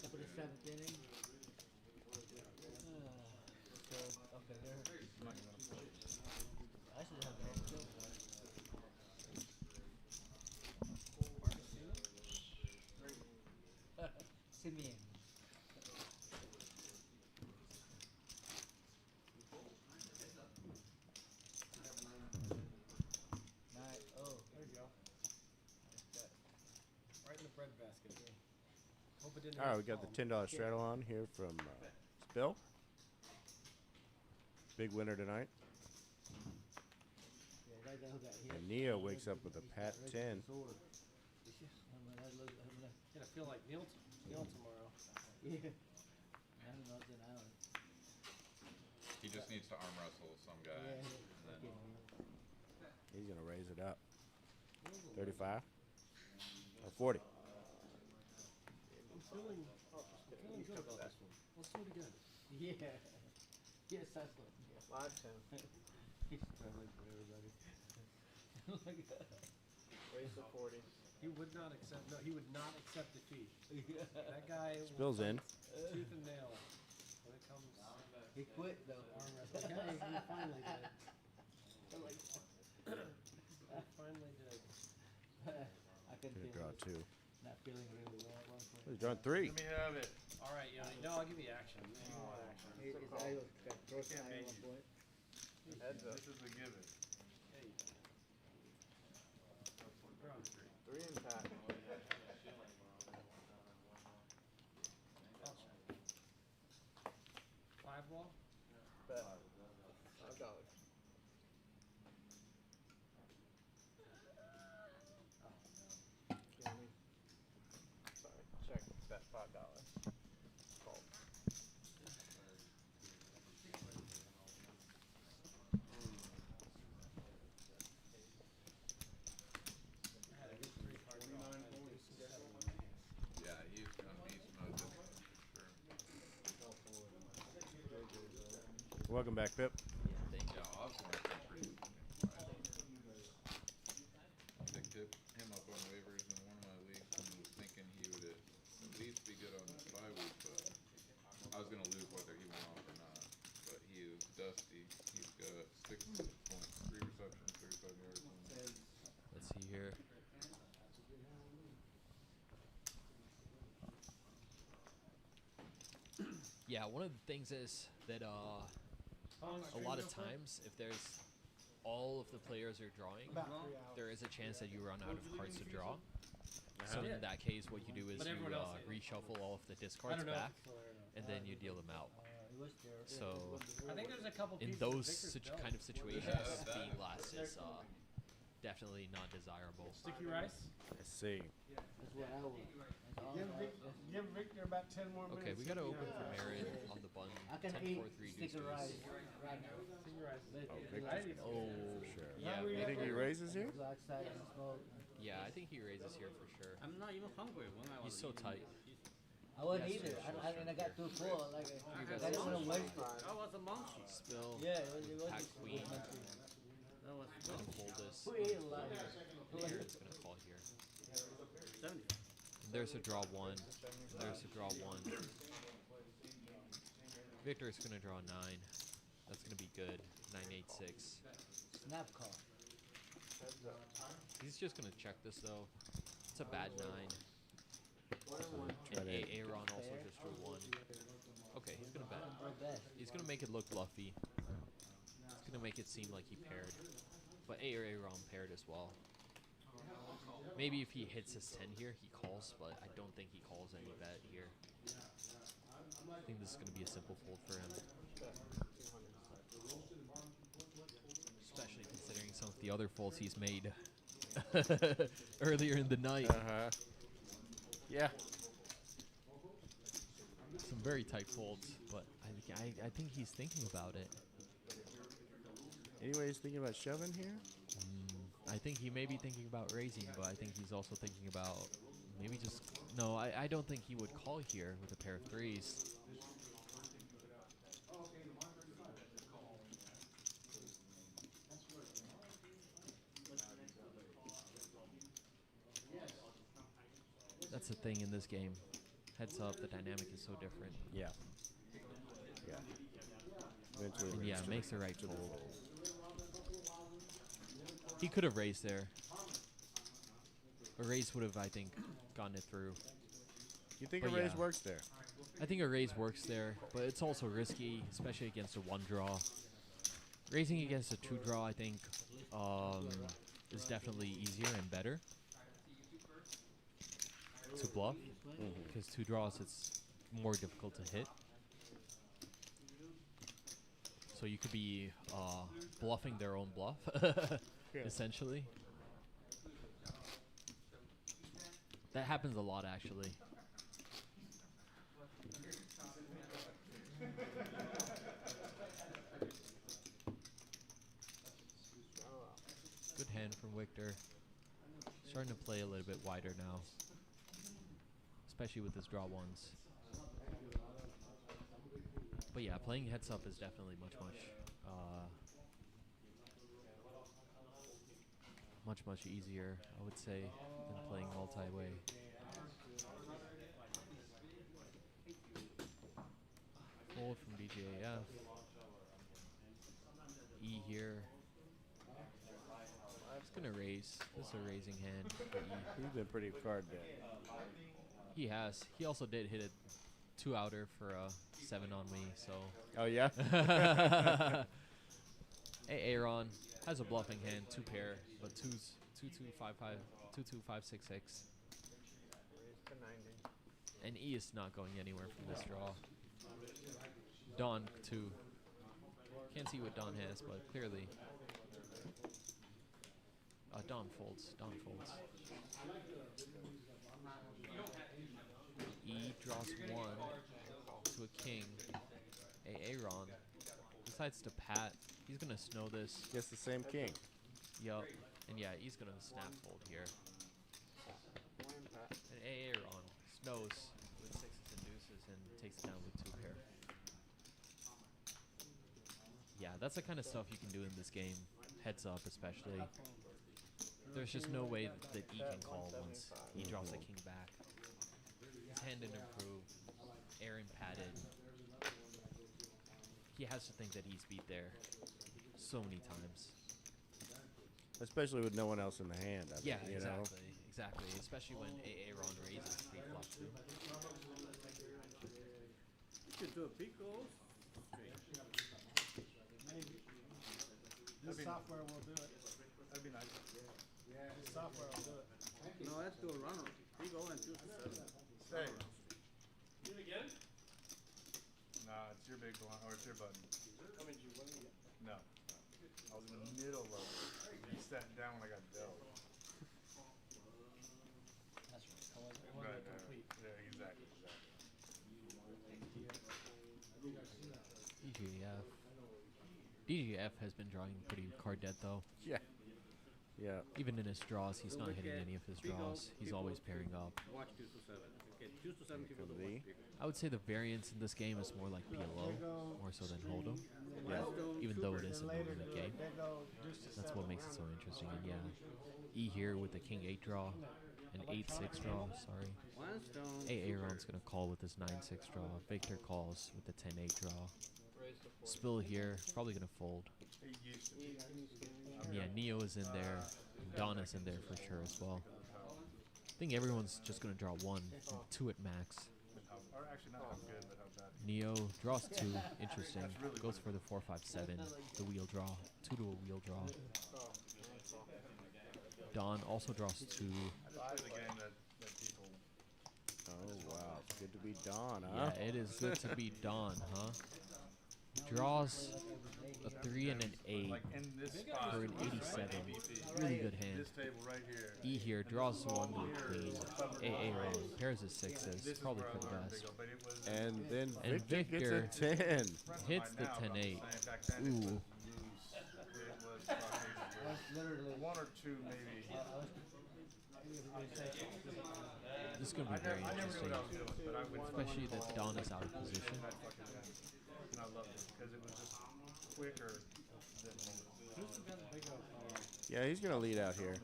Top of the 7th inning. Okay, there. I should have no kill. Simeon. There you go. Right in the bread basket. Hope it didn't. All right, we got the $10 straddle on here from Spill. Big winner tonight. Yeah, that guy who got hit. And Neo wakes up with a Pat 10. Gonna feel like Neil tomorrow. Yeah. I don't know, then I don't. He just needs to arm wrestle some guy. Yeah, And then He's going to raise it up. 35 or 40. I'm feeling good about this one. Let's do it again. Yeah. Yes, that's what. Yeah. Live 10. He's struggling for everybody. Raise the 40. He would not accept. No, he would not accept defeat. That guy will Spills in. fight tooth and nail when it comes. He quit though. Arm wrestling. Yeah, he finally did. He finally did. I can Gonna feel draw it. 2. Not feeling really well at one point. He's drawing 3. Let me have it. All right, Yanni. No, I'll give you action. You want action. His eye was got broken Can't eye at beat one you. point. Heads up. This is a given. Hey. Draw. 3 and Pat. Five ball. Bet. $5. Gimme. Sorry. Check. Bet $5. Call. I had a good 3-card draw. I had a deuce and 7 in my hand. yeah, he's gonna beast mode this one for sure. Welcome back, Pip. Yeah, Osborne came pretty I picked him up on waivers in one of my leagues and was thinking he would at least be good on this bye week, but I was gonna lose whether he went off or not. But he is dusty. He's got 6 points, 3 receptions, 35 yards. Let's see here. Yeah, one of the things is that a lot of times if there's all of the players are drawing, there is a chance that you run out of cards to draw. So in that case, what you do is But you everyone else did. reshuffle all of the I discards don't know. back, and then you deal them out. It was there. So I think there's a couple in pieces of those Vickers belt. kind of situations, being last is definitely not desirable. Sticky rice. Let's see. That's what I want. Give Victor about 10 more minutes. Okay, we got to open for Marin on the button. I can 10, eat 4, 3 sticker deuce, rice deuce. right now. Sticky rice. Oh, I Victor's didn't oh, even- for sure. Yeah, You think he raises here? Go outside and smoke. Yeah, I think he raises here for sure. I'm not even hungry when I was He's so eating. tight. I wasn't Yes, either. yes, And I got too full. Like I guys didn't want to are waste it. I was a monkey. Spill. Yeah, it was Pack just queen. That was Gonna hold this. Who ate a lot? Aaron's gonna call here. 70. And there's a draw 1. And there's a draw 1. Victor's gonna draw 9. That's gonna be good. 986. Snap call. Heads up. He's just gonna check this though. It's a bad 9. Try to Aaron also just drew 1. Okay, he's gonna bet. He's gonna make it look bluffy. He's gonna make it seem like he paired. But Aaron paired as well. Maybe if he hits his 10 here, he calls, but I don't think he calls any bet here. I think this is gonna be a simple fold for him. Especially considering some of the other folds he's made earlier in the night. Yeah. Some very tight folds, but I think he's thinking about it. Anyway, he's thinking about shoving here? I think he may be thinking about raising, but I think he's also thinking about maybe just... No, I don't think he would call here with a pair of 3s. That's the thing in this game. Heads up, the dynamic is so different. Yeah. Yeah. Eventually And yeah, raise makes to the right to fold. He could have raised there. A raise would have, I think, gotten it through. You think But a raise yeah. works there? I think a raise works there, but it's also risky, especially against a 1 draw. Raising against a 2 draw, I think, is definitely easier and better to bluff, because 2 draws, it's more difficult to hit. So you could be bluffing their own bluff, essentially. That happens a lot, actually. Good hand from Victor. Starting to play a little bit wider now, especially with his draw 1s. But yeah, playing heads up is definitely much easier, I would say, than playing multi-way. Fold from BJAF. E here. Just gonna raise. This is a raising hand for E. He's been pretty card dead. He has. He also did hit a 2-outer for a 7 on me, so... Oh, yeah? Hey, Aaron has a bluffing hand, 2 pair, but 2's 2-2-5-5, 2-2-5-6-6. And E is not going anywhere from this draw. Don, too. Can't see what Don has, but clearly... Don folds. Don folds. E draws 1 to a king. Aaron decides to pat. He's gonna snow this. Gets the same king. Yup. And yeah, he's gonna snap fold here. And Aaron snows with 6s and deuces and takes it down with 2 pair. Yeah, that's the kind of stuff you can do in this game. Heads up, especially. There's just no way that E can call once he draws the king back. His hand didn't improve. Aaron patted. He has to think that he's beat there so many times. Especially with no one else in the hand. I Yeah, mean, you exactly. know? Exactly. Especially when Aaron raises pre-flop too. You could do a pico. Maybe. This software will do it. That'd be nice. This software will do it. No, let's do a runner. Pico and 2 to 7. Stay. Do it again? Nah, it's your big blind, or it's your button. No. I was in the middle of it. You sat down when I got dealt. That's right. Right, yeah, exactly. BGF. BGF has been drawing pretty card dead though. Yeah. Yeah. Even in his draws, he's not hitting any of his draws. He's always pairing up. Watch 2 to 7. Okay, 2 to 7 people to watch pico. I would say the variance in this game is more like PLO, more so than Hold'em. Yeah. Even though it is a movement game. That's what makes it so interesting. And yeah, E here with the King 8 draw, an 8-6 draw, sorry. Aaron's going to call with this 9-6 draw. Victor calls with the 10-8 draw. Spill here, probably going to fold. And yeah, Neo is in there. Donna's in there for sure as well. think everyone's just gonna draw 1, 2 at max. Or actually, not how good, but how bad. Neo draws 2. Interesting. That's really Goes what for the 4-5-7. The wheel draw. 2 to a wheel draw. Don also draws 2. This is a game that people. Oh wow, it's good to be Don, huh? Yeah, it is good to be Don, huh? Draws a 3 and an 8 Like in this spot, for an 87. Really good hand. this table right here. E here draws 1 to a queen. AA round. Pairs of 6s. Probably for the best. And then And Victor gets a 10. Hits the 10-8. Ooh. Literally. 1 or 2 maybe. This is going to be very interesting. Especially that Don is out of position. And I loved it because it was just quicker than Yeah, he's gonna lead out here.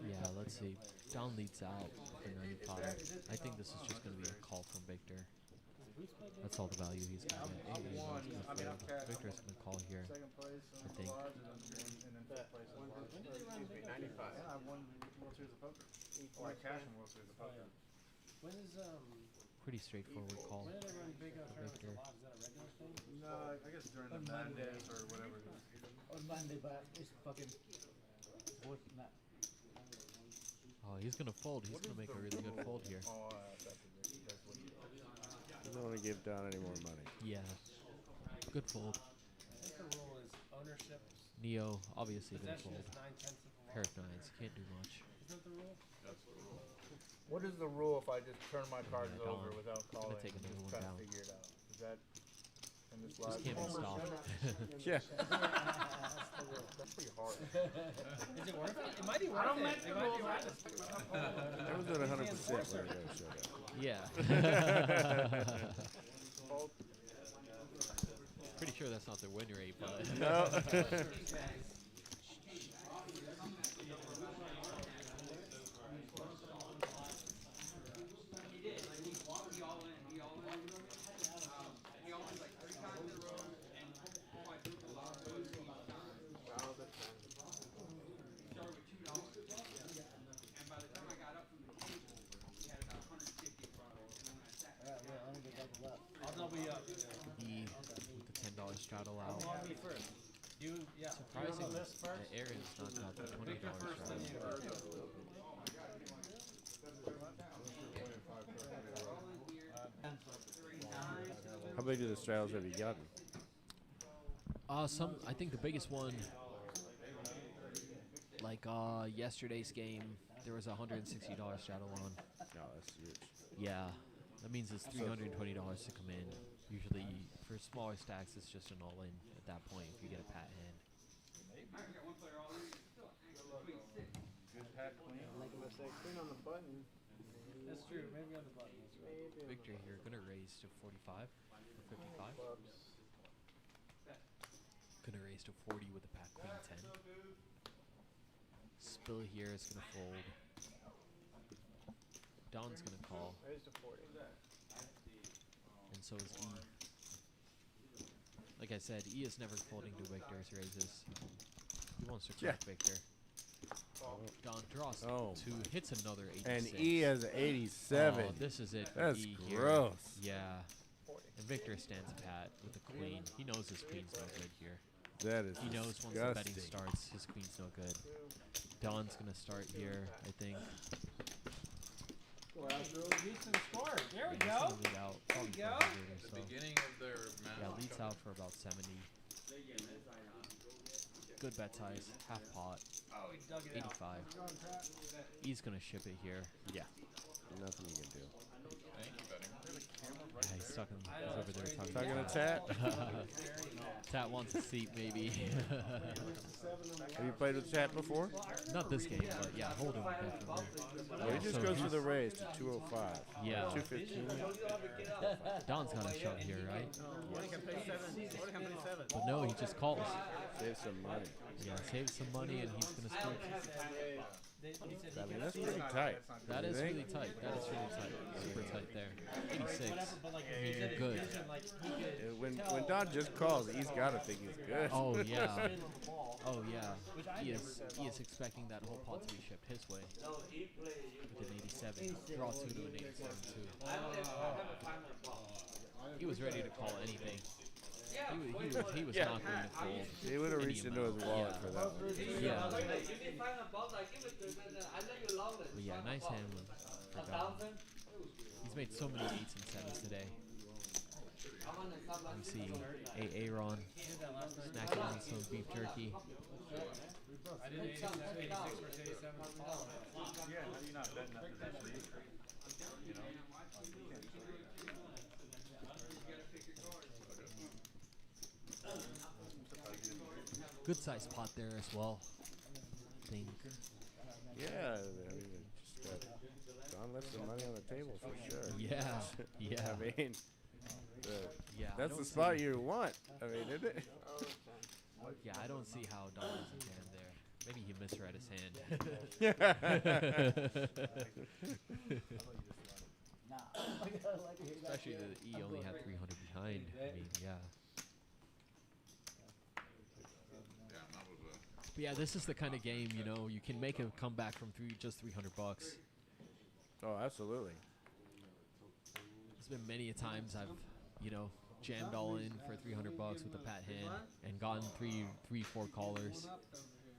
Yeah, let's see. Don leads out for 95. I think this is just going to be a call from Victor. That's all the value he's going to get. Victor's going to call here, second place, I think. and then fifth place as well. Excuse me, 95. And I won World Series of Poker. Or I cashed in World Series of Poker. When is Pretty straightforward call. when are they running big for tournaments Victor. a lot? Is that a regular thing? No, I guess during the madness or whatever it is. On Monday, but it's fucking. Not. Oh, he's going to fold. He's going to make a really good fold here. Oh, that's what he I don't want to give Don any more money. Yeah. Good fold. I think the rule is ownership. Neo, obviously going to Possession fold. is 9/10 of the law. Pair of 9s. Can't do much. Isn't that the rule? What is the rule if I just turn my cards Yeah, over Don. without He's gonna calling? take and another just one try to down. figure it out. Is that in this This live? can't be stopped. Yeah. That's pretty hard. Is it worth it? It might be worth it. It might be worth it. That was at 100% when I go showed up. Yeah. Pretty sure that's not the win rate, but No. I'll double you up. E with the $10 straddle out. Want me first? You, yeah. Surprisingly, Aaron's not got the $20 straddle. How big do the straddles have you gotten? I think the biggest one, like yesterday's game, there was a $160 straddle on. No, that's huge. Yeah, that means it's $320 to come in. Usually, for smaller stacks, it's just an all-in at that point if you get a pat hand. Good pat clean. Like I say, clean on the button. That's true. Maybe on the button. That's right. Maybe on Victor here, gonna raise to 45 or 55. clubs. Gonna raise to 40 with a pat queen 10. Spill here is gonna fold. Don's gonna call, Raise to 40. and so is E. Like I said, E is never folding to Victor's raises. He wants to crack Victor. Don draws 2, hits another 86. And E has an 87. Oh, this is it for That's E gross. here. Yeah. And Victor stands a pat with the queen. He knows his queen's no good here. That is He knows once the betting disgusting. starts, his queen's no good. Don's gonna start here, I think. Houston scored. There we He's go. gonna lead out There we probably go. for 100 or The so. beginning of their match. Yeah, leads out for about 70. Good bet size, half pot, Oh, he dug it out. 85. He's gonna ship it here. Yeah. Nothing you can do. Thank you, betting. Yeah, he's stuck in, he's over there talking Talking to to Tat? Tat wants a seat, maybe. Have you played with Tat before? Not this game, but yeah, Hold'em definitely. Well, he just So goes for he's- the raise to 205. Yeah. 215. Don's got a shove here, right? What can play 7? But no, he just calls. Save some money. Yeah, saves some money and he's gonna scoop. he said I he mean, could that's see pretty it. tight. That You is think? really tight. That is really tight. Super tight there. 86. Whatever, but like he Means said you're his good. vision, like he could When tell Don when just the calls, ball he's was got to off. think he's good. Oh yeah. Spin on the ball. Oh yeah. Which I He did. is expecting that whole pot to be shipped his way. No, he played. With an 87. Draw 2 to an 87 too. I never find my ball. He was ready to call anything. He was Yeah. not going to fold. He would have any reached into amount. his wallet Yeah. for that one. Yeah. You didn't find my ball, I give it to you. I let you long But yeah, nice hand for A Don. 1,000? He's made so many 8s and 7s today. I'm on the top You see Aaron snacking on some beef jerky. I did 86 versus 87. Yeah, you're not betting that position either. You know? Good sized pot there as well. I think. Yeah, I mean, just Don left some money on the table for sure. Yeah, yeah. I mean, Yeah, I that's don't the spot see- you want. I mean, isn't it? Yeah, I don't see how Don doesn't jam there. Maybe he misread his hand. Especially that E only had 300 behind. I mean, yeah. Yeah, that was a. But yeah, this is the kind of game, you know, you can make a comeback from just 300 bucks. Oh, absolutely. There's been many a times I've, you know, jammed all in for 300 bucks with a pat hand and gotten three, 4 callers.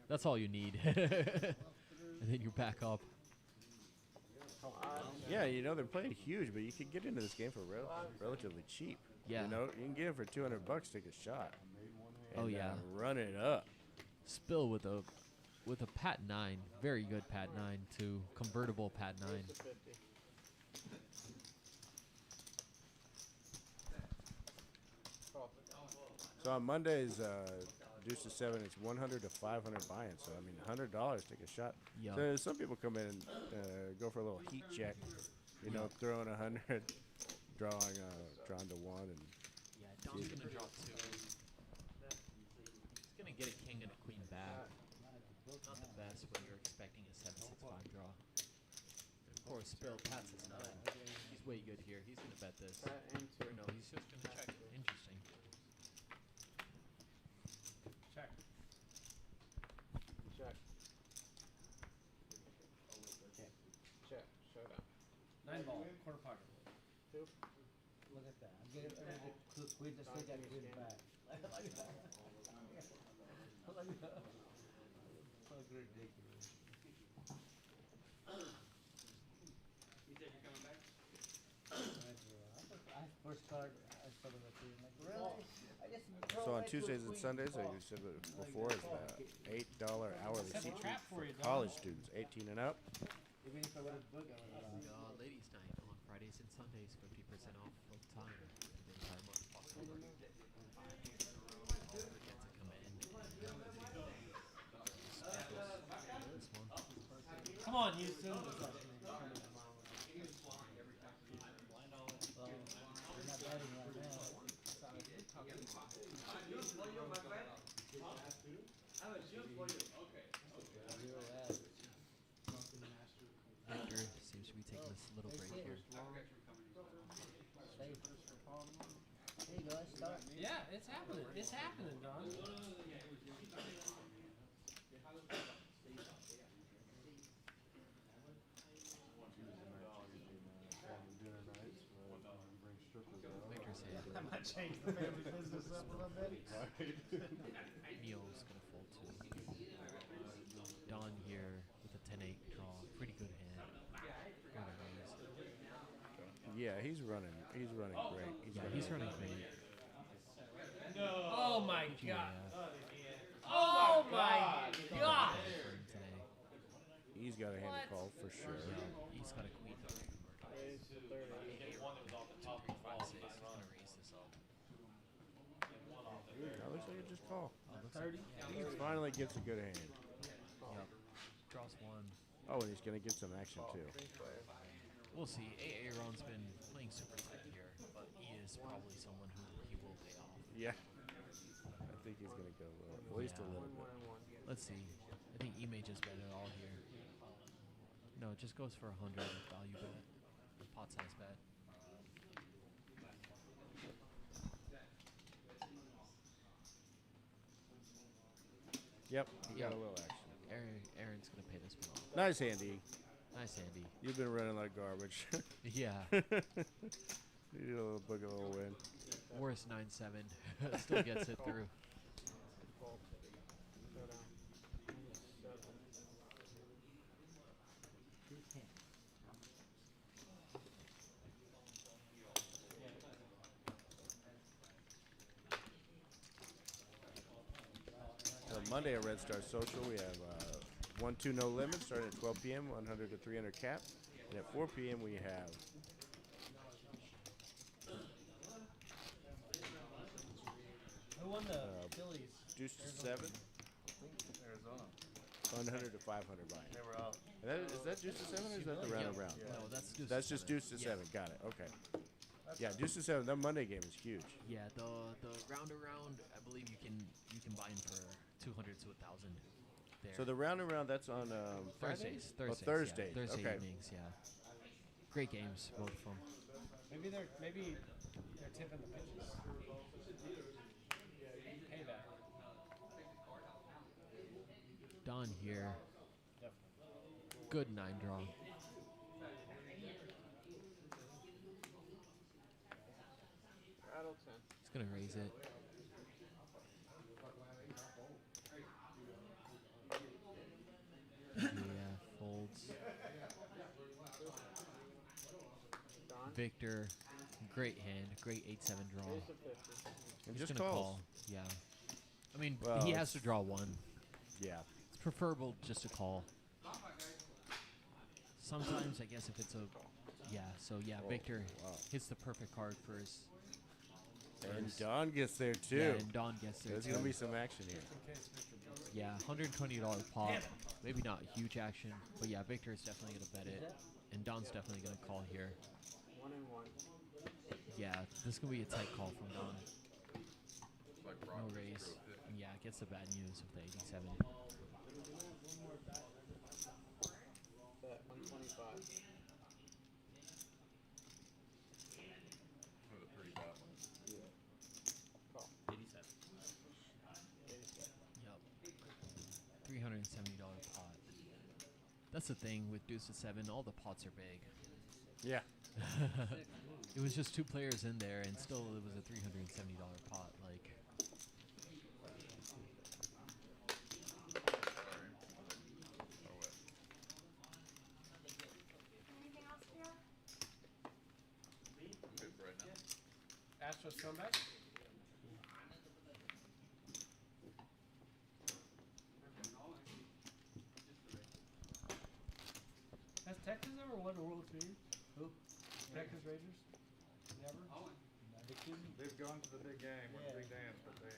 That's all you need. And then you're back up. Yeah, you know, they're playing huge, but you can get into this game for relatively cheap. Yeah. You know, you can get it for 200 bucks, take a shot. Oh, and, yeah. Run it up. Spill with a pat 9. Very good pat 9 too. Convertible pat 9. So on Mondays, deuce to 7, it's 100 to 500 buy-in. So I mean, $100, take a shot. Yeah. So some people come in and go for a little heat check. You know, throwing 100, drawing to 1, and Yeah, Don's gonna draw 2. He's gonna get a king and a queen back. Not the best when you're expecting a 7-6-5 draw. Of course, Spill pats his 9. He's way good here. He's gonna bet this. Or no, he's just gonna check. Interesting. Check. Check. Check. Showdown. 9 ball, quarter pocket. Two. Look at that. I'm getting queen to take that queen back. Look at that. So ridiculous. You said you're coming back? I first card, I started with queen. Like, really? I just throw so on right to a Tuesdays and queen Sundays, call. like you said before, is the $8 hourly Set the seat trap for for you, Don. college students, 18 and up. Even if I would have booked, I would have Ladies' night on Fridays and Sundays, 50% off full time. The entire month of October. Get to come in. This one. Come on, Houston. well, we're not betting right now. Victor seems to be taking this little break here. There you go, let's start. Yeah, it's happening. It's happening, Don. Victor's hand. That might change the family business up a little bit. Neil's gonna fold 2. Don here with a 10-8 draw. Pretty good hand. Gotta raise. Yeah, he's running great. He's running great. Oh my god. GIF. Oh my god. For him today. He's got a hand to call for sure. He's got a queen. Raise to 30. He's gonna raise this up. That looks like a just call. Looks like, He finally gets a good hand. yep. Draws 1. Oh, and he's going to get some action too. We'll see. Aaron's been playing super tight here, but he is probably someone who he will pay off. Yeah. I think he's going to go at least a little bit. Let's see. I think Image is better all here. No, it just goes for 100 value bet. Pot size bet. Yep, you Yep. got a little action. Aaron's gonna pay this one off. Nice, Andy. Nice, Andy. You've been running like garbage. Yeah. You need a little book, a little win. Worst 9-7. Still gets it through. Fold. Showdown. -7. Monday at Red Star Social, we have 1-2 no limit starting at 12 p.m. 100 to 300 cap, and at 4 p.m. we have Who won the Phillies? Deuce to 7, Arizona. 100 to 500 buy. They were up. And is that Deuce to 7 or is that the round and round? No, that's Deuce That's to just 7. Deuce to 7. Got it. Okay. Yeah, Deuce to 7. That Monday game is huge. Yeah, the round around, I believe you can buy him for 200 to 1,000. There. So the round and round, that's on Thursdays. Fridays? Thursdays. Oh, Thursdays. Yeah. Thursday Okay. evenings. Yeah. Great games, both of them. Maybe they're tipping the pitches. Payback. Don here. Definitely. Good 9 draw. Rattle 10. He's gonna raise it. Yeah, folds. Don. Victor, great hand, great 8-7 draw. Ace of 50. And He's just gonna calls. call. Yeah. I mean, Well, he has to draw one. Yeah. It's preferable just to call. Sometimes, I guess, if it's a... Yeah, so yeah, Oh, Victor wow. hits the perfect card for his... And Don gets there too. Yeah, and Don gets there There's too. gonna be some action here. Yeah, $120 pop. Maybe not huge action, but yeah, Victor is definitely gonna bet it, and Don's definitely gonna call here. 1 and 1. Yeah, this is gonna be a tight call from Don. Like No Rockets raise. drove hit. And yeah, gets the bad news with the 87. Bet 125. That was a pretty bad one. Call. 87. 87. Yep. $370 pot. That's the thing with Deuce to 7, all the pots are big. Yeah. It was just 2 players in there, and still it was a $370 pot. Like, Sorry. Oh, wait. Anything else, Pierre? I'm good for right now. Astros comeback? Has Texas ever won a World Series? Who? Texas Rangers? Never? They couldn't. They've gone to the big game with Yeah. the big dance, but they.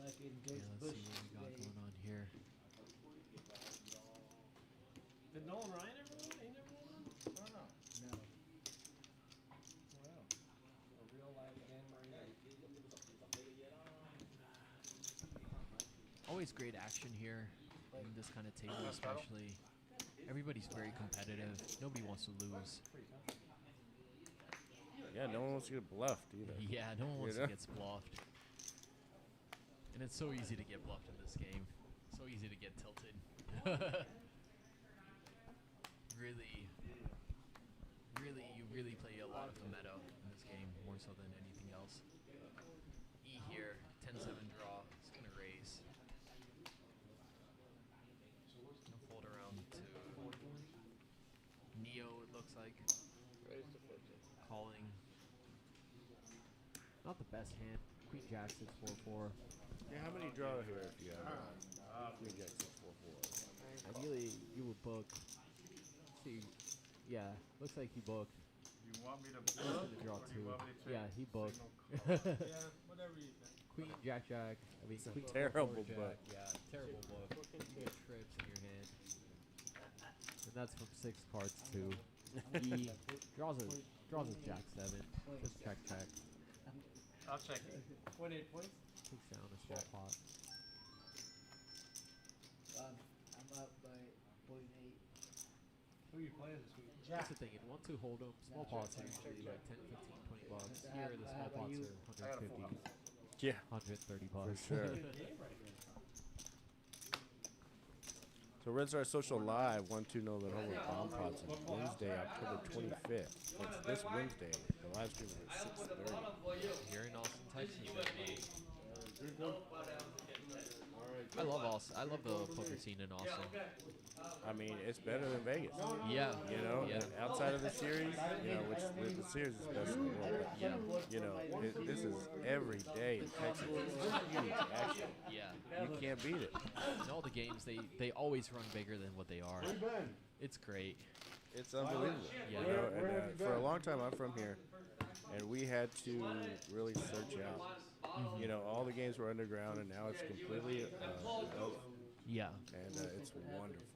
Back in yeah, George let's Bush see what we got days. going on here. Did Nolan Ryan ever win? He never won one? I don't know. No. Wow. A real live Dan Marino. Always great action here in this kind of table, especially. Everybody's very competitive. Nobody wants to lose. Yeah, no one wants to get bluffed either. Yeah, no one wants You know? to get bluffed. And it's so easy to get bluffed in this game. So easy to get tilted. really, you really play a lot of the meta in this game, more so than anything else. E here, 10-7 draw. It's going to raise. Gonna fold around to Neo, it looks like. Raise to 50. Calling. Not the best hand. Queen Jack 6-4-4. Yeah, how many draw here if you have Queen Jack 6-4-4? Ideally, you would book. See, yeah, looks like he booked. You want me to He's book? gonna draw Or do you 2. want me to Yeah, he booked. Yeah, whatever you think. Queen Jack Jack. I mean, It's a Queen terrible 4-4 book. Jack. Yeah, terrible book. Book and You get trips in your hand. And that's from 6 cards too. He draws a Jack 7. Just check. I'll check it. 28 points? Takes down a small pot. I'm up by .8. Who are you playing this week? That's the thing. In 1-2 hold'em, small pots are usually like 10, 15, 20 bucks. Here, the small pots are 150, Yeah, 130 for bucks. sure. So Red Star Social Live 1-2 No Limit Home with Bomb Pots on Wednesday, October 25th. That's this Wednesday. The live stream is at 6:30. Here in Austin, Texas. I love Austin. I love the poker scene in Austin. I mean, it's better than Vegas. Yeah. You know, Yeah. outside of the series, you know, which the series is best in the world. But, Yeah. you know, this is every day in Texas. It's huge action. Yeah. You can't beat it. In all the games, they always run bigger than what they are. It's great. It's unbelievable. Yeah. You know, and for a long time, I'm from here, and we had to really search out. You know, all the games were underground, and now it's completely Yeah. and it's wonderful.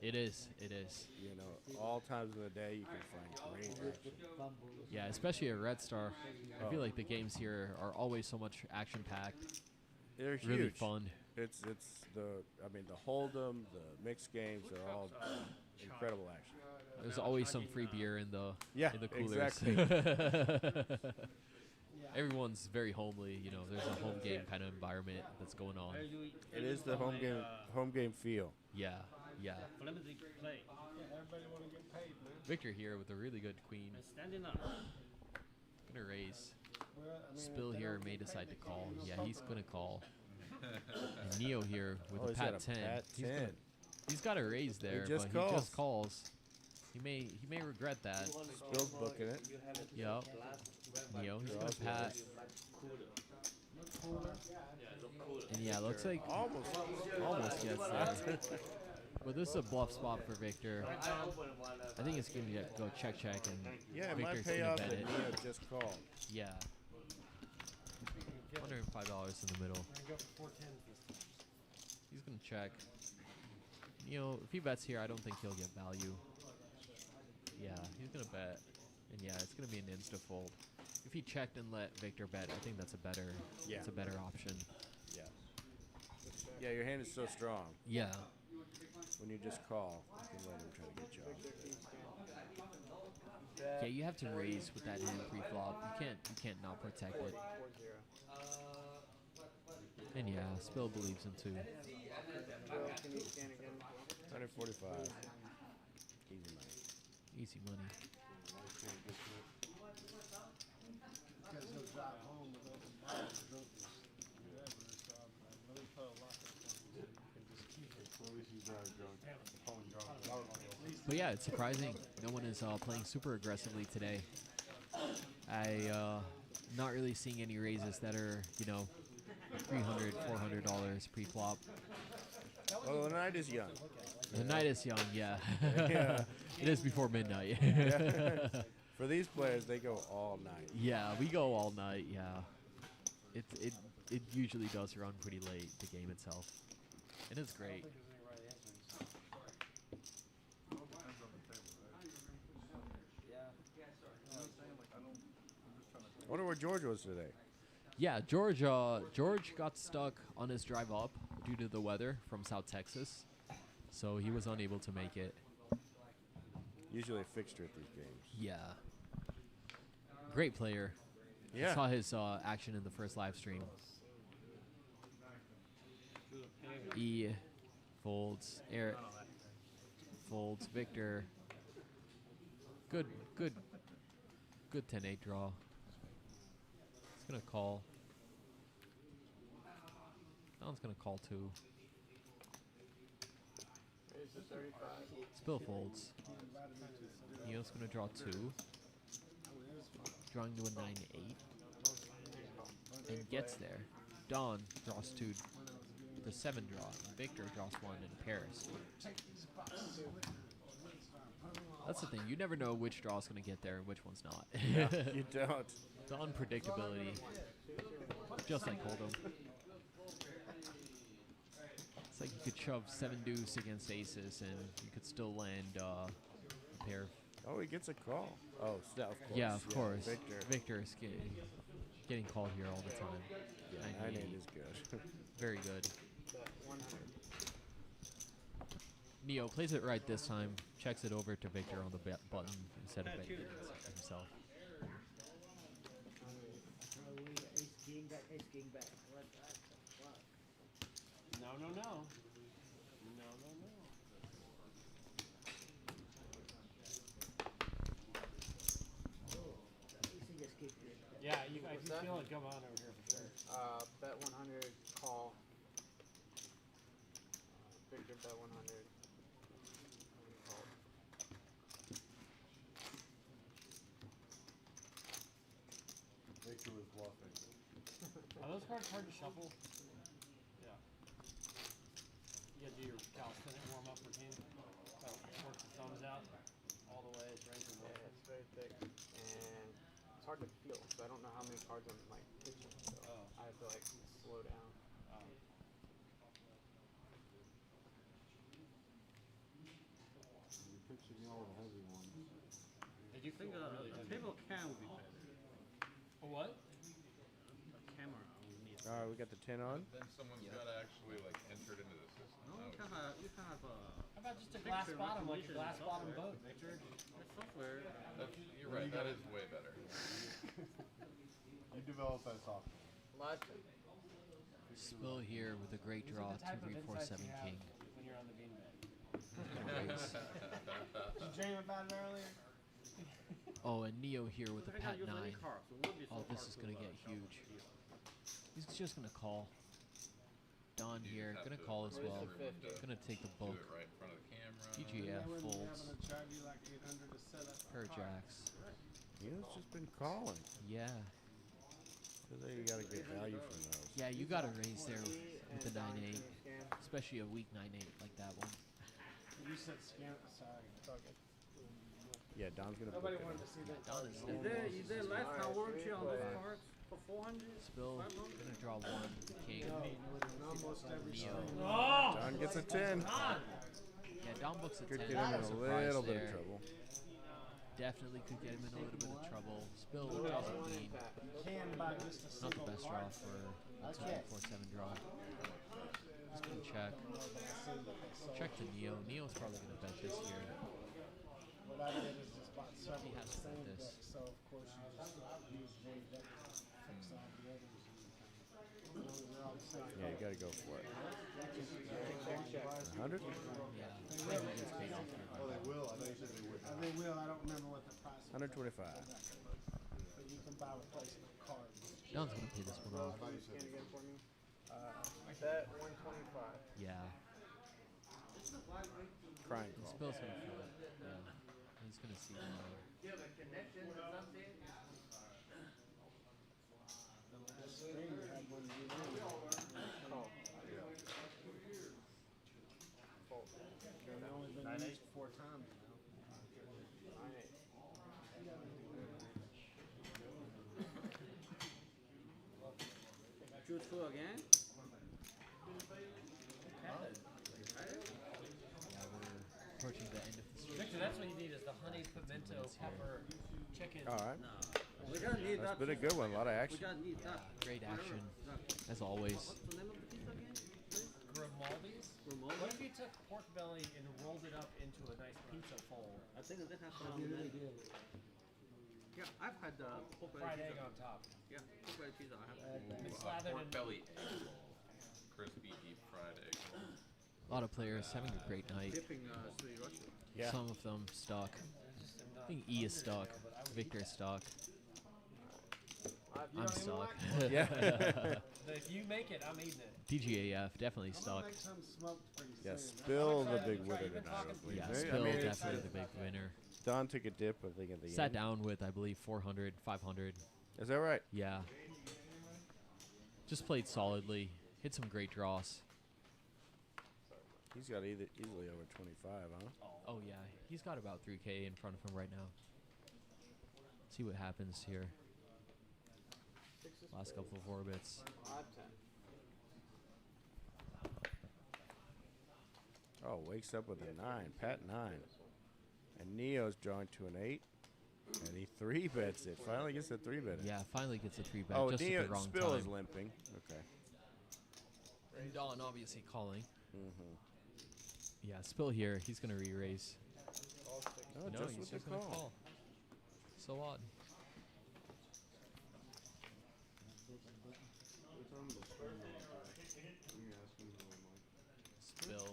It is. It is. You know, all times of the day you can find great action. Yeah, especially at Red Star. I feel like the games here are always so much action packed. They're Really huge. fun. It's the hold'em, the mixed games are all incredible action. There's always some free beer in the coolers. exactly. Everyone's very homely. You know, there's a home game kind of environment that's going on. It is the home game feel. Yeah. Yeah. Everybody want to get paid, man. Victor here with a really good queen. Standing up. Gonna raise. Well, I mean, Spill here may decide to call. Yeah, he's gonna call. And Neo here with a he's got pat a 10. pat He's 10. gonna- he's got a raise there, just but he calls. just calls. He may regret that. Spill's booking it. Yep. Neo, he's gonna pat. And yeah, looks like almost gets there. But this is a bluff spot for Victor. I think it's gonna go check and Yeah, it Victor's might pay gonna off bet that it. Neo just called. Yeah. $105 in the middle. He's gonna check. If he bets here, I don't think he'll get value. Yeah, he's gonna bet. And yeah, it's gonna be an insta fold. If he checked and let Victor bet, I think that's a better option. Yeah. Yeah, your hand is so strong. Yeah. When you just call, you can let him try to get you off. Yeah, you have to raise with that hand pre-flop. You can't not protect it. And yeah, Spill believes him too. 145. Easy money. Easy money. Because he'll drive home with all the bottles, trophies, whatever. So I'm really put a lot of things you can just keep it. But yeah, it's surprising. No one is playing super aggressively today. Not really seeing any raises that are, $300, $400 pre-flop. Well, the night is young. The night is young, yeah. Yeah. It is before midnight. For these players, they go all night. Yeah, we go all night, yeah. It usually does run pretty late, the game itself. And it's great. I wonder where George was today. Yeah, George got stuck on his drive up due to the weather from South Texas. So he was unable to make it. Usually a fixture at these games. Yeah. Great player. Yeah. I saw his action in the first live stream. E folds. Eric folds. Victor. Good 10-8 draw. He's gonna call. Don's gonna call too. Spill folds. Neo's gonna draw 2. Drawing to a 9-8. And gets there. Don draws 2. The 7 draw. And Victor draws 1 in Paris. That's the thing. You never know which draw is going to get there and which one's not. Yeah, you don't. The unpredictability. Just like Hold'em. It's like you could shove 7 deuce against aces and you could still land a pair of... Oh, he gets a call. Oh, of course. Yeah, of course. Victor. Victor is getting called here all the time. Yeah, 9-8 is good. Very good. Neo plays it right this time. Checks it over to Victor on the button instead of betting it himself. Ace king got ace king back. What the fuck? No, no, no. No, no, no. Ace just kicked it. Yeah, I What's can that? feel it come on over here for sure. Bet 100, call. Victor bet 100. Call. Victor was bluffing. Are those cards hard to shuffle? Yeah. You gotta do your calisthenic warm-up routine. Work the thumbs out all the way. It's right in the Yeah, middle. it's very thick, and it's hard to feel. So I don't know how many cards I'm like pitching. So I have to like slow down. You're pitching all the heavy ones. They do feel really a heavy. table cam would be better. A what? A camera would need. All right, we got the 10 on. Then someone's got to actually like enter it into the system. No, That you can would have How about just a glass Picture bottom, like a recognition glass bottom software. boat, Victor? the software. you're right. That is way better. You develop that software. Last time. Spill here with a great These draw, are the type 2, 3, of 4, insights 7 you have king. when you're on the beanbag. Gonna raise. Did you dream about it earlier? Oh, and Neo here with So a they can pat use 9. any card, so it would be so Oh, this hard is to, gonna get shuffle huge. the deal. He's just gonna call. Don You here, just have gonna to call as force well. everyone to Gonna take the Do book. it right in front of the camera. TGF folds. having to charge you like 800 to set up. Pair of jacks. Neo's just been calling. Yeah. So there you got to get value from those. Yeah, you gotta raise there with the And Don 9-8. can scan. Especially a weak 9-8 like that one. You said scan. Sorry. Yeah, Don's gonna. Nobody book it. wanted to see that. Don is Is there lifetime warranty on those Alright. cards for 400? Spill, gonna draw 1, king. Almost every Neo. stream. Don gets a 10. Yeah, Don books a 10. Could get him in a Surprise little bit there. of trouble. Definitely could get him in a little bit of trouble. Spill draws a queen. Can buy just a Not the single best draw card. for a 2, 3, 4, 7 draw. He's gonna check. Check to Neo. Neo's probably gonna bet this here. What I did is just bought several He has to same bet this. decks, so of course you just use one deck to fix all the others. And they're all the same. Yeah, you got to go for it. 100? Yeah. Maybe he gets paid off here. Oh, they will. I know you said they would. They will. I don't remember what the price was. 125. But you can buy replacement cards. Don's gonna pay this one off. Can you scan again for me? Bet 125. Yeah. Crying call. Spill's gonna feel it. Yeah. He's gonna see Neo. This stream you had one you know. Call. They've only been used 4 times now. 9-8. Choose 2 again? Yeah, we're approaching the end of the stream. Victor, that's what you need is the honey, pimento, pepper, chicken. All right. No. We just need That's that. been a good one. A lot of We action. just need that. Great action, That- as always. What's the name of the pizza again? please? Grimaldi's? Grimaldi? What if you took pork belly and rolled it up into a nice pizza fold? I think they have some. Really good. Yeah, I've had the pork belly Fried egg pizza. on top. Yeah, pork belly pizza. I have. It's slathered Pork in belly egg. Crispy deep fried egg. A lot of players having a great night. Dipping sriracha. Yeah. Some of them stuck. I think E is stuck. Victor is stuck. I'm stuck. Yeah. But if you make it, I'm eating it. DGAF definitely I'm gonna stuck. make some smoked pretty Yeah, soon. Spill the excited big to try. winner You've been tonight. I talking- believe. Yeah, Maybe- Spill I mean, definitely the big winner. Don took a dip, I think, at the Sat end. down with, I believe, 400, 500. Is that right? Yeah. Just played solidly. Hit some great draws. He's got easily over 25, huh? Oh, yeah. He's got about 3K in front of him right now. See what happens here. Last couple of orbits. 5-10. Oh, wakes up with a 9. Pat 9. And Neo's drawing to an 8. And he 3-bets it. Finally gets a 3-bet. Yeah, finally gets a 3-bet Oh, just at Neo the wrong Spill time. is limping. Okay. And Don obviously calling. Mm-hmm. Yeah, Spill here. He's gonna re-raise. All six. Oh, No, just he's with just the gonna call. call. So odd. Spill.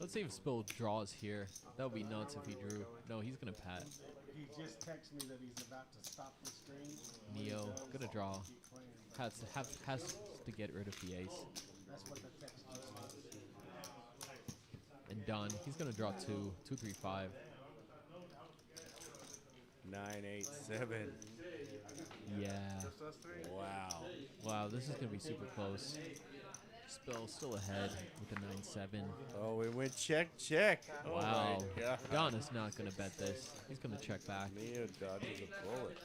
Let's see if Spill draws here. That would be nuts if he drew. No, he's gonna pat. He just texted me that he's about to stop the stream. When he Neo does, gonna draw. keep playing, but Has to get rid of the ace. that's what the text just said. And done. He's gonna draw 2, 3, 5. 9, 8, 7. Yeah. Just us three. Wow. Wow, this is gonna be super close. Spill still ahead with a 9-7. Oh, we went check, check. Oh Wow. my God. Don is not gonna bet this. He's gonna check back. Neo dodges a bullet.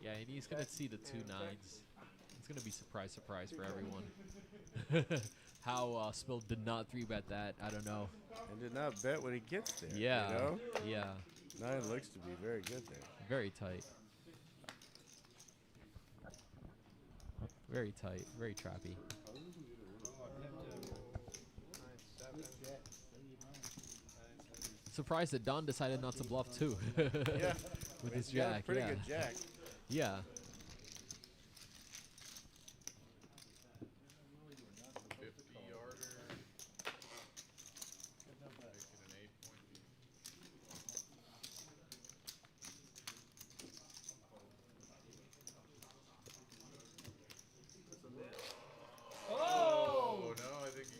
Yeah, and he's gonna see the 2 9s. It's gonna be surprise, surprise for everyone. How Spill did not 3-bet that, I don't know. And did not bet when he gets there. Yeah. You know? Yeah. 9 looks to be very good there. Very tight. Very tight. Very trappy. 9, 7. Surprised that Don decided not to bluff too. Yeah. With his He's got a jack. pretty Yeah. good jack. Yeah. 50-yarder. Make it an 8-point lead. Oh no, I think he.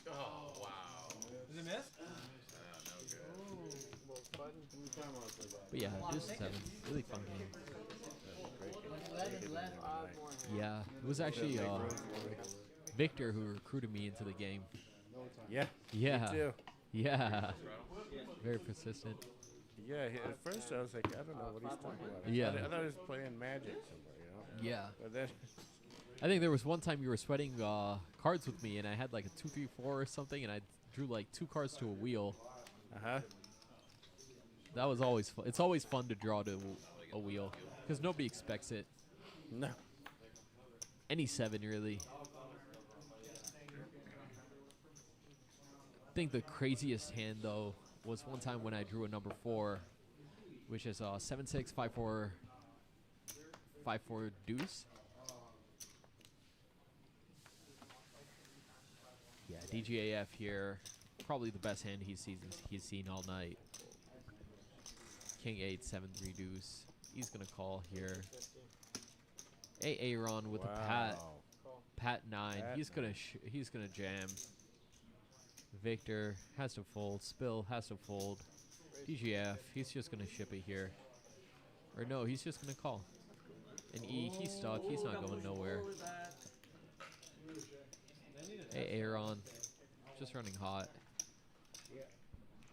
Oh wow. Is it miss? No good. Little button. But yeah, Deuce 7. Really fun game. Five more hands. Yeah. It was actually Victor who recruited me into the game. Yeah. Yeah. Me too. Yeah. Very persistent. Yeah, at first I was like, I don't know what he's talking about. Yeah. I thought he was playing Magic somewhere, you know? Yeah. But then, I think there was one time you were sweating cards with me, and I had like a 2, 3, 4 or something, and I drew like 2 cards to a wheel. uh-huh. That was always fun. It's always fun to draw to a wheel because nobody expects it. No. Any 7 really. I think the craziest hand though was one time when I drew a number 4, which is 7-6 5-4 5-4 deuce. Yeah, DGAF here, probably the best hand he's seen all night. King 8 7-3 deuce. He's gonna call here. Aaron with a pat. Wow. Pat 9. Pat He's gonna jam. Victor has to fold. Spill has to fold. DGF, he's just gonna ship it here. Or no, he's just gonna call. And E, he's stuck. He's not going nowhere. Aaron, just running hot.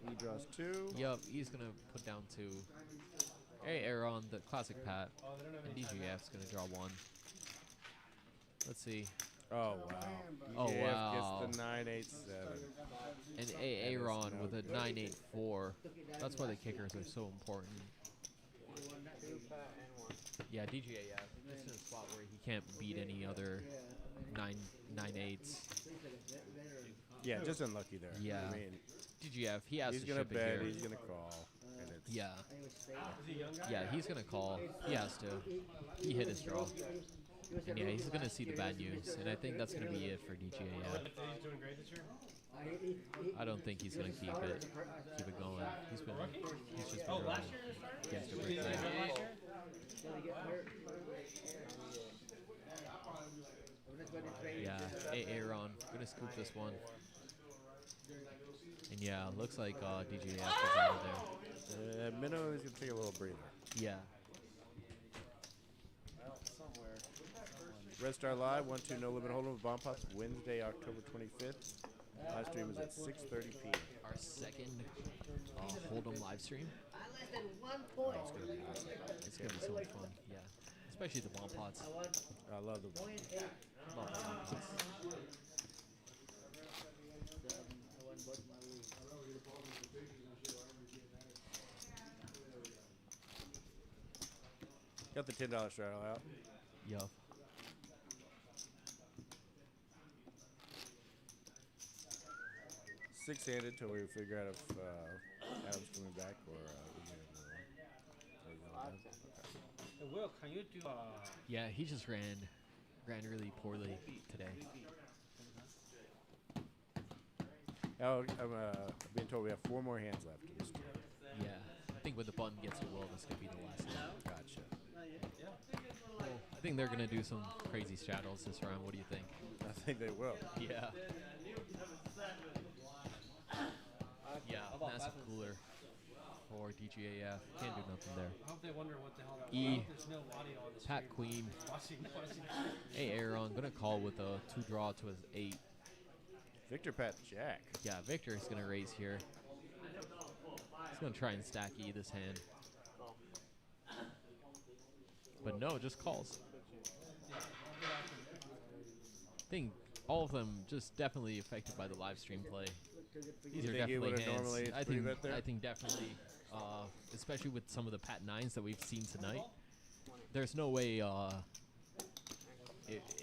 He draws 2. Yup, he's gonna put down 2. Aaron, the classic pat. And DGF's gonna draw 1. Let's see. Oh, wow. Oh, DJF wow. gets the 9, 8, 7. And That is Aaron no with a good. 9-8-4. That's why the kickers are so important. 2 pat and 1. Yeah, DGAF. Just in a spot where he can't beat any other 9-8s. Yeah, just unlucky there. Yeah. I mean, DGF, he has he's to going to ship it bet, here. he's going to call. And it's Yeah. Yeah, he's gonna call. He has to. He hit his draw. And yeah, he's gonna see the bad news. And I think that's gonna be it for DGAF. He's doing great this year. I don't think he's gonna keep it going. He's just been Oh, drawing. last year it started? He has to break Did he that. start last year? Yeah, Aaron, gonna scoop this one. And yeah, looks like DGAF is out of there. Minnow is going to take a little breather. Yeah. Well, somewhere. Red Star Live, 1-2 No Limit Hold'em with Bomb Pops, Wednesday, October 25th. Live stream is at 6:30 p.m. Our second Hold'em live stream. It's going to be awesome. It's gonna be so much fun. Yeah. Especially the bomb pots. I love the Love the bomb pots. Got the $10 straddle out. Yup. 6-handed till we figure out if Adam's coming back or we get another one. Or you know, Five, 10. Hey, Will, can you do Yeah, he just ran really poorly today. Oh, I'm being told we have 4 more hands left in this turn. Yeah, I think when the button gets to Will, that's gonna be the last one. Gotcha. Well, I think they're gonna do some crazy straddles this round. What do you think? I think they will. Yeah. Yeah, massive cooler for DGAF. Can't do nothing there. I hope they wonder what the hell that E. was. There's no audio on the Pat stream. Queen. Watching. Hey, Aaron, gonna call with a 2 draw to his 8. Victor Pat Jack. Yeah, Victor is gonna raise here. He's gonna try and stack E this hand. But no, just calls. I think all of them just definitely affected by the live stream play. These are think he definitely would've hands. normally I 3-bet there? think definitely, especially with some of the Pat 9s that we've seen tonight. There's no way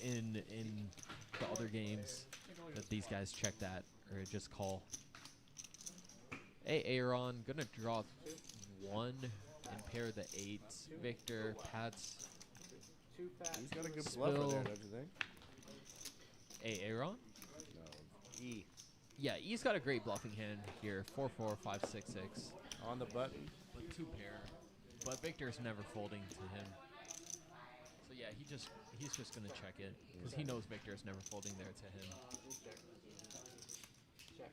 in the other games that these guys check that or just call. Hey, Aaron, gonna draw 1 and pair the 8s. Victor, Pat's. Two fat. He's got a good Spill. bluff in there, don't you think? Hey, Aaron? No. E. Yeah, he's got a great bluffing hand here. 4-4, 5-6-6. On the button. With 2 pair. But Victor's never folding to him. So yeah, he's just gonna check it. Because he knows Victor's never folding there to him.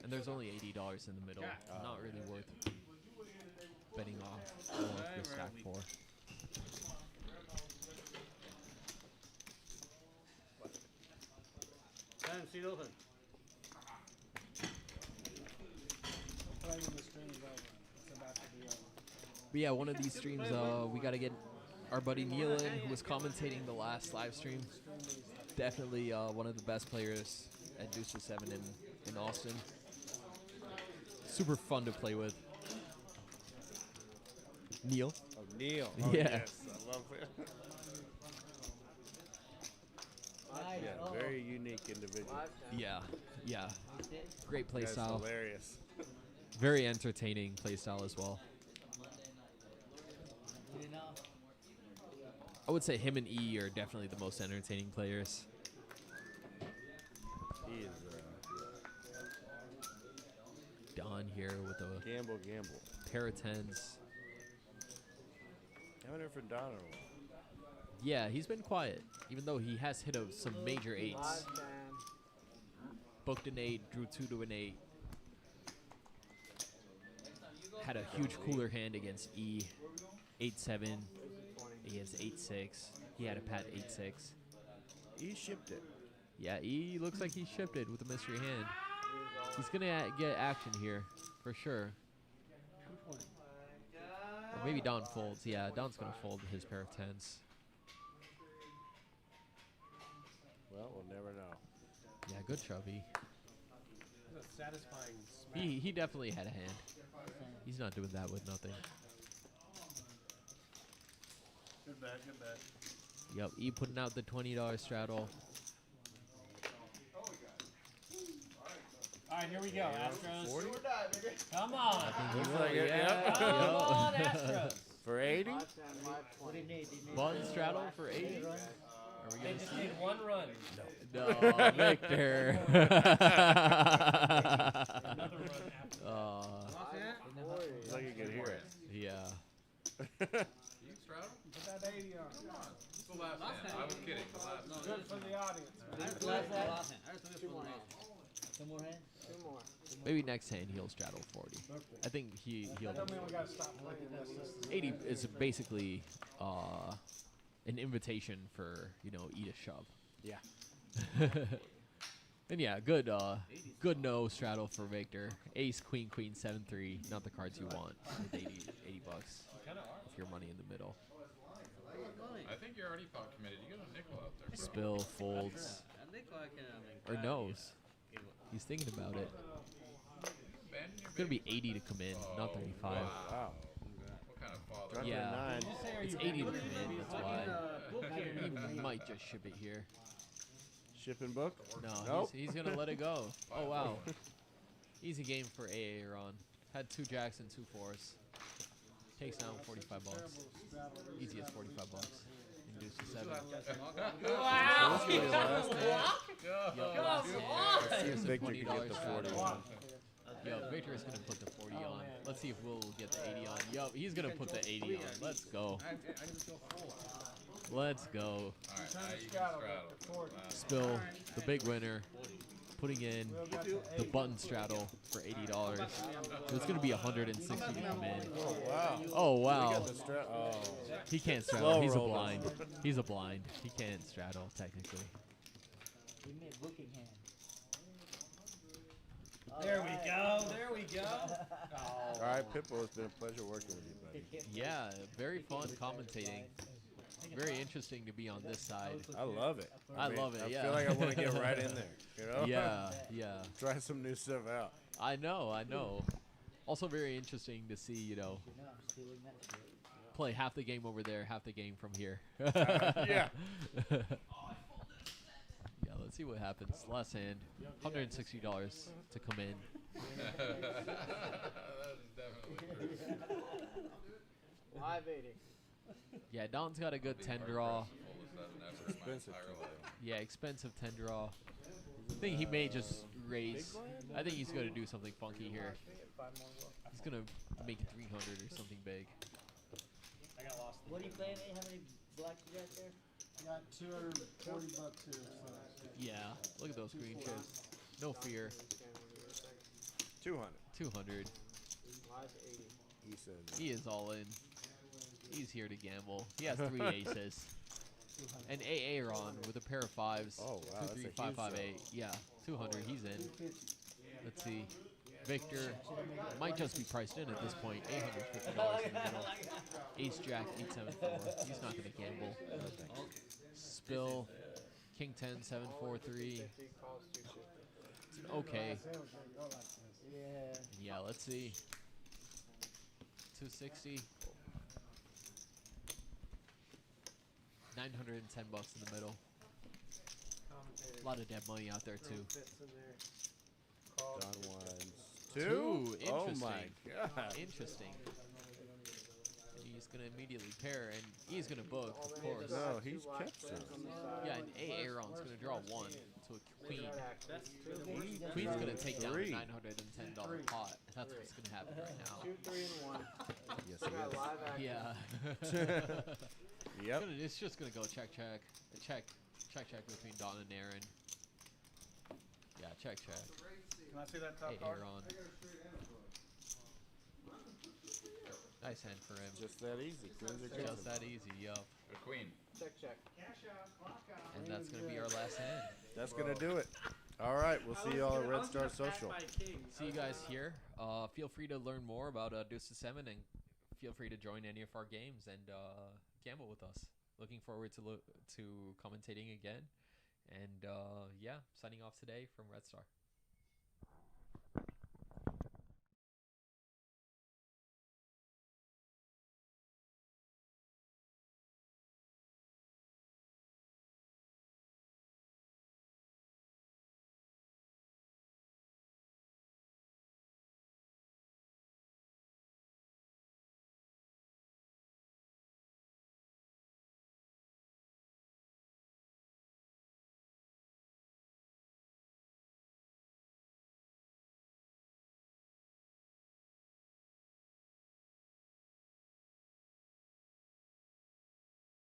And there's only $80 in the middle. Not really worth betting off the stack for. Time, seat open. Playing the stream is over. It's about to be over. But yeah, one of these streams, we got to get our buddy Neil in, who was commentating the last live stream. Definitely one of the best players at Deuce to 7 in Austin. Super fun to play with. Neil. Oh, Neil. Oh, Yeah. Yes, I love it. Yeah, very unique individual. Yeah, yeah. Great play That's style. hilarious. Very entertaining play style as well. I would say him and E are definitely the most entertaining players. He is Don here with a gamble. pair of 10s. Haven't heard from Don in a while. Yeah, he's been quiet, even though he has hit some major 8s. Booked an 8, drew 2 to an 8. Had a huge cooler hand against E, 8-7, against 8-6. He had a pat 8-6. He shipped it. Yeah, E looks like he shipped it with a mystery hand. He's gonna get action here, for sure. Or maybe Don folds. Yeah, Don's gonna fold his pair of 10s. Well, we'll never know. Yeah, good chubby. It's a satisfying smack. He definitely had a hand. He's not doing that with nothing. Good bet, good bet. Yep, E putting out the $20 straddle. All right, here we go, Astros. 40? Come on. Looks like it, yep. Come on, Astros. For 80? What do you need? Do you need Button straddle for 80? Are we They gonna just see? need 1 run. No, Victor. Another run after. Looks like you can hear it. Yeah. You straddle? Put that 80 on. Come on. It's the last hand. I was kidding. The last hand. Good for the audience. Two more hands. Two more. Maybe next hand he'll straddle 40. I think he'll. That don't mean we gotta stop playing. That's just 80 is basically an invitation for, E to shove. Yeah. And yeah, good no straddle for Victor. Ace, queen, 7-3. Not the cards you want with 80 bucks. With your money in the middle. I think you're already pot committed. You got a nickel out there, bro. Spill, folds, or knows. He's thinking about it. Abandon your It's gonna be 80 to come in, not 35. Wow. What kind of father? Drunk Yeah. at 9. It's 80 to come in, that's why. He might just ship it here. Ship and book? No, Nope. he's gonna let it go. Oh wow. Easy game for AA Ron. Had 2 jacks and 2 4s. Takes down 45 bucks. Easiest 45 bucks. Induced to 7. Wow. So this is gonna be the last hand. Yo, last hand. Let's see if Here's a Victor can get the $20 40 straddle. on. Yo, Victor is gonna put the 40 on. Let's see if Will will get the 80 on. Yo, he's gonna put the 80 on. Let's go. Let's go. Alright, now you can straddle. Spill, the big winner, putting in the button straddle for $80. So it's gonna be 160 to come in. Oh wow. Oh We wow. got the oh. He can't straddle. Slow He's a rolled us. blind. He's a blind. He can't straddle technically. Give me a booking hand. There we go. There we go. All right, Pippo, it's been a pleasure working with you, buddy. Yeah, very fun commentating. Very interesting to be on this side. I love it. I love it, I yeah. feel like I want to get right in there. You know? Yeah, yeah. Try some new stuff out. I know, I know. Also very interesting to see, you know, play half the game over there, half the game from here. Yeah. Yeah, let's see what happens. Last hand, $160 to come in. That is definitely true. Live 80. Yeah, Don's got a good 10 draw. All of a sudden, after my Expensive entire too, life. Yeah, expensive 10 draw. I think he may just raise. I think he's going to do something funky here. He's going to make 300 or something big. I got lost. What are you playing? How many blacks you got there? Got 240 bucks here. So. Yeah, look at those green chips. No fear. 200. 200. Live 80. He said. He is all in. He's here to gamble. He has 3 aces. And AA Ron with a pair of 5s. Oh, wow, 2, that's 3, a 5, huge 5, jump. 8. Yeah, 200. He's in. Let's see. Victor might just be priced in at this point. $850 in the middle. Ace Jack 874. He's not going to gamble. Spill. King 10 743. It's an okay. Yeah. Yeah, let's see. 260. 910 bucks in the middle. A lot of dead money out there too. Don ones. Two. Oh Interesting. my god. Interesting. And he's gonna immediately pair, and he's gonna book, of course. No, he's kept some. Yeah, and A Aaron's gonna draw 1 to a queen. He Queen's drew gonna take down a three. $910 pot. That's what's gonna happen right now. 2, 3, and 1. Yes, We he got is. live action. Yeah. Yep. It's just gonna go check, check, check, check, check between Don and Aaron. Yeah, check, check. Can I see that top Hey, card? Aaron. Nice hand for him. Just that easy. Queens are good. Just that easy, yup. A queen. Check, check. And that's gonna be our last hand. That's gonna do it. All right, we'll see you all at Red Star Social. See you guys here. Feel free to learn more about Deuce to 7 and feel free to join any of our games and gamble with us. Looking forward to commentating again. And yeah, signing off today from Red Star.